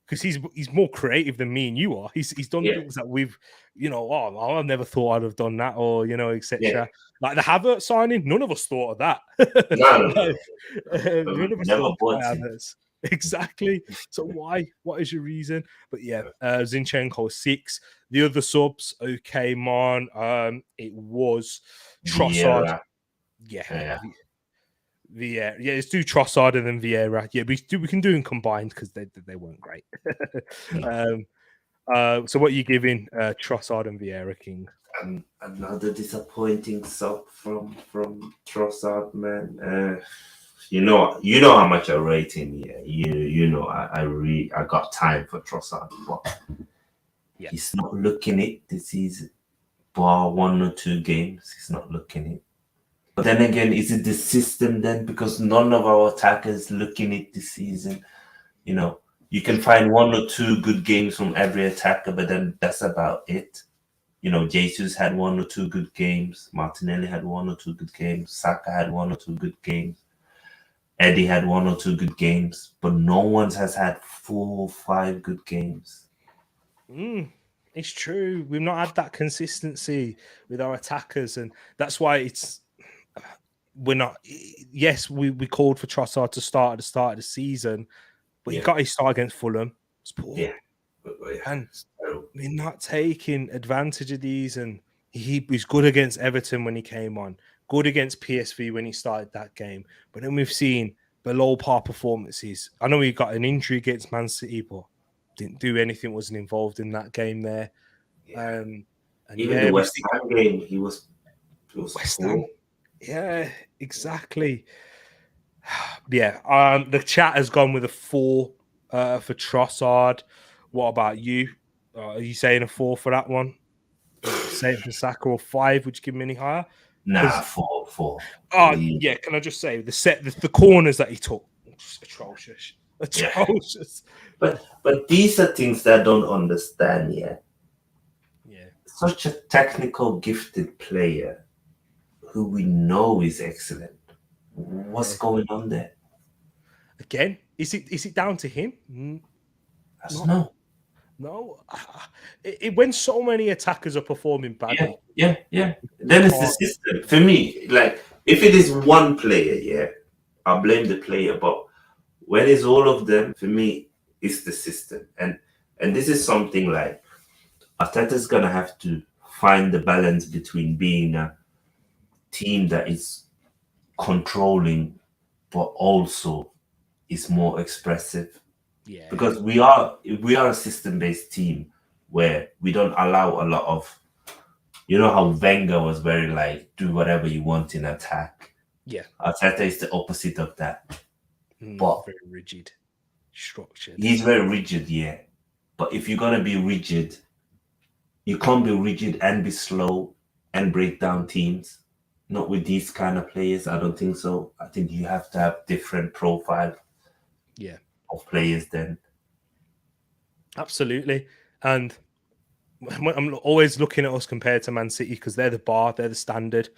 Because he's more creative than me and you are. He's done things that we've, I never thought I'd have done that, or etc. Yeah. Like the Havertz signing, none of us thought of that. No. None of us thought of Havertz. Exactly. So why? What is your reason? But Zinchenko 6. The other subs, okay, man. It was Trossard. Vieira. Let's do Trossard and then Vieira. Yeah, we can do them combined because they weren't great. So what are you giving Trossard and Vieira, King? Another disappointing sub from Trossard, man. you know how much I rate him. Yeah, I got time for Trossard, but Yeah. he's not looking it this season. Bar 1 or 2 games, he's not looking it. But then again, is it the system then? Because none of our attackers looking it this season. You know, you can find 1 or 2 good games from every attacker, but then that's about it. You know, Jesus had 1 or 2 good games. Martinelli had 1 or 2 good games. Saka had 1 or 2 good games. Eddie had 1 or 2 good games, but no one has had 4 or 5 good games. It's true. We've not had that consistency with our attackers, and that's why we're not. Yes, we called for Trossard to start at the start of the season, but he got his start against Fulham. It's poor. Yeah. And we're not taking advantage of these. And he was good against Everton when he came on, good against PSV when he started that game. But then we've seen below par performances. I know he got an injury against Man City, but didn't do anything, wasn't involved in that game there. Yeah. And Even the West Ham game, he was West poor. Ham. Yeah, exactly. Yeah, the chat has gone with a 4 for Trossard. What about you? Are you saying a 4 for that one? Same for Saka, or 5? Would you give him any higher? Nah, 4. Oh, yeah. Can I just say the corners that he took, just atrocious. Atrocious. Yeah. But these are things that I don't understand yet. Yeah. Such a technical, gifted player who we know is excellent. What's going on there? Again, is it down to him? No. No. When so many attackers are performing badly. Yeah. Then it's the system. For me, like, if it is one player, I'll blame the player. But when it's all of them, for me, it's the system. And this is something like Arteta's going to have to find the balance between being a team that is controlling, but also is more expressive. Yeah. Because we are a system-based team where we don't allow a lot of, you know how Wenger was very like, do whatever you want in attack. Yeah. Arteta is the opposite of that. But very rigid, structured. He's very rigid, yeah. But if you're gonna be rigid, you can't be rigid and be slow and break down teams. Not with these kind of players. I don't think so. I think you have to have different profile of players then. Absolutely. And I'm always looking at us compared to Man City because they're the bar, they're the standard.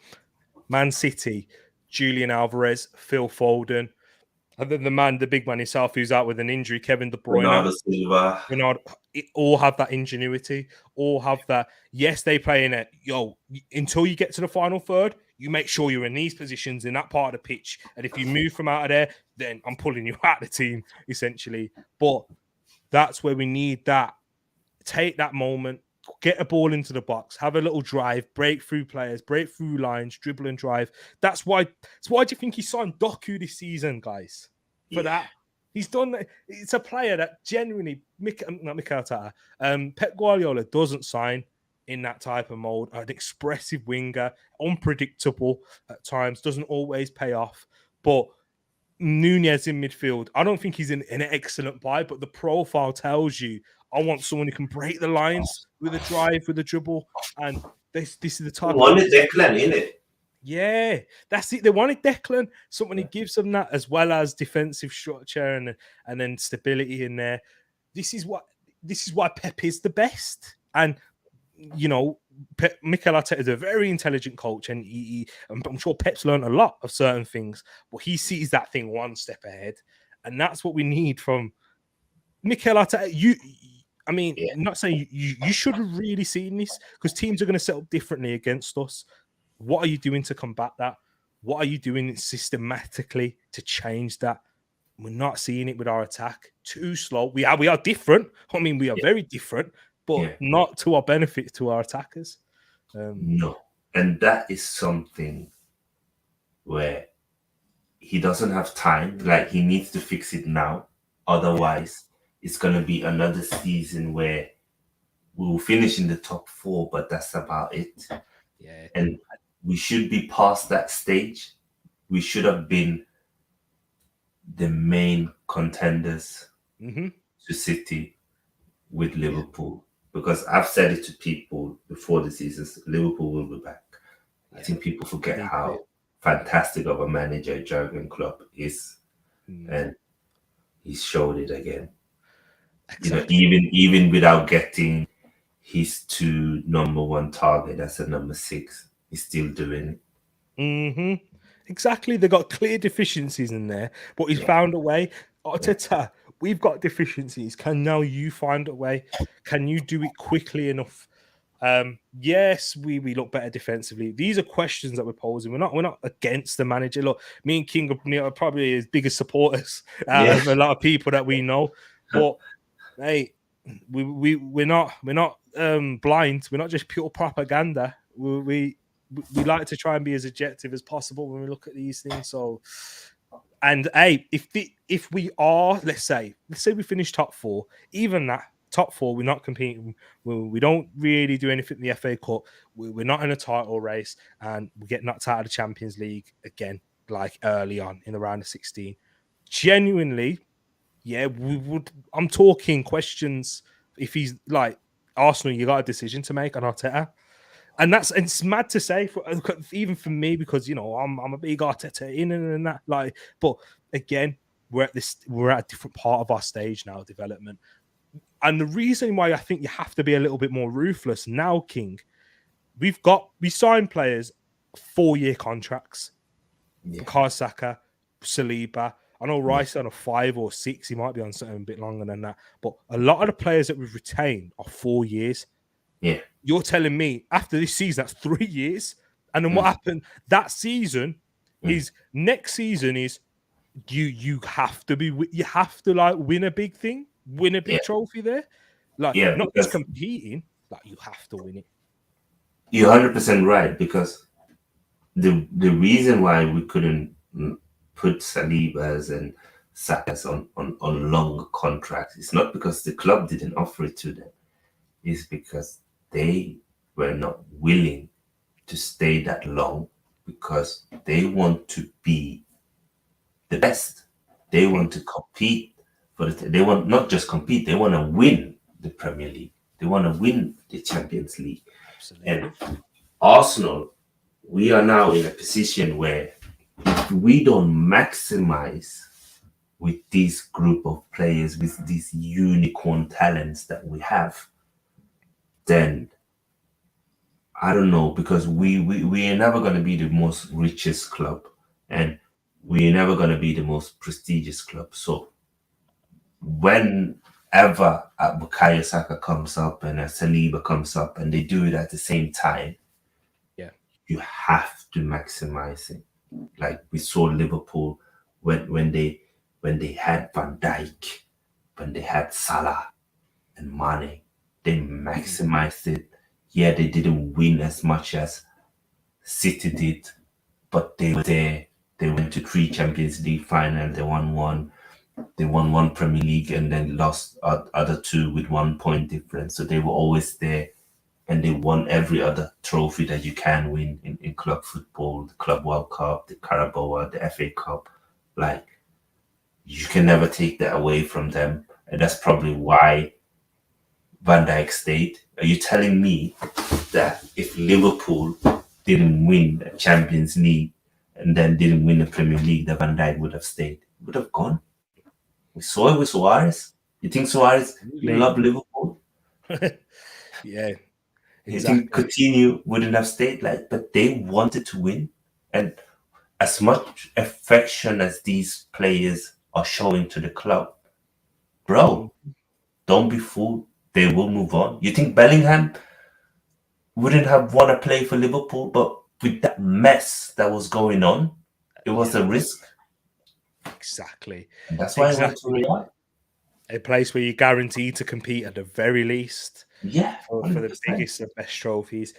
Man City, Julian Alvarez, Phil Foden, and then the big man himself who's out with an injury, Kevin De Bruyne. All have that ingenuity, all have that. Yes, they play in it. Until you get to the final third, you make sure you're in these positions in that part of the pitch. And if you move from out of there, then I'm pulling you out of the team, essentially. But that's where we need that. Take that moment, get a ball into the box, have a little drive, break through players, break through lines, dribble and drive. That's why do you think he signed Doku this season, guys? For that. He's done that. It's a player that genuinely, not Mikel Arteta, Pep Guardiola doesn't sign in that type of mode. An expressive winger, unpredictable at times, doesn't always pay off. But Nunez in midfield, I don't think he's an excellent buy, but the profile tells you I want someone who can break the lines with a drive, with a dribble, and this is the type. Wanted Declan in it. Yeah, that's it. They wanted Declan, someone who gives them that as well as defensive structure and then stability in there. This is why Pep is the best, and Mikel Arteta is a very intelligent coach, and I'm sure Pep's learned a lot of certain things, but he sees that thing one step ahead, and that's what we need from Mikel Arteta. I'm not saying you should have really seen this because teams are going to set up differently against us. What are you doing to combat that? What are you doing systematically to change that? We're not seeing it with our attack. Too slow. We are different. We are very different, but not to our benefit to our attackers. No. And that is something where he doesn't have time. Like, he needs to fix it now. Otherwise, it's going to be another season where we will finish in the top 4, but that's about it. Yeah. And we should be past that stage. We should have been the main contenders Mm-hmm. to City with Liverpool. Because I've said it to people before the season, Liverpool will be back. I think people forget how fantastic of a manager Jurgen Klopp is, and he showed it again. Exactly. You know, even without getting his 2 number 1 target as a number 6, he's still doing it. Mm-hmm. Exactly. They got clear deficiencies in there, but he's found a way. Arteta, we've got deficiencies. Can now you find a way? Can you do it quickly enough? Yes, we look better defensively. These are questions that we're posing. We're not against the manager. Look, me and King are probably his biggest supporters out of a lot of people that we know. But hey, we're not blind. We're not just pure propaganda. We like to try and be as objective as possible when we look at these things. So, and hey, if we are, let's say we finish top 4, even that top 4, we're not competing. We don't really do anything in the FA Cup. We're not in a title race, and we get knocked out of the Champions League again, like early on in the round of 16. Genuinely, yeah, we would. I'm talking questions. If he's like Arsenal, you got a decision to make on Arteta. And it's mad to say, even for me, because I'm a big Arteta in and that. Like, but again, we're at a different part of our stage now, development. And the reason why I think you have to be a little bit more ruthless now, King, we signed players 4-year contracts. Saka, Saliba. I know Rice on a 5 or 6. He might be on something a bit longer than that. But a lot of the players that we've retained are 4 years. Yeah. You're telling me after this season, that's 3 years. And then what happened that season is next season is you have to like win a big thing, win a big trophy there. Like not just competing, like you have to win it. You're 100% right, because the reason why we couldn't put Salibas and Sakas on long contracts is not because the club didn't offer it to them. It's because they were not willing to stay that long, because they want to be the best. They want to compete they want not just compete, they want to win the Premier League. They want to win the Champions League. Absolutely. And Arsenal, we are now in a position where if we don't maximize with this group of players, with these unicorn talents that we have, then I don't know, because we are never going to be the most richest club, and we're never going to be the most prestigious club. So whenever a Bukayo Saka comes up and a Saliba comes up and they do it at the same time, you have to maximize it. Like we saw Liverpool when they had Van Dijk, when they had Salah and Mane, they maximized it. Yeah, they didn't win as much as City did, but they were there. They went to 3 Champions League final. They won 1. They won 1 Premier League and then lost other 2 with 1 point difference. So they were always there, and they won every other trophy that you can win in club football: the Club World Cup, the Carabao, the FA Cup. Like, you can never take that away from them, and that's probably why Van Dijk stayed. Are you telling me that if Liverpool didn't win the Champions League and then didn't win the Premier League, that Van Dijk would have stayed? He would have gone. We saw it with Suarez. You think Suarez loved Liverpool? Yeah, exactly. You think Coutinho wouldn't have stayed? But they wanted to win, and as much affection as these players are showing to the club, bro, don't be fooled. They will move on. You think Bellingham wouldn't have want to play for Liverpool, but with that mess that was going on, it was a risk. Exactly. And that's why I went to Real. A place where you're guaranteed to compete at the very least. Yeah, for the biggest and best trophies.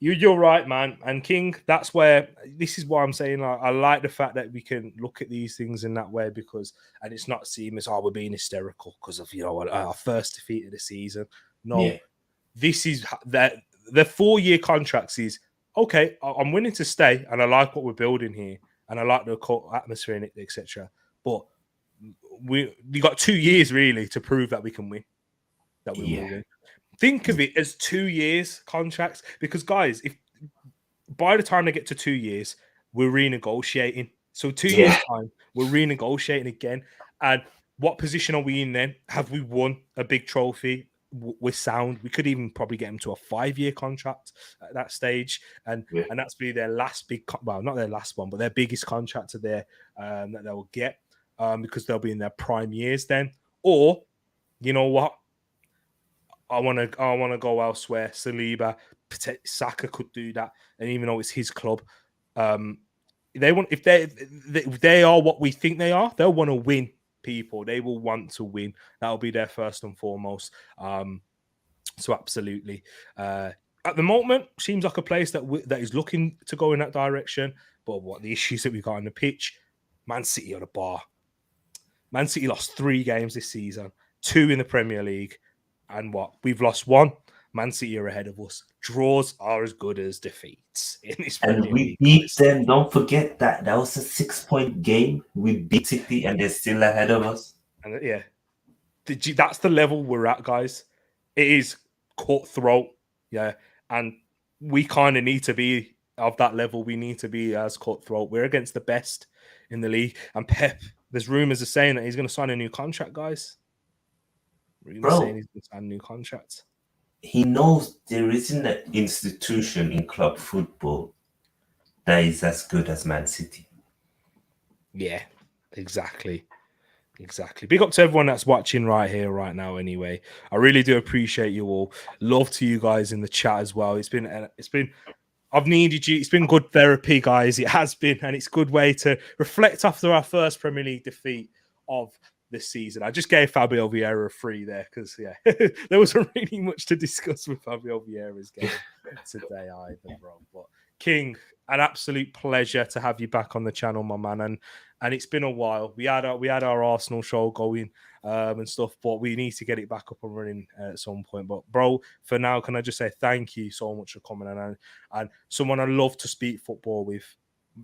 You're right, man. And King, this is why I'm saying I like the fact that we can look at these things in that way, and it's not seen as, we're being hysterical because of our first defeat of the season. No, this is that the 4-year contracts is okay. I'm willing to stay, and I like what we're building here, and I like the atmosphere in it, etc. But we got 2 years really to prove that we can win. That we will win. Think of it as 2 years contracts, because guys, if by the time they get to 2 years, we're renegotiating. So 2 years time, we're renegotiating again. And what position are we in then? Have we won a big trophy? We're sound. We could even probably get them to a 5-year contract at that stage, and that's be their last big, well, not their last one, but their biggest contract there that they'll get, because they'll be in their prime years then. Or, you know what? I want to go elsewhere. Saliba, Saka could do that, and even though it's his club, they want, if they are what we think they are, they'll want to win. People, they will want to win. That'll be their first and foremost. So absolutely, at the moment, seems like a place that is looking to go in that direction. But what the issues that we got on the pitch? Man City on the bar. Man City lost 3 games this season, 2 in the Premier League. And what? We've lost 1. Man City are ahead of us. Draws are as good as defeats in this Premier And we League. beat them. Don't forget that was a 6-point game. We beat City, and they're still ahead of us. And that's the level we're at, guys. It is cutthroat, and we kind of need to be of that level. We need to be as cutthroat. We're against the best in the league. And Pep, there's rumors of saying that he's going to sign a new contract, guys. Rumors saying he's going to sign a new contract. He knows there isn't an institution in club football that is as good as Man City. Yeah, exactly. Big up to everyone that's watching right here, right now. Anyway, I really do appreciate you all. Love to you guys in the chat as well. It's been. I've needed you. It's been good therapy, guys. It has been, and it's a good way to reflect after our first Premier League defeat of this season. I just gave Fabio Vieira a free there because there wasn't really much to discuss with Fabio Vieira's game today either, bro. But King, an absolute pleasure to have you back on the channel, my man. And it's been a while. We had our Arsenal show going and stuff, but we need to get it back up and running at some point. But bro, for now, can I just say thank you so much for coming and someone I love to speak football with.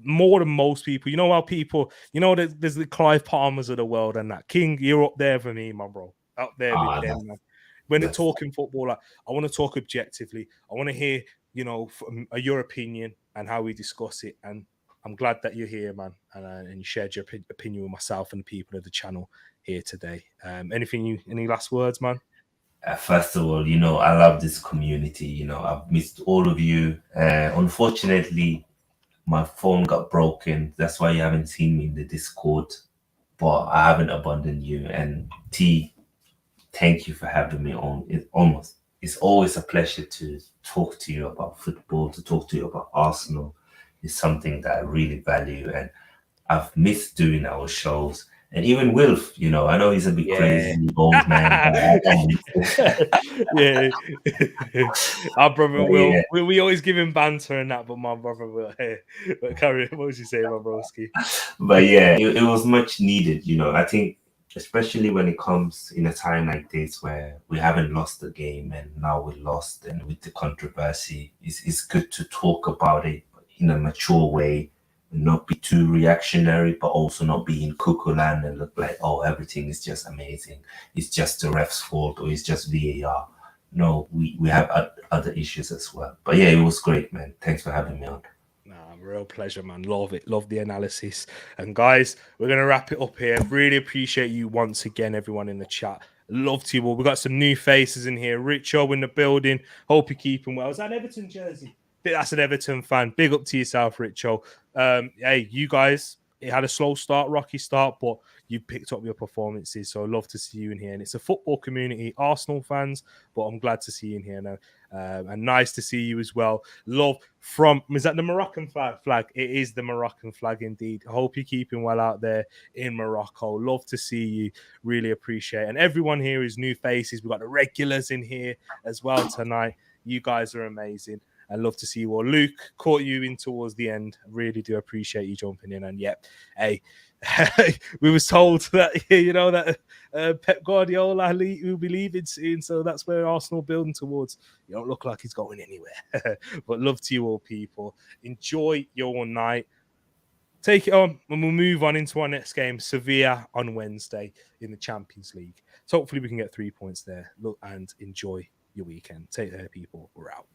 More than most people. You know how people, there's the Clive Palmers of the world and that. King, you're up there for me, my bro. Up there with them, man. When they're talking football, I want to talk objectively. I want to hear, your opinion and how we discuss it. And I'm glad that you're here, man. And you shared your opinion with myself and the people of the channel here today. Any last words, man? First of all, I love this community. I've missed all of you. Unfortunately, my phone got broken. That's why you haven't seen me in the Discord. But I haven't abandoned you. And T, thank you for having me on. It's always a pleasure to talk to you about football, to talk to you about Arsenal. It's something that I really value. And I've missed doing our shows. And even Wilf, I know he's a bit crazy, old man. Yeah. Our brother Will. We always give him banter and that, but my brother Will. Hey, but carry on. What was you saying, my broski? But yeah, it was much needed. I think, especially when it comes in a time like this where we haven't lost the game and now we're lost, and with the controversy, it's good to talk about it in a mature way. Not be too reactionary, but also not be in cuckoo land and look like, oh, everything is just amazing. It's just the ref's fault, or it's just VAR. No, we have other issues as well. But yeah, it was great, man. Thanks for having me on. Real pleasure, man. Love it. Love the analysis. And guys, we're going to wrap it up here. Really appreciate you once again, everyone in the chat. Love to you all. We've got some new faces in here. Richo in the building. Hope you're keeping well. Is that an Everton jersey? That's an Everton fan. Big up to yourself, Richo. Hey, you guys, it had a slow start, rocky start, but you picked up your performances. So I love to see you in here. And it's a football community, Arsenal fans, but I'm glad to see you in here now. And nice to see you as well. Love from, is that the Moroccan flag? It is the Moroccan flag indeed. I hope you're keeping well out there in Morocco. Love to see you. Really appreciate it. And everyone here is new faces. We've got the regulars in here as well tonight. You guys are amazing. I love to see you all. Luke, caught you in towards the end. Really do appreciate you jumping in. And yep, hey, we was told that that Pep Guardiola will be leaving soon, so that's where Arsenal building towards. You don't look like he's going anywhere. But love to you all, people. Enjoy your night. take it on, and we'll move on into our next game, Sevilla on Wednesday in the Champions League. So hopefully we can get 3 points there. Look and enjoy your weekend. Take care, people. We're out.